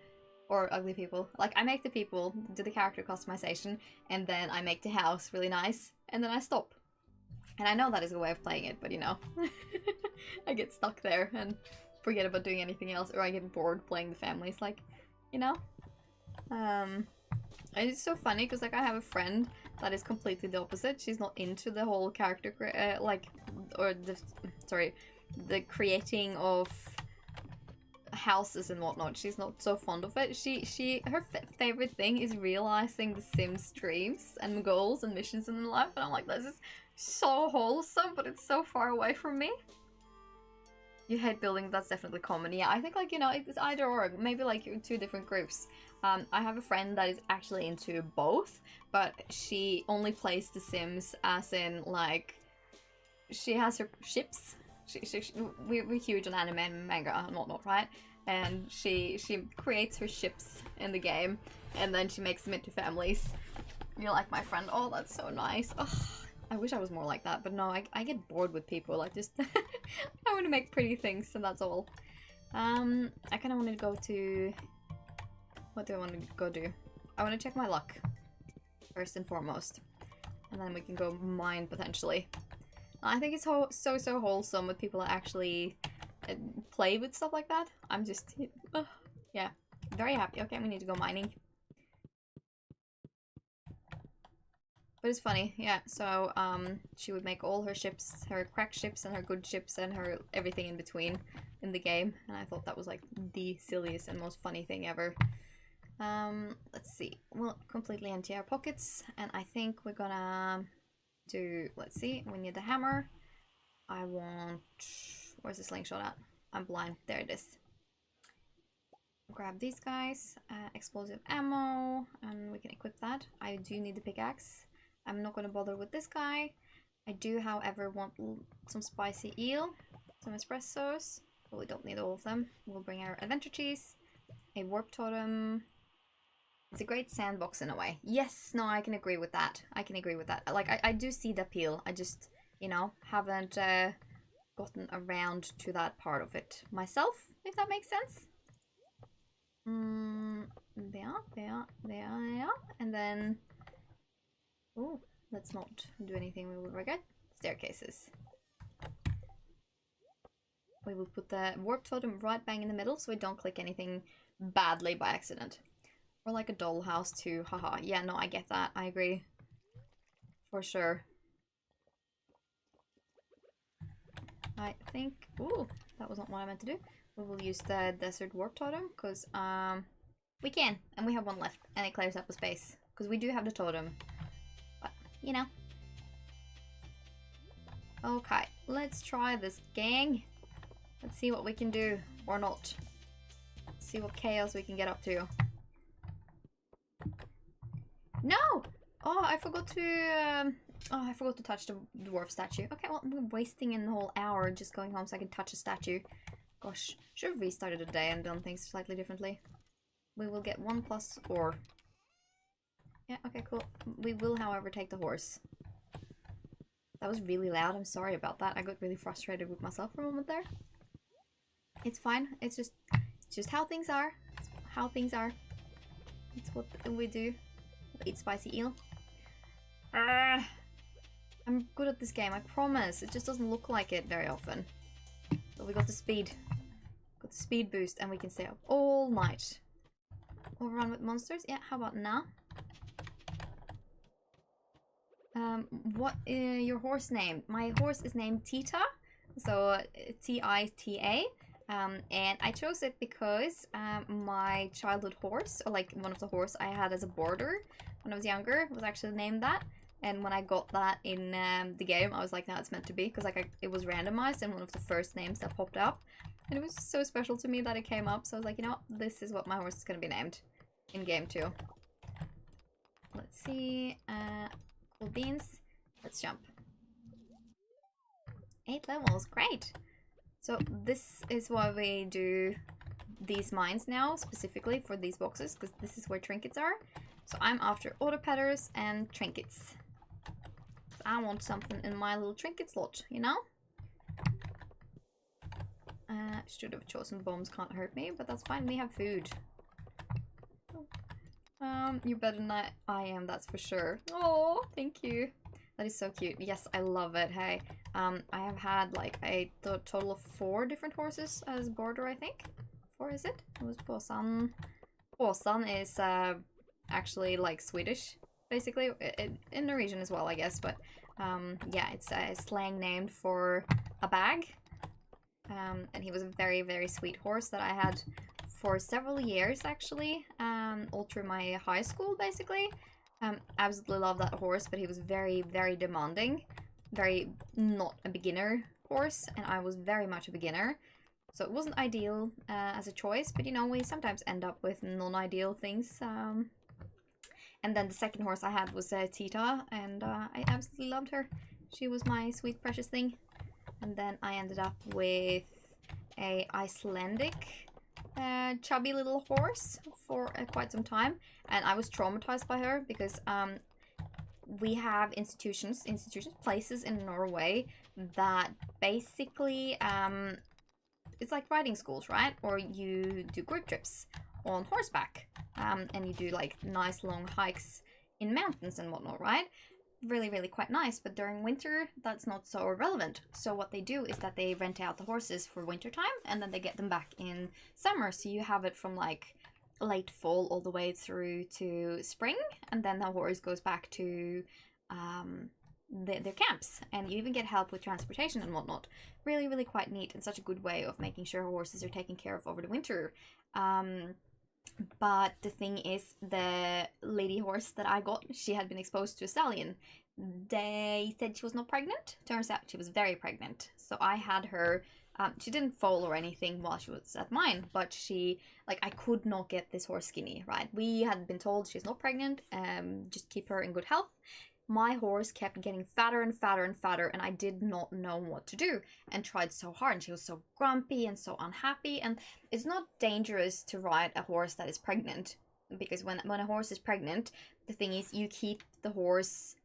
or ugly people. Like, I make the people, do the character customization, and then I make the house really nice, and then I stop. And I know that is a way of playing it, but you know, I get stuck there and forget about doing anything else, or I get bored playing the families, like, you know? And it's so funny, because, like, I have a friend that is completely the opposite. She's not into the whole character, the creating of houses and whatnot. She's not so fond of it. Her favorite thing is realizing the Sims dreams and goals and missions in life, and I'm like, this is so wholesome, but it's so far away from me. You hate building, that's definitely common. Yeah, I think, like, you know, it's either or, maybe like you're in two different groups. I have a friend that is actually into both, but she only plays The Sims as in, like, she has her ships. We're huge on anime and manga and whatnot, right? And she creates her ships in the game, and then she makes them into families. You're like my friend. Oh, that's so nice. Oh, I wish I was more like that, but no, I get bored with people. I just I want to make pretty things, and that's all. I kind of want to go to... What do I want to go do? I want to check my luck first and foremost, and then we can go mine potentially. I think it's so wholesome with people that actually play with stuff like that. I'm just, yeah, very happy. Okay, we need to go mining. But it's funny, yeah. So she would make all her ships, her crack ships and her good ships and her everything in between in the game, and I thought that was like the silliest and most funny thing ever. Let's see. We'll completely empty our pockets, and I think we're gonna do. Let's see. We need the hammer. I want. Where's the slingshot at? I'm blind. There it is. Grab these guys. Explosive ammo, and we can equip that. I do need the pickaxe. I'm not going to bother with this guy. I do, however, want some spicy eel, some espressos, but we don't need all of them. We'll bring our adventure cheese, a warp totem. It's a great sandbox in a way. Yes, no, I can agree with that. I can agree with that. Like, I do see the appeal. I just, you know, haven't gotten around to that part of it myself, if that makes sense. There. And then... Oh, let's not do anything we will regret. Staircases. We will put the warp totem right bang in the middle so we don't click anything badly by accident. Or like a dollhouse too, haha. Yeah, no, I get that. I agree. For sure. I think... Ooh, that was not what I meant to do. We will use the desert warp totem because we can. And we have one left. And it clears up the space. Because we do have the totem. You know. Okay, let's try this, gang. Let's see what we can do, or not. Let's see what chaos we can get up to. No! Oh, I forgot to touch the dwarf statue. Okay, well, we're wasting a whole hour just going home so I can touch a statue. Gosh, should have restarted the day and done things slightly differently. We will get 1+ ore. Yeah, okay, cool. We will, however, take the horse. That was really loud. I'm sorry about that. I got really frustrated with myself for a moment there. It's fine. It's just how things are. It's how things are. It's what we do. Eat spicy eel. I'm good at this game, I promise. It just doesn't look like it very often. But we got the speed. Got the speed boost and we can stay up all night. Overrun with monsters? Yeah, how about now? What is your horse name? My horse is named Tita, so T-I-T-A, and I chose it because my childhood horse, or like one of the horse I had as a boarder when I was younger, was actually named that. And when I got that in the game, I was like, no, it's meant to be, because like it was randomized and one of the first names that popped up, and it was so special to me that it came up. So I was like, you know what? This is what my horse is gonna be named in game 2. Let's see. Cool beans. Let's jump. 8 levels, great! So this is why we do these mines now, specifically for these boxes, because this is where trinkets are. So I'm after auto patters and trinkets. I want something in my little trinket slot, you know? Should have chosen bombs can't hurt me, but that's fine, we have food. You're better than I am, that's for sure. Oh, thank you. That is so cute. Yes, I love it. Hey, I have had like a total of 4 different horses as boarder, I think. 4 is it? It was Påsan. Påsan is actually like Swedish, basically, in Norwegian as well, I guess. But yeah, it's a slang name for a bag. And he was a very, very sweet horse that I had for several years, actually, all through my high school, basically. Absolutely love that horse, but he was very, very demanding. Very not a beginner horse, and I was very much a beginner. So it wasn't ideal as a choice, but you know, we sometimes end up with non-ideal things. And then the second horse I had was Tita, and I absolutely loved her. She was my sweet, precious thing. And then I ended up with a Icelandic chubby little horse for quite some time, and I was traumatized by her because we have places in Norway that basically it's like riding schools, right? Or you do group trips on horseback, and you do like nice long hikes in mountains and whatnot, right? Really, really quite nice, but during winter that's not so relevant. So what they do is that they rent out the horses for winter time, and then they get them back in summer, so you have it from like late fall all the way through to spring, and then the horse goes back to their camps, and you even get help with transportation and whatnot. Really, really quite neat, and such a good way of making sure horses are taken care of over the winter. But the thing is, the lady horse that I got, she had been exposed to a stallion. They said she was not pregnant. Turns out she was very pregnant. So I had her. She didn't foal or anything while she was at mine, but I could not get this horse skinny, right? We had been told she's not pregnant, just keep her in good health. My horse kept getting fatter and fatter and fatter, and I did not know what to do, and tried so hard, and she was so grumpy and so unhappy. And it's not dangerous to ride a horse that is pregnant, because when a horse is pregnant, the thing is, you keep the horse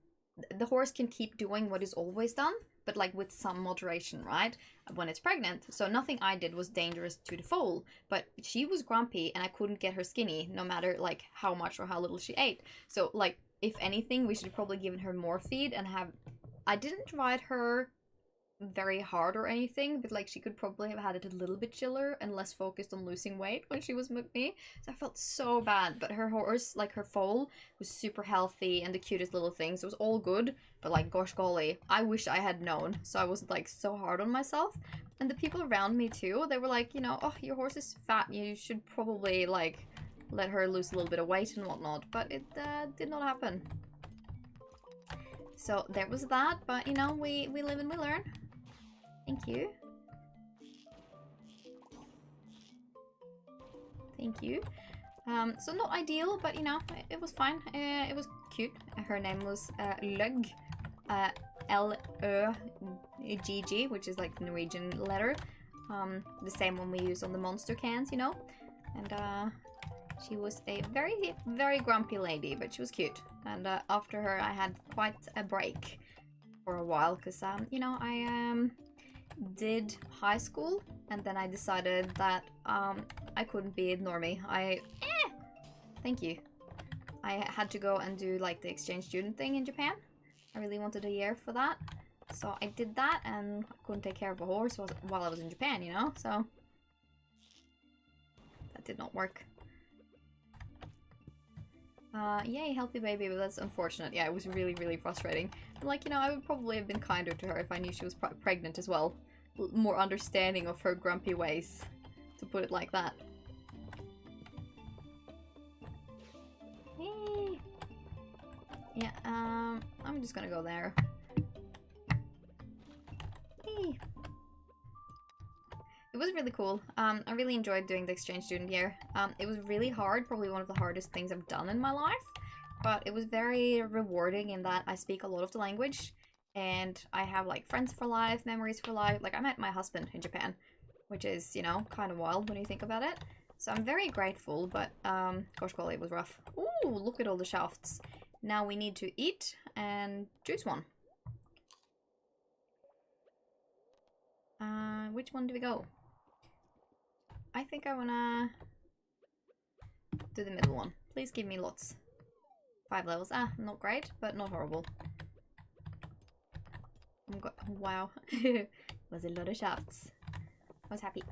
can keep doing what is always done, but like with some moderation, right? When it's pregnant. So nothing I did was dangerous to the foal, but she was grumpy and I couldn't get her skinny, no matter like how much or how little she ate. So like, if anything, we should have probably given her more feed and I didn't ride her very hard or anything, but like she could probably have had it a little bit chiller and less focused on losing weight when she was with me. So I felt so bad, but her horse, like her foal, was super healthy and the cutest little things. It was all good, but like gosh golly, I wish I had known, so I wasn't like so hard on myself. And the people around me too, they were like, you know, oh, your horse is fat, you should probably like let her lose a little bit of weight and whatnot, but it did not happen. So there was that, but you know, we live and we learn. Thank you. Thank you. So not ideal, but you know, it was fine. It was cute. Her name was Løgg. L-Ø-G-G, which is like the Norwegian letter. The same one we use on the monster cans, you know. And she was a very, very grumpy lady, but she was cute. And after her, I had quite a break for a while, because you know, I did high school, and then I decided that I couldn't be a normie. Thank you. I had to go and do like the exchange student thing in Japan. I really wanted a year for that, so I did that, and I couldn't take care of a horse while I was in Japan, you know, so that did not work. Yay, healthy baby, but that's unfortunate. Yeah, it was really, really frustrating. Like, you know, I would probably have been kinder to her if I knew she was pregnant as well. More understanding of her grumpy ways, to put it like that. Hey. Yeah, I'm just gonna go there. Hey. It was really cool. I really enjoyed doing the exchange student year. It was really hard, probably one of the hardest things I've done in my life, but it was very rewarding in that I speak a lot of the language, and I have like friends for life, memories for life. Like I met my husband in Japan, which is, you know, kind of wild when you think about it. So I'm very grateful, but gosh golly, it was rough. Ooh, look at all the shafts. Now we need to eat and choose one. Which one do we go? I think I wanna do the middle one. Please give me lots. 5 levels. Ah, not great, but not horrible. Wow. Was a lot of shafts. I was happy.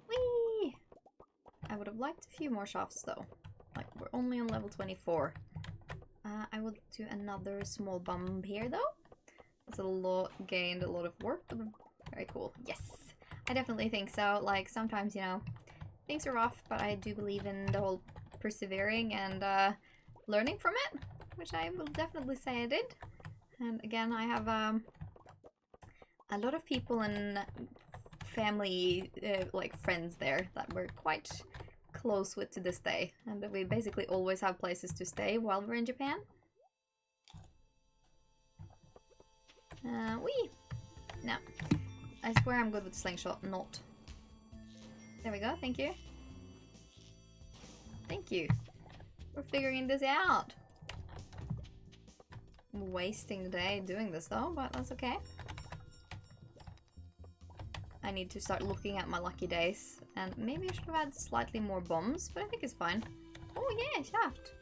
Whee! I would have liked a few more shafts though. Like, we're only on level 24. I will do another small bump here though. That's a lot gained, a lot of work, but very cool. Yes! I definitely think so. Like, sometimes, you know, things are rough, but I do believe in the whole persevering and learning from it, which I will definitely say I did. And again, I have a lot of people and family, like friends there that we're quite close with to this day. And we basically always have places to stay while we're in Japan. Wee! No. I swear I'm good with the slingshot, not. There we go, thank you. Thank you. We're figuring this out. I'm wasting the day doing this though, but that's okay. I need to start looking at my lucky days, and maybe I should have had slightly more bombs, but I think it's fine. Oh yeah, shaft!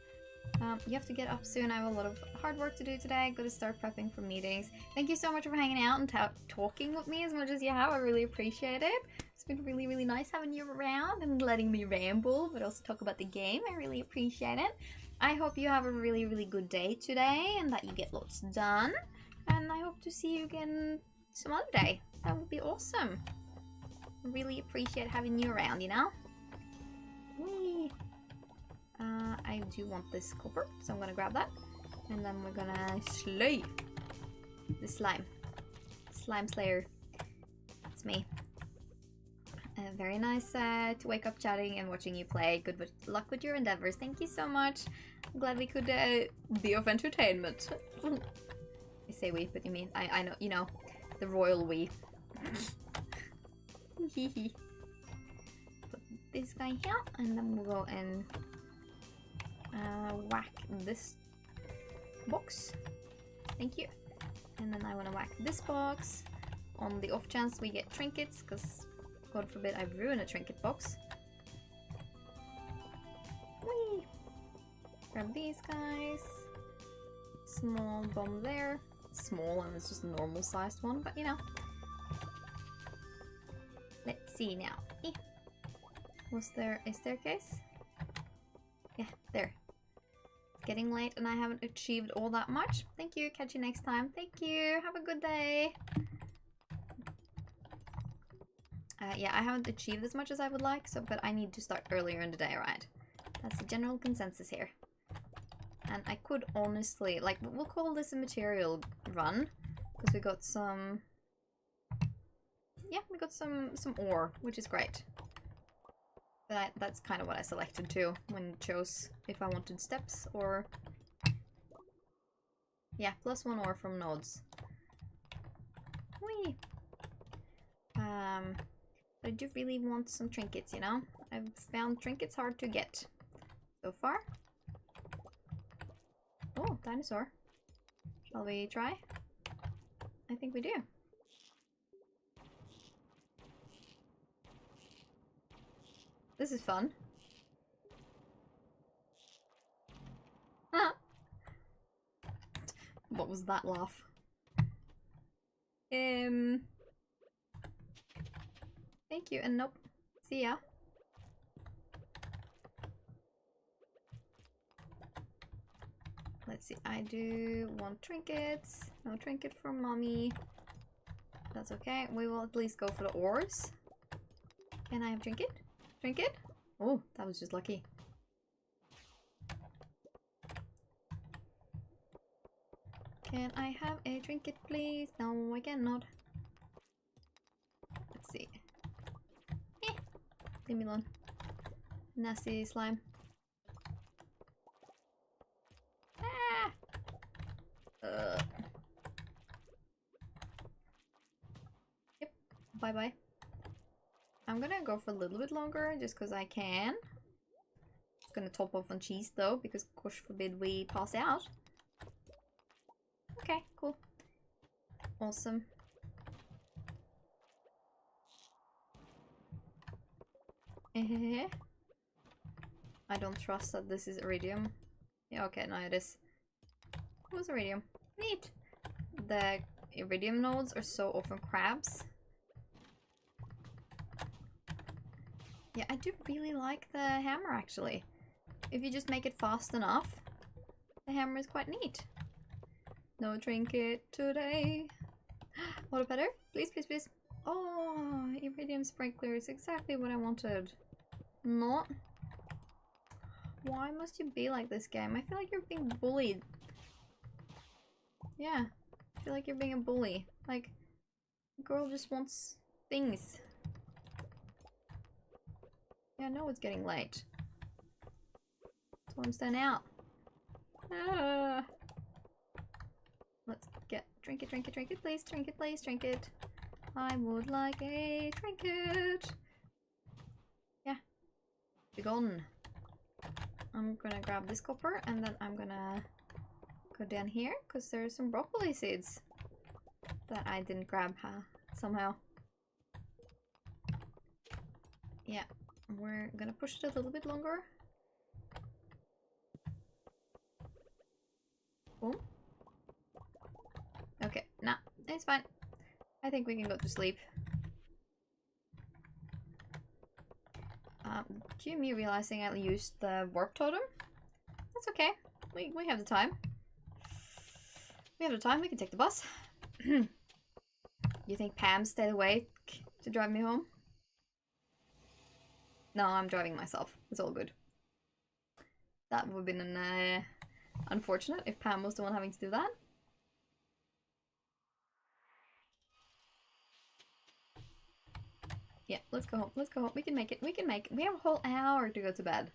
You have to get up soon. I have a lot of hard work to do today. Gotta start prepping for meetings. Thank you so much for hanging out and talking with me as much as you have. I really appreciate it. It's been really, really nice having you around and letting me ramble, but also talk about the game. I really appreciate it. I hope you have a really, really good day today and that you get lots done. And I hope to see you again some other day. That would be awesome. Really appreciate having you around, you know? Whee! I do want this copper, so I'm gonna grab that. And then we're gonna slay the slime. Slime Slayer. It's me. Very nice to wake up chatting and watching you play. Good luck with your endeavors. Thank you so much. I'm glad we could be of entertainment. I say we, but you mean I know, you know, the royal we. Put this guy here, and then we'll go and whack this box. Thank you. And then I want to whack this box on the off chance we get trinkets, because God forbid I ruin a trinket box. Whee! Grab these guys. Small bomb there. Small, and it's just a normal sized one, but you know. Let's see now. Was there a staircase? Yeah, there. It's getting late and I haven't achieved all that much. Thank you. Catch you next time. Thank you. Have a good day. Yeah, I haven't achieved as much as I would like, so but I need to start earlier in the day, right? That's the general consensus here. And I could honestly, like, we'll call this a material run, because we got some... Yeah, we got some ore, which is great. But that's kind of what I selected too, when it chose if I wanted steps or... Yeah, +1 ore from nodes. Whee! But I do really want some trinkets, you know? I've found trinkets hard to get so far. Oh, dinosaur. Shall we try? I think we do. This is fun. Ah. What was that laugh? Thank you, and nope. See ya. Let's see, I do want trinkets. No trinket for mommy. That's okay. We will at least go for the ores. Can I have trinket? Trinket? Oh, that was just lucky. Can I have a trinket, please? No, I cannot. Let's see. Leave me alone. Nasty slime. Yep. Bye bye. I'm gonna go for a little bit longer just because I can. Just gonna top off on cheese though, because gosh forbid we pass out. Okay, cool. Awesome. I don't trust that this is iridium. Yeah, okay, no, it is. It was iridium. Neat. The iridium nodes are so often crabs. Yeah, I do really like the hammer actually. If you just make it fast enough, the hammer is quite neat. No trinket today. Water better? Please, please, please. Oh, iridium sprinkler is exactly what I wanted. Not. Why must you be like this game? I feel like you're being bullied. Yeah, I feel like you're being a bully. Like, the girl just wants things. Yeah, I know it's getting late. That's why I'm staying out. Ah. Let's get trinket, trinket, trinket, please, trinket, please, trinket. I would like a trinket. Yeah. Be gone. I'm gonna grab this copper and then I'm gonna go down here because there's some broccoli seeds that I didn't grab somehow. Yeah, we're gonna push it a little bit longer. Boom. Okay, nah, it's fine. I think we can go to sleep. Cue me realizing I used the warp totem. That's okay. We have the time. We have the time. We can take the bus. You think Pam stayed awake to drive me home? No, I'm driving myself. It's all good. That would have been unfortunate if Pam was the one having to do that. Yeah, let's go home. Let's go home. We can make it. We can make it. We have a whole hour to go to bed.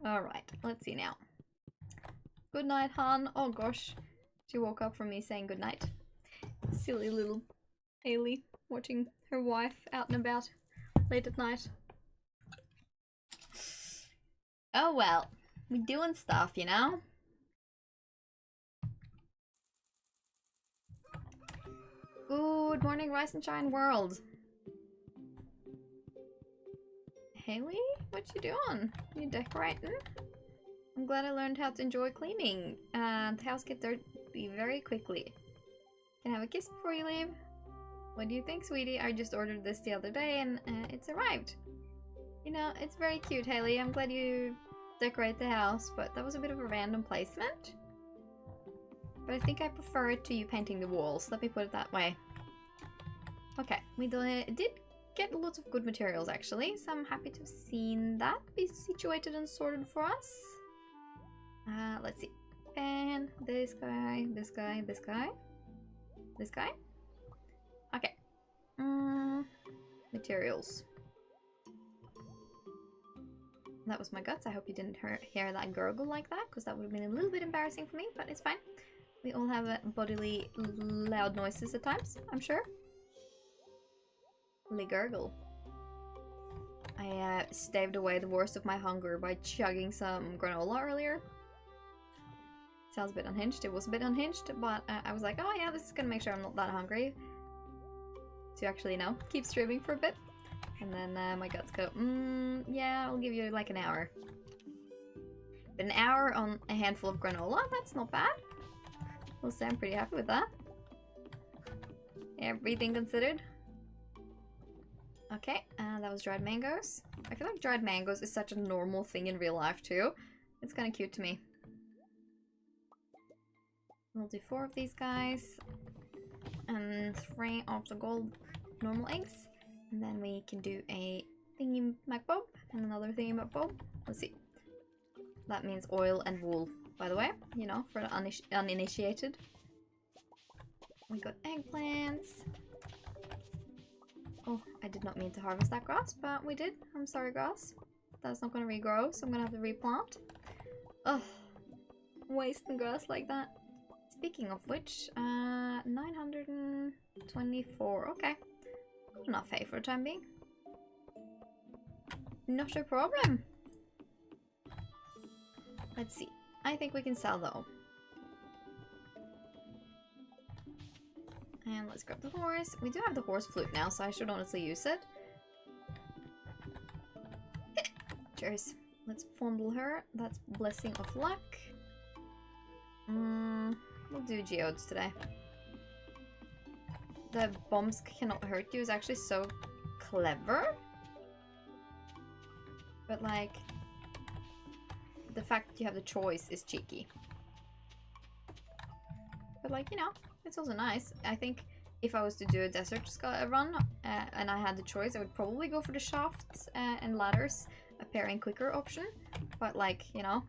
Alright, let's see now. Good night, Han. Oh gosh. She woke up from me saying good night. Silly little Haley watching her wife out and about late at night. Oh well. We're doing stuff, you know? Good morning, Rise and Shine world. Haley? What you doing? You decorating? I'm glad I learned how to enjoy cleaning. The house gets dirty very quickly. Can I have a kiss before you leave? What do you think, sweetie? I just ordered this the other day and it's arrived. You know, it's very cute, Haley. I'm glad you decorate the house, but that was a bit of a random placement. But I think I prefer it to you painting the walls. Let me put it that way. Okay, we did get lots of good materials actually, so I'm happy to have seen that be situated and sorted for us. Let's see. And this guy, this guy, this guy, this guy. Okay. Materials. That was my guts. I hope you didn't hear that gurgle like that, because that would have been a little bit embarrassing for me, but it's fine. We all have bodily loud noises at times, I'm sure. Gurgle. I staved away the worst of my hunger by chugging some granola earlier. Sounds a bit unhinged. It was a bit unhinged, but I was like, oh yeah, this is gonna make sure I'm not that hungry. To actually, you know, keep streaming for a bit. And then my guts go, yeah, I'll give you like an hour. But an hour on a handful of granola, that's not bad. We'll say I'm pretty happy with that. Everything considered. Okay, that was dried mangoes. I feel like dried mangoes is such a normal thing in real life too. It's kind of cute to me. We'll do 4 of these guys. And 3 of the gold normal eggs. And then we can do a thingy macbob and another thingy macbob. Let's see. That means oil and wool, by the way, you know, for the uninitiated. We got eggplants. Oh, I did not mean to harvest that grass, but we did. I'm sorry, grass. That's not going to regrow, so I'm going to have to replant. Ugh. Wasting grass like that. Speaking of which, 924. Okay. Good enough hay for the time being. Not a problem. Let's see. I think we can sell though. And let's grab the horse. We do have the horse flute now, so I should honestly use it. Cheers. Let's fondle her. That's blessing of luck. We'll do geodes today. The bombs cannot hurt you is actually so clever. But like, the fact that you have the choice is cheeky. But like, you know, it's also nice. I think if I was to do a desert run and I had the choice, I would probably go for the shafts and ladders, a pairing quicker option. But like, you know,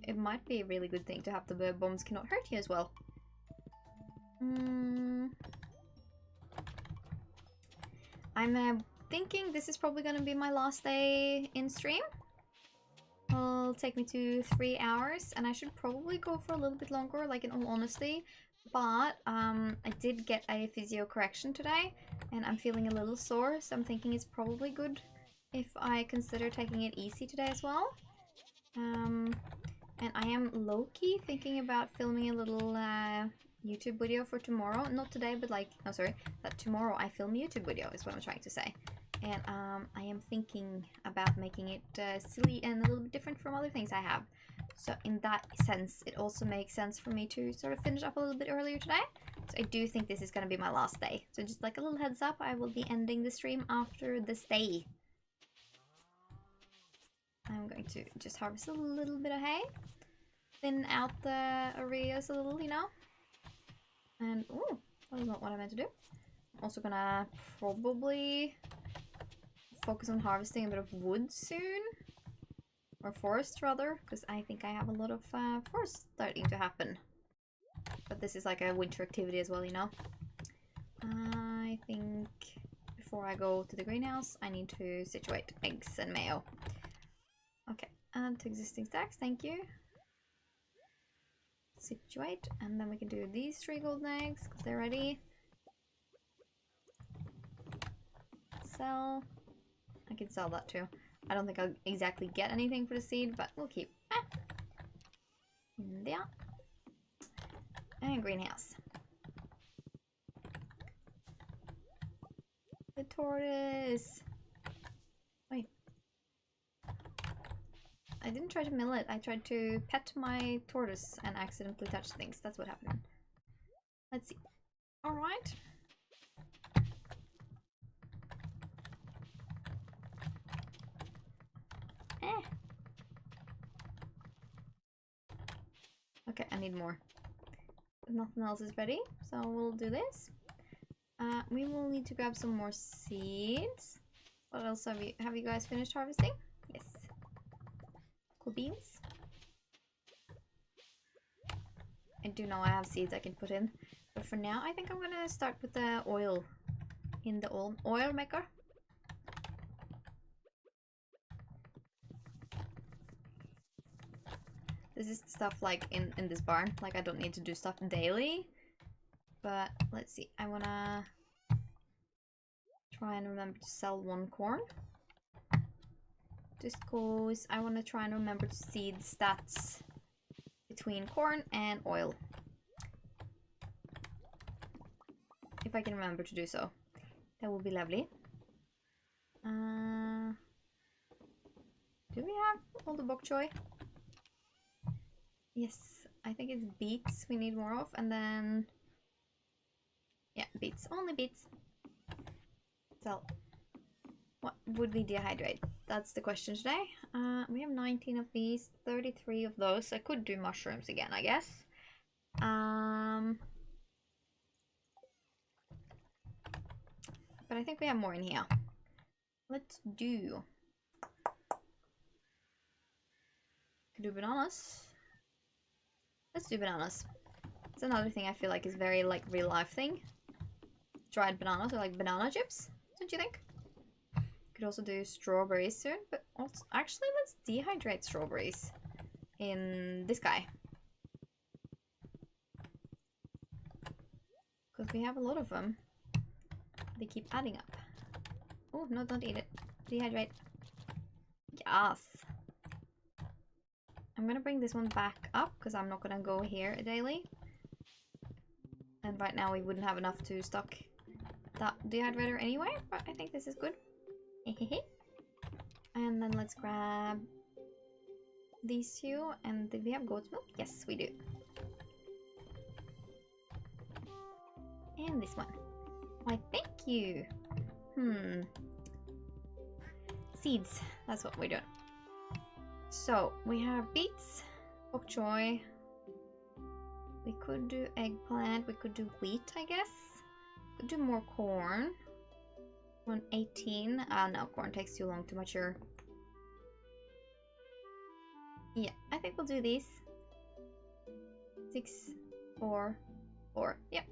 it might be a really good thing to have the bombs cannot hurt you as well. I'm thinking this is probably going to be my last day in stream. It'll take me to 3 hours, and I should probably go for a little bit longer, like in all honesty. But I did get a physio correction today, and I'm feeling a little sore, so I'm thinking it's probably good if I consider taking it easy today as well. And I am low-key thinking about filming a little YouTube video for tomorrow. Not today, but like, no, sorry, that tomorrow I film a YouTube video is what I'm trying to say. And I am thinking about making it silly and a little bit different from other things I have. So in that sense, it also makes sense for me to sort of finish up a little bit earlier today. So I do think this is going to be my last day. So just like a little heads up, I will be ending the stream after this day. I'm going to just harvest a little bit of hay. Thin out the areas a little, you know. And, oh, that was not what I meant to do. I'm also gonna probably focus on harvesting a bit of wood soon. Or forest, rather, because I think I have a lot of forest starting to happen. But this is like a winter activity as well, you know. I think before I go to the greenhouse, I need to situate eggs and mayo. Okay, add to existing stacks, thank you. Situate, and then we can do these 3 golden eggs, because they're ready. Sell. I can sell that too. I don't think I'll exactly get anything for the seed, but we'll keep. There. And greenhouse. The tortoise. Wait. I didn't try to mill it. I tried to pet my tortoise and accidentally touched things. That's what happened. Let's see. Alright. Okay, I need more. But nothing else is ready, so we'll do this. We will need to grab some more seeds. What else have you guys finished harvesting? Yes. Cool beans. I do know I have seeds I can put in, but for now I think I'm gonna start with the oil in the oil maker. This is stuff like in this barn. Like I don't need to do stuff daily. But let's see. I wanna try and remember to sell 1 corn. Just cause I wanna try and remember to see the stats between corn and oil. If I can remember to do so. That would be lovely. Do we have all the bok choy? Yes, I think it's beets we need more of, and then yeah, beets, only beets. So what would we dehydrate? That's the question today. We have 19 of these, 33 of those. I could do mushrooms again, I guess. But I think we have more in here. Let's do. Could do bananas. Let's do bananas. It's another thing I feel like is very like real life thing. Dried bananas or like banana chips, don't you think? Could also do strawberries soon, but also actually let's dehydrate strawberries in this guy. Because we have a lot of them. They keep adding up. Oh, no, don't eat it. Dehydrate. Yes. I'm gonna bring this one back up because I'm not gonna go here daily. And right now we wouldn't have enough to stock that dehydrator anyway, but I think this is good. And then let's grab these 2. And did we have goat's milk? Yes, we do. And this one. Why, thank you. Seeds. That's what we're doing. So, we have beets, bok choy. We could do eggplant. We could do wheat, I guess. Could do more corn. 118. No, corn takes too long to mature. Yeah, I think we'll do these. 6, 4, 4. Yep.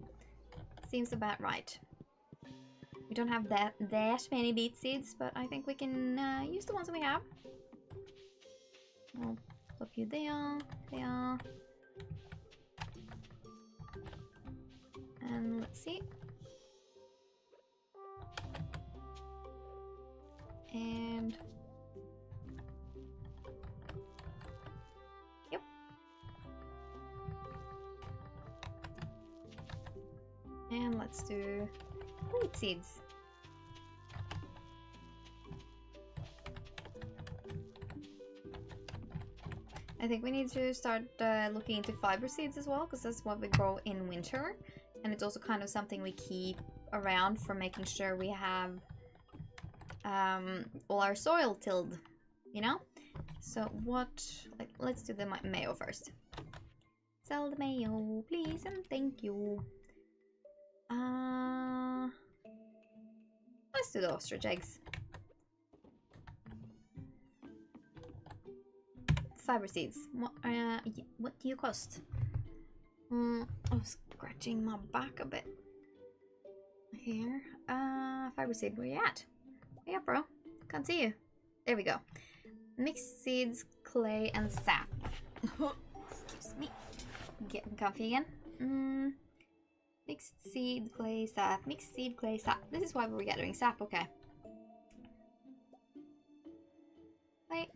Seems about right. We don't have that many beet seeds, but I think we can use the ones we have. I'll pop you there, there. And let's see. And yep. And let's do wheat seeds. I think we need to start looking into fiber seeds as well, because that's what we grow in winter, and it's also kind of something we keep around for making sure we have all our soil tilled, you know? So what, like, let's do the mayo first. Sell the mayo, please, and thank you. Let's do the ostrich eggs. Fiber seeds. What do you cost? I'm scratching my back a bit. Here. Fiber seed, where you at? Yeah, bro. Can't see you. There we go. Mixed seeds, clay, and sap. Excuse me. Getting comfy again. Mixed seed, clay, sap. Mixed seed, clay, sap. This is why we're gathering sap, okay. Wait.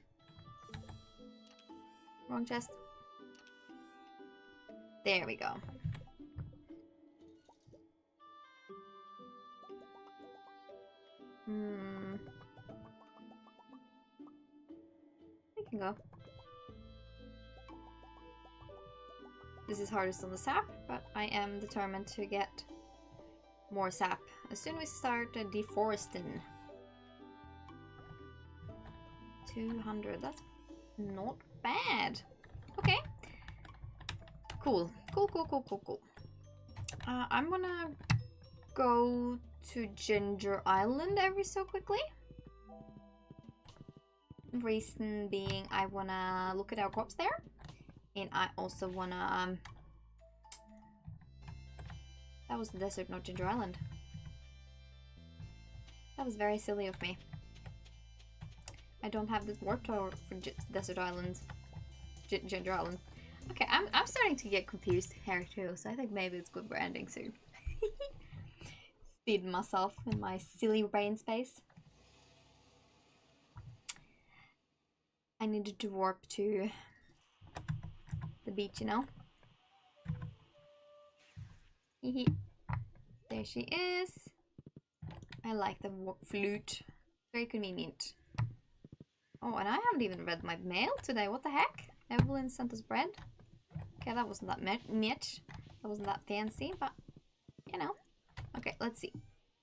Wrong chest. There we go. We can go. This is hardest on the sap, but I am determined to get more sap as soon as we start deforesting. 200, that's not bad. Okay. Cool. Cool. I'm gonna go to Ginger Island every so quickly. Reason being I wanna look at our crops there. And I also wanna that was the desert, not Ginger Island. That was very silly of me. I don't have this warp tower for Desert Island. Ginger Island. Okay, I'm starting to get confused here too, so I think maybe it's good we're ending soon. Feed myself in my silly brain space. I needed to warp to the beach, you know? There she is. I like the flute. Very convenient. Oh, and I haven't even read my mail today. What the heck? Evelyn sent us bread. Okay, that wasn't that much. That wasn't that fancy, but you know. Okay, let's see.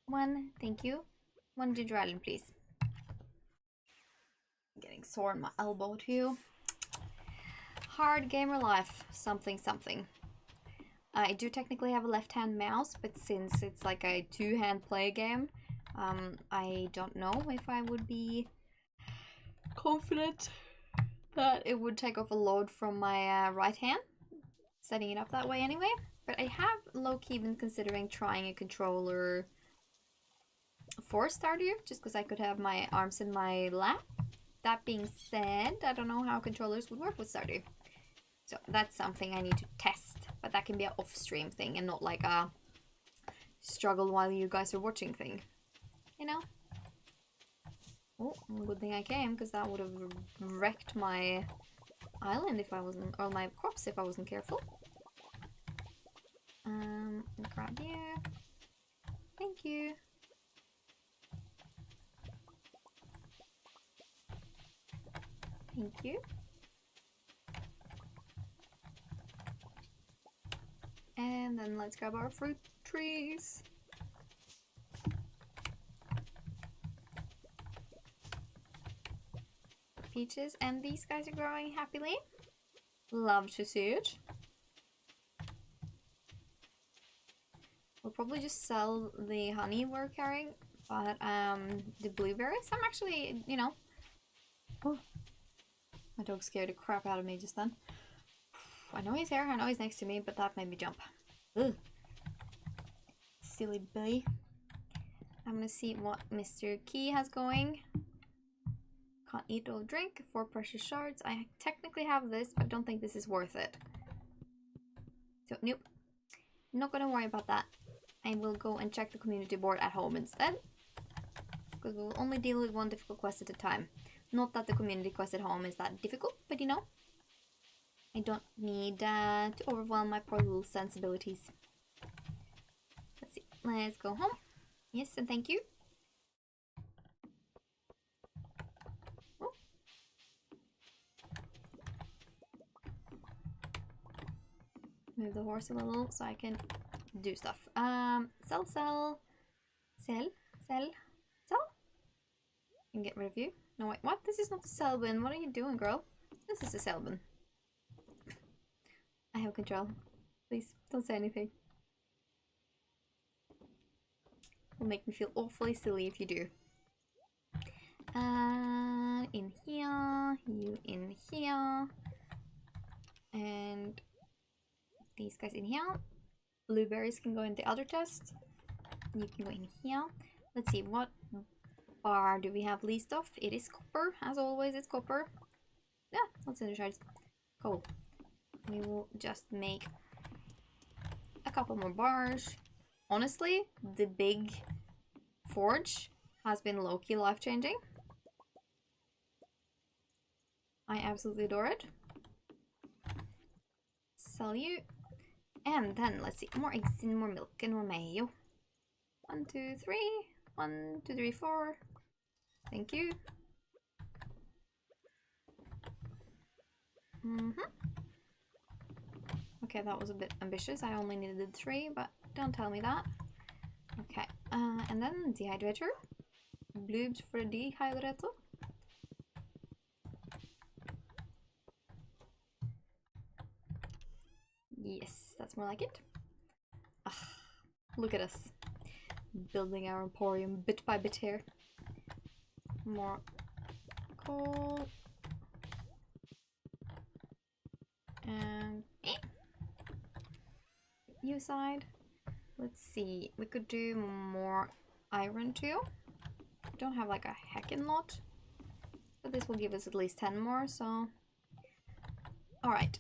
1, thank you. 1 ginger island, please. I'm getting sore on my elbow too. Hard gamer life. Something. I do technically have a left-hand mouse, but since it's like a 2-hand play game, I don't know if I would be confident that it would take off a load from my right hand. Setting it up that way anyway. But I have low-key been considering trying a controller for Stardew, just because I could have my arms in my lap. That being said, I don't know how controllers would work with Stardew. So that's something I need to test. But that can be an off-stream thing and not like a struggle while you guys are watching thing. You know? Oh, good thing I came, because that would have wrecked my island if I wasn't, or my crops if I wasn't careful. Grab you. Thank you. Thank you. And then let's grab our fruit trees. Peaches, and these guys are growing happily. Love to see it. We'll probably just sell the honey we're carrying, but the blueberries, I'm actually, you know. Oh, my dog scared the crap out of me just then. I know he's here, I know he's next to me, but that made me jump. Ugh. Silly boy. I'm gonna see what Mr. Key has going. Can't eat or drink. 4 precious shards. I technically have this, but don't think this is worth it. So, nope. Not gonna worry about that. I will go and check the community board at home instead. Because we'll only deal with 1 difficult quest at a time. Not that the community quest at home is that difficult, but you know. I don't need to overwhelm my poor little sensibilities. Let's see. Let's go home. Yes, and thank you. Oh. Move the horse a little so I can do stuff. Sell. And get rid of you. No, wait, what? This is not the Selbin. What are you doing, girl? This is the Selbin. I have control. Please, don't say anything. It'll make me feel awfully silly if you do. In here, you in here, and these guys in here. Blueberries can go in the other chest. You can go in here. Let's see, what bar do we have least of? It is copper, as always. It's copper. Yeah, let's energize. Cool. We will just make a couple more bars. Honestly, the big forge has been low-key life-changing. I absolutely adore it. Sell you. And then, let's see, more eggs and more milk and more mayo. 1, 2, 3. 1, 2, 3, 4. Thank you. Okay, that was a bit ambitious. I only needed 3, but don't tell me that. Okay, and then dehydrator. Bloobs for a dehydrator. Yes, that's more like it. Ah, look at us. Building our emporium bit by bit here. More coal. And you side. Let's see. We could do more iron too. Don't have like a heckin' lot. But this will give us at least 10 more, so. Alright.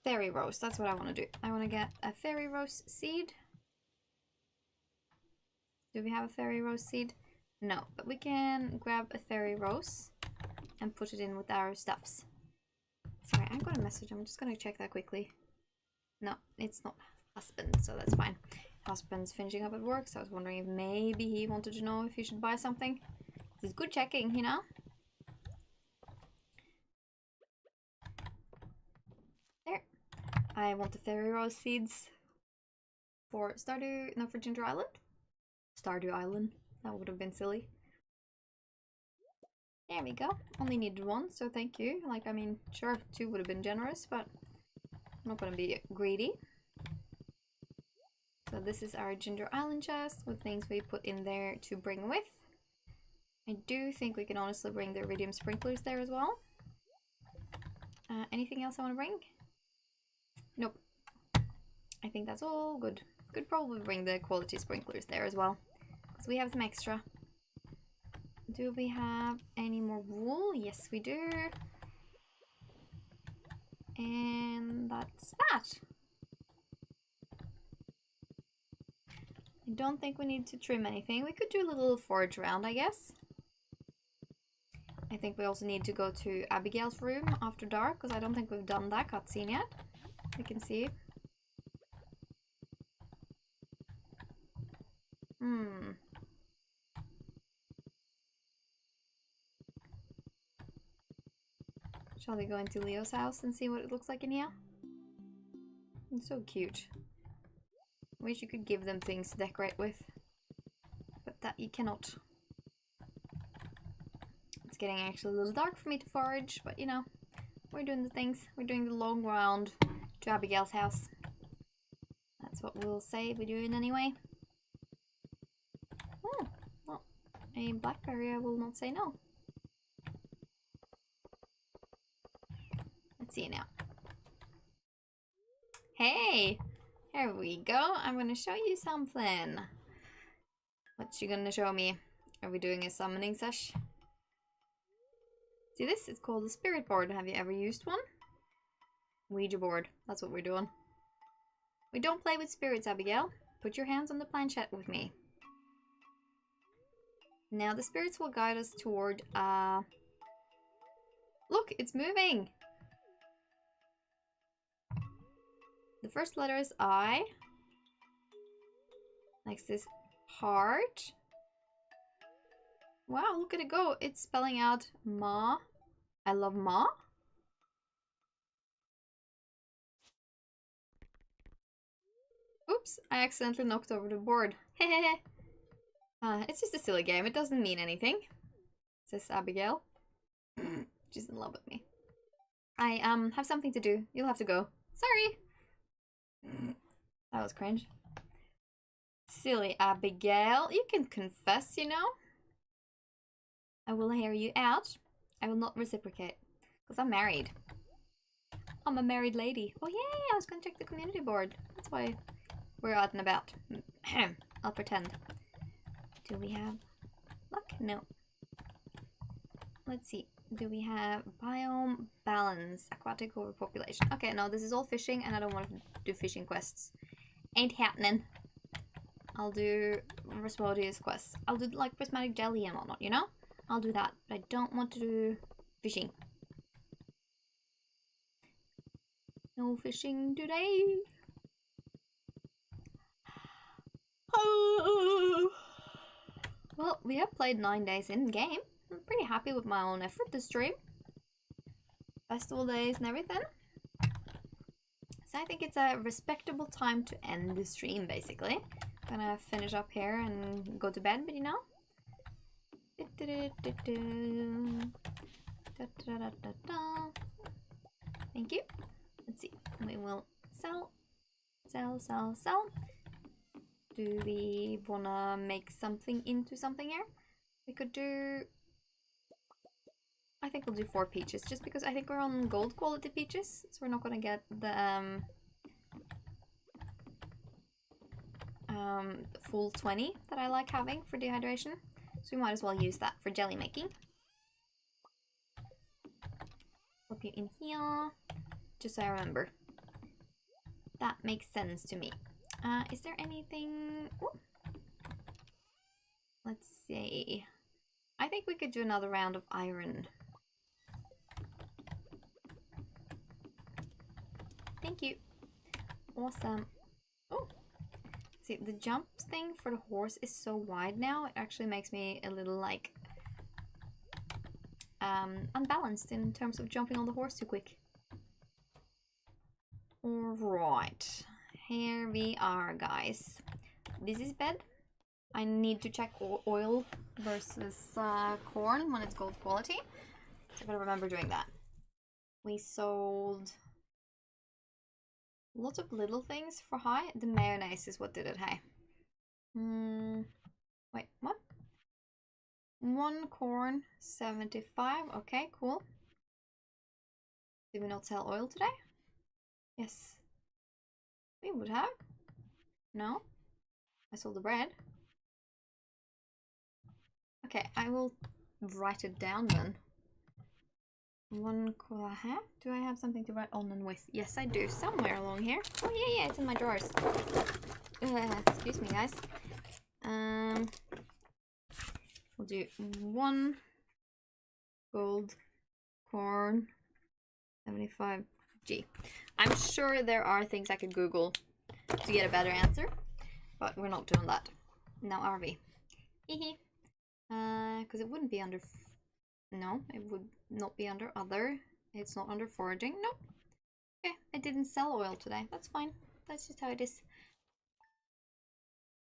Fairy rose, that's what I want to do. I want to get a fairy rose seed. Do we have a fairy rose seed? No, but we can grab a fairy rose and put it in with our stuffs. Sorry, I got a message. I'm just gonna check that quickly. No, it's not husband, so that's fine. Husband's finishing up at work, so I was wondering if maybe he wanted to know if he should buy something. It's good checking, you know? There. I want the fairy rose seeds for Stardew, no, for Ginger Island. Stardew Island. That would have been silly. There we go. Only needed 1, so thank you. Like, I mean, sure, 2 would have been generous, but I'm not gonna be greedy. So this is our Ginger Island chest with things we put in there to bring with. I do think we can honestly bring the iridium sprinklers there as well. Anything else I want to bring? Nope. I think that's all good. Could probably bring the quality sprinklers there as well, because we have some extra. Do we have any more wool? Yes, we do. And that's that. I don't think we need to trim anything. We could do a little forage round, I guess. I think we also need to go to Abigail's room after dark, because I don't think we've done that cutscene yet. We can see. Shall we go into Leo's house and see what it looks like in here? It's so cute. Wish you could give them things to decorate with, but that you cannot. It's getting actually a little dark for me to forage, but you know, we're doing the things. We're doing the long round to Abigail's house. That's what we'll say we're doing anyway. Oh, well, a blackberry, I will not say no. Let's see now. Hey! Here we go. I'm gonna show you something. What you gonna show me? Are we doing a summoning sesh? See this? It's called a spirit board. Have you ever used one? Ouija board. That's what we're doing. We don't play with spirits, Abigail. Put your hands on the planchette with me. Now the spirits will guide us toward Look, it's moving! The first letter is I. Next is heart. Wow, look at it go. It's spelling out Ma. I love Ma. Oops, I accidentally knocked over the board. Hehehe. It's just a silly game. It doesn't mean anything. says Abigail. She's in love with me. I have something to do. You'll have to go. Sorry. That was cringe. Silly Abigail. You can confess, you know. I will hear you out. I will not reciprocate. Because I'm married. I'm a married lady. Oh yay, I was gonna check the community board. That's why we're out and about. I'll pretend. Do we have luck? No. Let's see. Do we have biome balance, aquatic overpopulation? Okay, no, this is all fishing and I don't want to do fishing quests. Ain't happening. I'll do Rasmodius quests. I'll do like prismatic jelly and whatnot, you know? I'll do that, but I don't want to do fishing. No fishing today. Oh. Well, we have played 9 days in game. I'm pretty happy with my own effort this stream. Festival days and everything. So I think it's a respectable time to end the stream, basically. Gonna finish up here and go to bed, but you know. Thank you. Let's see. We will sell. Do we wanna make something into something here? We could do... I think we'll do 4 peaches, just because I think we're on gold quality peaches, so we're not gonna get the full 20 that I like having for dehydration. So we might as well use that for jelly making. Pop you in here, just so I remember. That makes sense to me. Is there anything... Ooh. Let's see. I think we could do another round of iron. Thank you. Awesome. Oh, see, the jump thing for the horse is so wide now. It actually makes me a little like unbalanced in terms of jumping on the horse too quick. Alright, here we are, guys. This is bed. I need to check oil versus corn when it's gold quality. So I gotta remember doing that. We sold lots of little things for high. The mayonnaise is what did it, hey? Wait, what? 1 corn, 75. Okay, cool. Did we not sell oil today? Yes. We would have. No? I sold the bread. Okay, I will write it down then. 1 corn. Do I have something to write on and with? Yes, I do. Somewhere along here. Oh, yeah, it's in my drawers. Excuse me, guys. We'll do 1 gold corn 75G. I'm sure there are things I could Google to get a better answer, but we're not doing that. Now, are we? Hehe. Because it wouldn't be under... No, it would not be under other. It's not under foraging. No. Okay, I didn't sell oil today. That's fine. That's just how it is.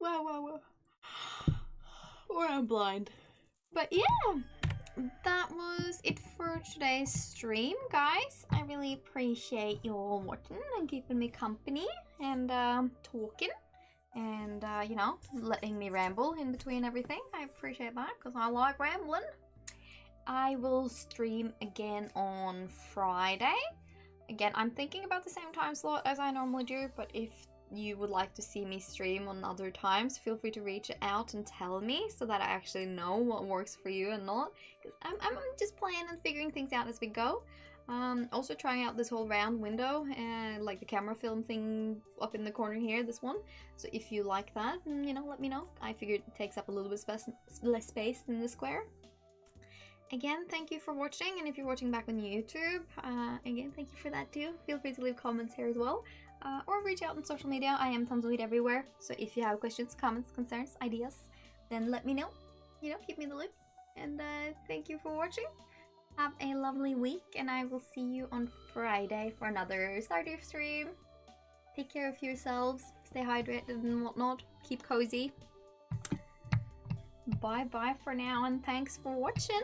Wow. Or I'm blind. But yeah, that was it for today's stream, guys. I really appreciate you all watching and keeping me company and talking and, you know, letting me ramble in between everything. I appreciate that because I like rambling. I will stream again on Friday. Again, I'm thinking about the same time slot as I normally do, but if you would like to see me stream on other times, feel free to reach out and tell me so that I actually know what works for you and not. I'm just playing and figuring things out as we go. Also trying out this whole round window and like the camera film thing up in the corner here, this one. So if you like that, you know, let me know. I figured it takes up a little bit less space in the square. Again, thank you for watching, and if you're watching back on YouTube, again, thank you for that too. Feel free to leave comments here as well, or reach out on social media. I am Tanzoir everywhere, so if you have questions, comments, concerns, ideas, then let me know. You know, keep me in the loop. And thank you for watching. Have a lovely week, and I will see you on Friday for another Stardew stream. Take care of yourselves, stay hydrated and whatnot, keep cozy. Bye bye for now, and thanks for watching.